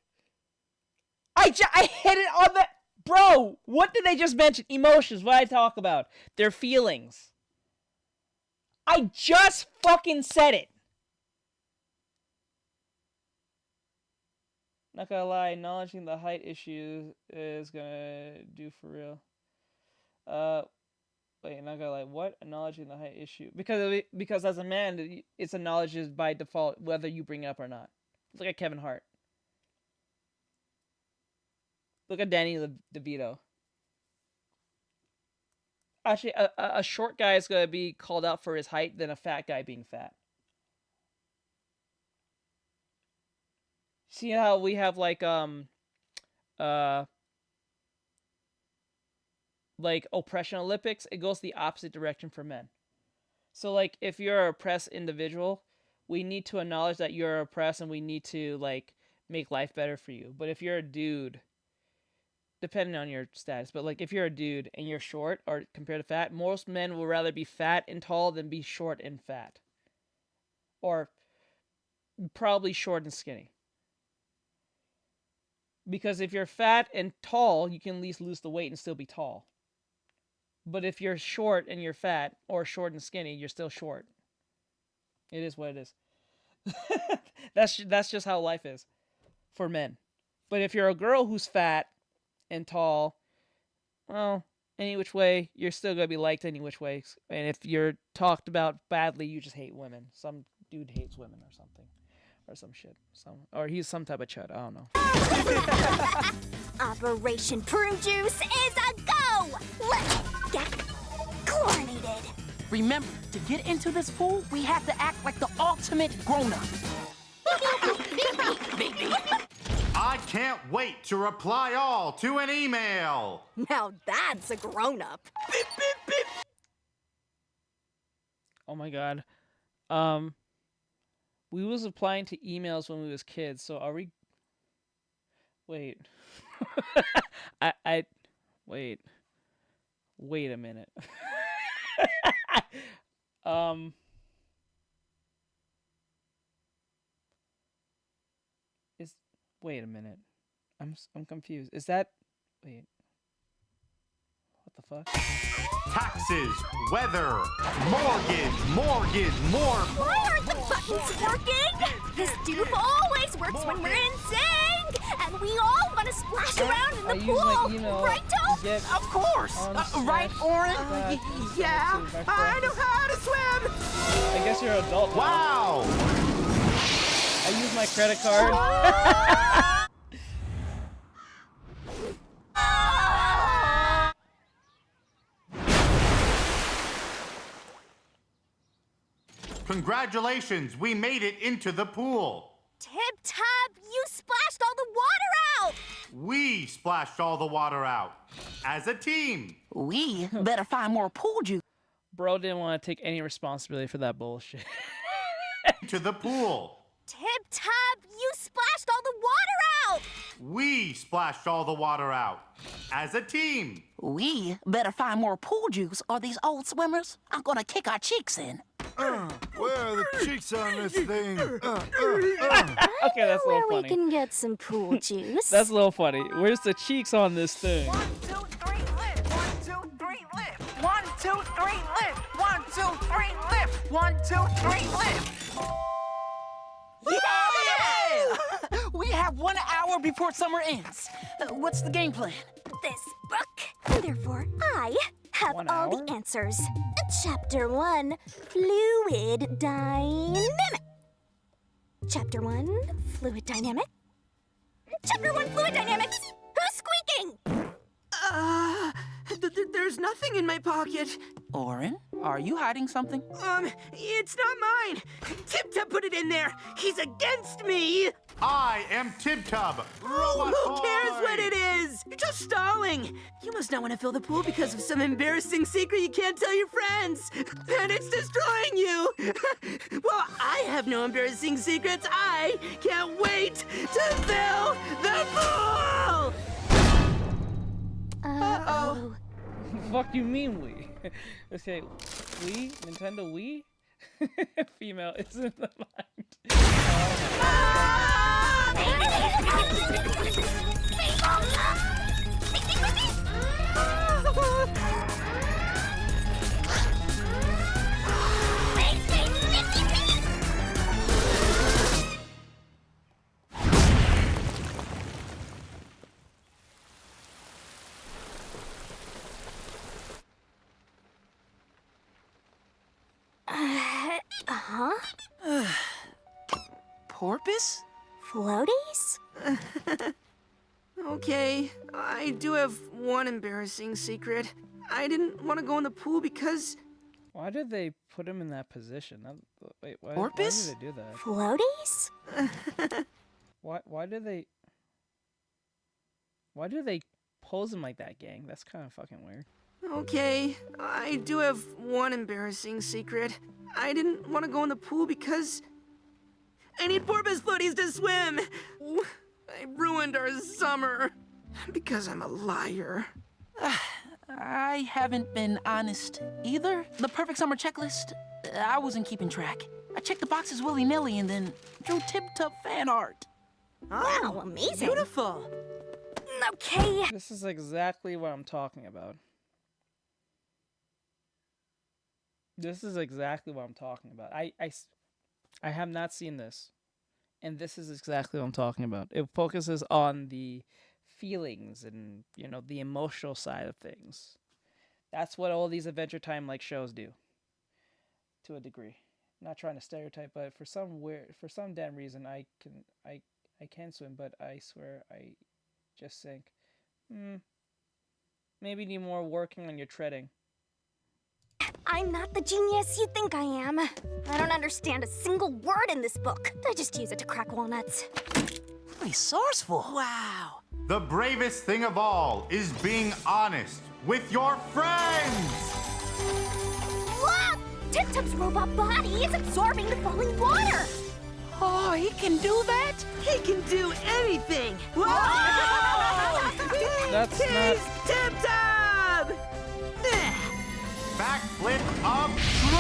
I hit it on the... Bro, what did they just mention? Emotions, what did I talk about? Their feelings. I just fucking said it. Not gonna lie, acknowledging the height issue is gonna do for real. Wait, not gonna lie, what? Acknowledging the height issue. Because as a man, it's acknowledged by default whether you bring it up or not. Look at Kevin Hart. Look at Danny DeVito. Actually, a short guy is gonna be called out for his height than a fat guy being fat. See how we have like oppression Olympics? It goes the opposite direction for men. So like if you're an oppressed individual, we need to acknowledge that you're oppressed and we need to like make life better for you. But if you're a dude, depending on your status, but like if you're a dude and you're short or compared to fat, most men will rather be fat and tall than be short and fat. Or probably short and skinny. Because if you're fat and tall, you can at least lose the weight and still be tall. But if you're short and you're fat, or short and skinny, you're still short. It is what it is. That's just how life is for men. But if you're a girl who's fat and tall, well, any which way, you're still going to be liked any which way. And if you're talked about badly, you just hate women. Some dude hates women or something. Or some shit. Or he's some type of chud. I don't know. Operation Prune Juice is a go! Let's get chlorinated. Remember, to get into this pool, we have to act like the ultimate grown-up. I can't wait to reply all to an email. Now that's a grown-up. Oh my god. We was applying to emails when we was kids, so are we... Wait. Wait. Wait a minute. Wait a minute. I'm confused. Is that... Wait. What the fuck? Taxes, weather, mortgage. Why aren't the buttons working? This doof always works when we're in sync, and we all want to splash around in the pool, right, Tope? Of course, right, Oren? Yeah, I know how to swim. I guess you're an adult now. Wow! I use my credit card. Congratulations, we made it into the pool. Tib-Tub, you splashed all the water out! We splashed all the water out. As a team. We better find more pool juice. Bro didn't want to take any responsibility for that bullshit. To the pool. Tip-Top, you splashed all the water out! We splashed all the water out. As a team. We better find more pool juice or these old swimmers are gonna kick our cheeks in. Where are the cheeks on this thing? Okay, that's a little Where funny. we can get some pool juice. That's a little funny. Where's the cheeks on this thing? 1, 2, 3, lift. 1, 2, 3, lift. 1, 2, 3, lift. 1, 2, 3, lift. 1, 2, 3, lift. Yeah! We have 1 hour before summer ends. What's the game plan? This book. Therefore, I have all the answers. Chapter 1, Fluid Dynamic. Chapter 1, Fluid Dynamic. Chapter 1, Fluid Dynamics. Who's squeaking? There's nothing in my pocket. Oren, are you hiding something? It's not mine. Tip-Top put it in there. He's against me. I am Tip-Top. Robot Who cares boy. what it is? You're just stalling. You must not want to fill the pool because of some embarrassing secret you can't tell your friends. And it's destroying you. Well, I have no embarrassing secrets. I can't wait to fill the pool. Uh-oh. Fuck you mean we? Let's say we? Nintendo Wii? Female is in the mind. Porpoise? Floaties? Okay, I do have one embarrassing secret. I didn't want to go in the pool because... Why did they put him in that position? Wait, why Porpoise? did they do that? Floaties? Why do they pose him like that, gang? That's kind of fucking weird. Okay, I do have one embarrassing secret. I didn't want to go in the pool because... I need porpoise floaties to swim! I ruined our summer. Because I'm a liar. I haven't been honest either. The perfect summer checklist, I wasn't keeping track. I checked the boxes willy-nilly and then drew Tip-Top fan art. Wow, amazing. Beautiful. Okay. This is exactly what I'm talking about. This is exactly what I'm talking about. I have not seen this. And this is exactly what I'm talking about. It focuses on the feelings and, you know, the emotional side of things. That's what all these Adventure Time like shows do. To a degree. I'm not trying to stereotype, but for some damn reason I can swim, but I swear I just sink. Maybe need more working on your treading. I'm not the genius you think I am. I don't understand a single word in this book. I just use it to crack walnuts. Resourceful. Wow. The bravest thing of all is being honest with your friends. Look! Tip-Top's robot body is absorbing the falling water. Oh, he can do that? He can do anything. Whoa! That's He's Tip-Top! Backflip up through!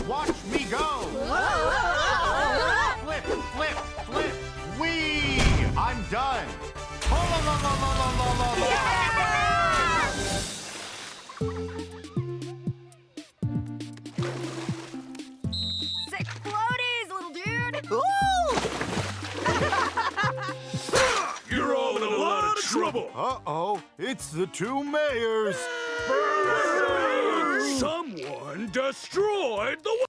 Watch me go! Flip, flip, flip, wee! I'm done! Sick floaties, little dude! You're all in a lot of trouble. Uh-oh, it's the two mayors. Someone destroyed the...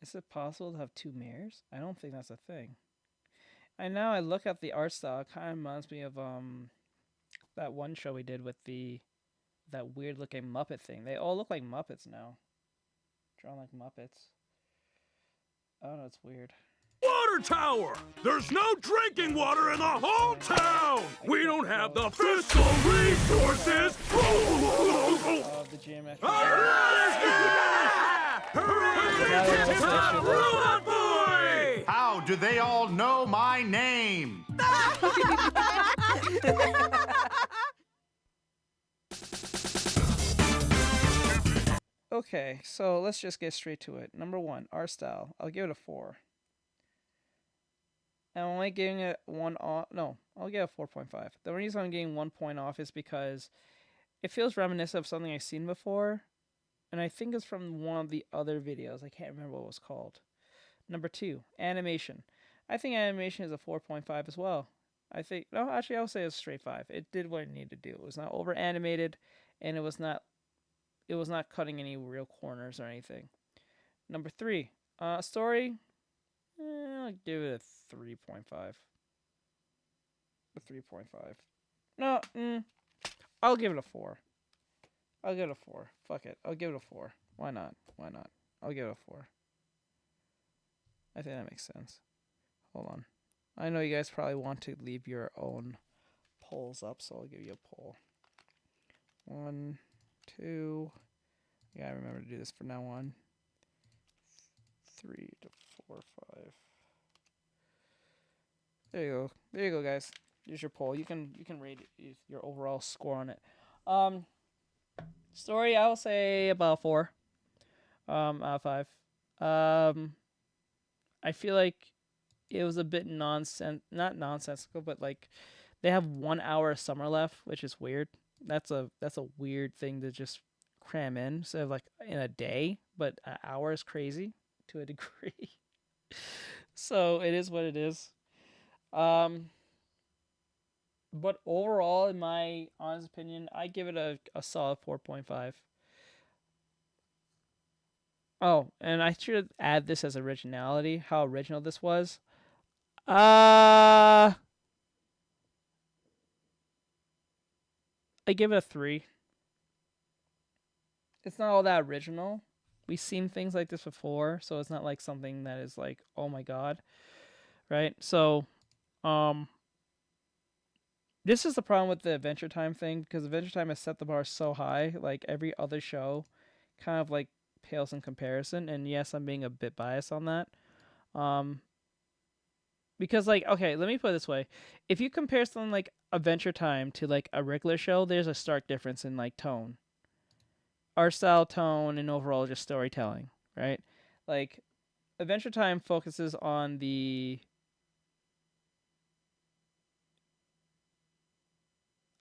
Is it possible to have two mayors? I don't think that's a thing. And now I look at the art style, it kind of reminds me of that one show we did with that weird looking Muppet thing. They all look like Muppets now. Drawn like Muppets. I don't know, it's weird. Water tower! There's no drinking water in the whole town! We don't have the fiscal resources! of the geometric. How do they all know my name? Okay, so let's just get straight to it. Number 1, art style. I'll give it a 4. I'm only giving it 1 off. No, I'll give it a 4.5. The reason I'm getting 1 point off is because it feels reminiscent of something I've seen before, and I think it's from one of the other videos. I can't remember what it was called. Number 2, animation. I think animation is a 4.5 as well. I think, no, actually, I'll say it's a straight 5. It did what it needed to do. It was not over animated, and it was not cutting any real corners or anything. Number 3, story. I'll give it a 3.5. A 3.5. No, I'll give it a 4. I'll give it a 4. Fuck it. I'll give it a 4. Why not? Why not? I'll give it a 4. I think that makes sense. Hold on. I know you guys probably want to leave your own polls up, so I'll give you a poll. 1, 2. I gotta remember to do this from now on. 3 to 4, 5. There you go. There you go, guys. Here's your poll. You can rate your overall score on it. Story, I will say about 4. Out of 5. I feel like it was a bit not nonsensical, but like they have 1 hour of summer left, which is weird. That's a weird thing to just cram in. So like in a day, but an hour is crazy to a degree. So it is what it is. But overall, in my honest opinion, I give it a solid 4.5. Oh, and I should add this as originality, how original this was. I give it a 3. It's not all that original. We've seen things like this before, so it's not like something that is like, oh my god. Right? So, this is the problem with the Adventure Time thing, because Adventure Time has set the bar so high, like every other show kind of like pales in comparison, and yes, I'm being a bit biased on that. Because like, okay, let me put it this way. If you compare something like Adventure Time to like a regular show, there's a stark difference in like tone. Art style, tone, and overall just storytelling, right? Like, Adventure Time focuses on the...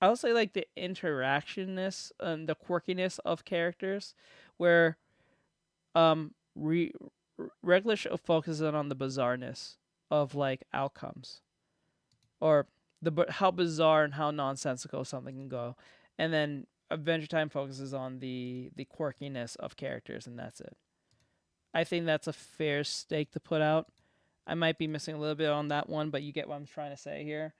I would say like the interactionness and the quirkiness of characters, where regular show focuses on the bizarreness of like outcomes, or how bizarre and how nonsensical something can go, and then Adventure Time focuses on the quirkiness of characters, and that's it. I think that's a fair stake to put out. I might be missing a little bit on that one, but you get what I'm trying to say here.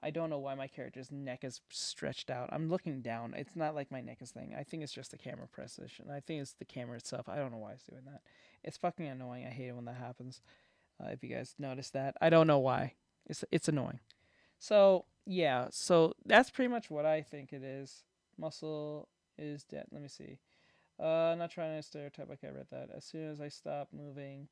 I don't know why my character's neck is stretched out. I'm looking down. It's not like my neck is thing. I think it's just the camera precision. I think it's the camera itself. I don't know why it's doing that. It's fucking annoying. I hate it when that happens. If you guys notice that. I don't know why. It's annoying. So, yeah. So, that's pretty much what I think it is. Muscle is dead. Let me see. Not trying to stereotype. Okay, I read that. As soon as I stop moving,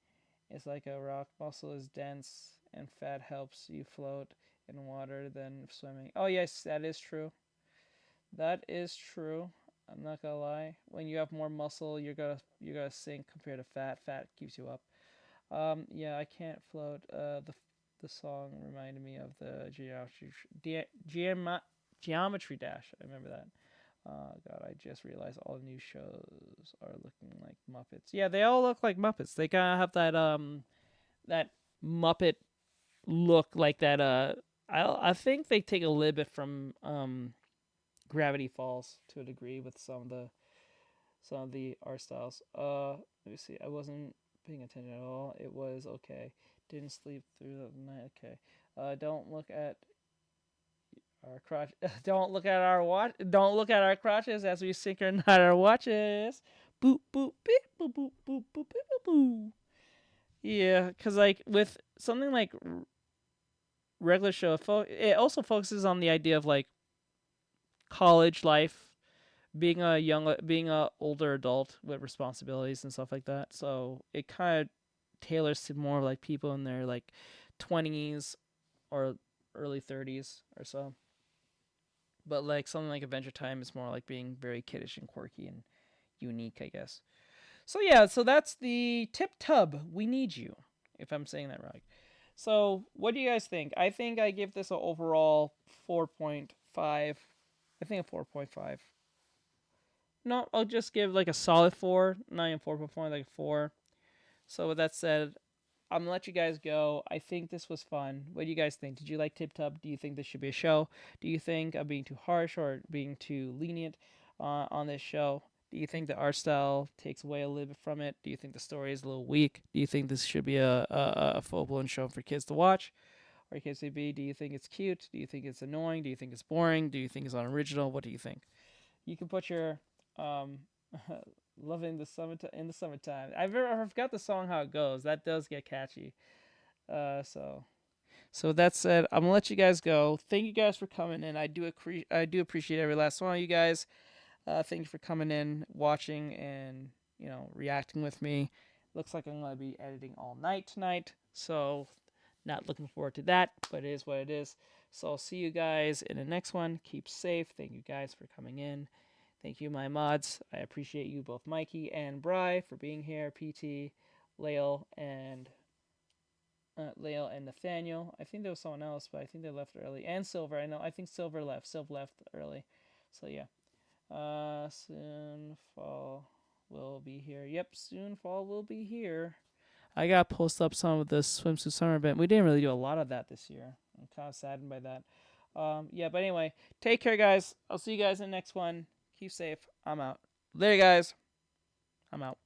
it's like a rock. Muscle is dense, and fat helps you float in water than swimming. Oh yes, that is true. That is true. I'm not gonna lie. When you have more muscle, you're gonna sink compared to fat. Fat keeps you up. Yeah, I can't float. The song reminded me of the Geometry Dash. I remember that. God, I just realized all new shows are looking like Muppets. Yeah, they all look like Muppets. They kind of have that Muppet look, like that. I think they take a little bit from Gravity Falls to a degree with some of the art styles. Let me see. I wasn't paying attention at all. It was okay. Didn't sleep through the night. Okay. Don't look at our crotch. Don't look at our watch. Don't look at our crotches as we synchronize our watches. Boop boop beep boop boop boop boop boop boop. Yeah, because like with something like regular show, it also focuses on the idea of like college life, being a older adult with responsibilities and stuff like that. So it kind of tailors to more like people in their like 20s or early 30s or so. But like something like Adventure Time is more like being very kiddish and quirky and unique, I guess. So yeah, so that's the Tip Tub. We Need You, if I'm saying that right. So what do you guys think? I think I give this an overall 4.5. I think a 4.5. No, I'll just give like a solid 4, not even 4.4, like a 4. So with that said, I'm gonna let you guys go. I think this was fun. What do you guys think? Did you like Tip Tub? Do you think this should be a show? Do you think I'm being too harsh or being too lenient on this show? Do you think the art style takes away a little bit from it? Do you think the story is a little weak? Do you think this should be a full-blown show for kids to watch? Or KCB, do you think it's cute? Do you think it's annoying? Do you think it's boring? Do you think it's unoriginal? What do you think? You can put your loving the summer in the summertime. I forgot the song how it goes. That does get catchy. So with that said, I'm gonna let you guys go. Thank you guys for coming in. I do appreciate every last one of you guys. Thank you for coming in, watching, and reacting with me. Looks like I'm gonna be editing all night tonight, so not looking forward to that, but it is what it is. So I'll see you guys in the next one. Keep safe. Thank you guys for coming in. Thank you, my mods. I appreciate you both, Mikey and Bri, for being here. PT, Lael, and Nathaniel. I think there was someone else, but I think they left early. And Silver. I think Silver left. Silver left early. So yeah. Soon fall will be here. Yep, soon fall will be here. I gotta post up some of the swimsuit summer event. We didn't really do a lot of that this year. I'm kind of saddened by that. Yeah, but anyway, take care, guys. I'll see you guys in the next one. Keep safe. I'm out. Later, guys. I'm out.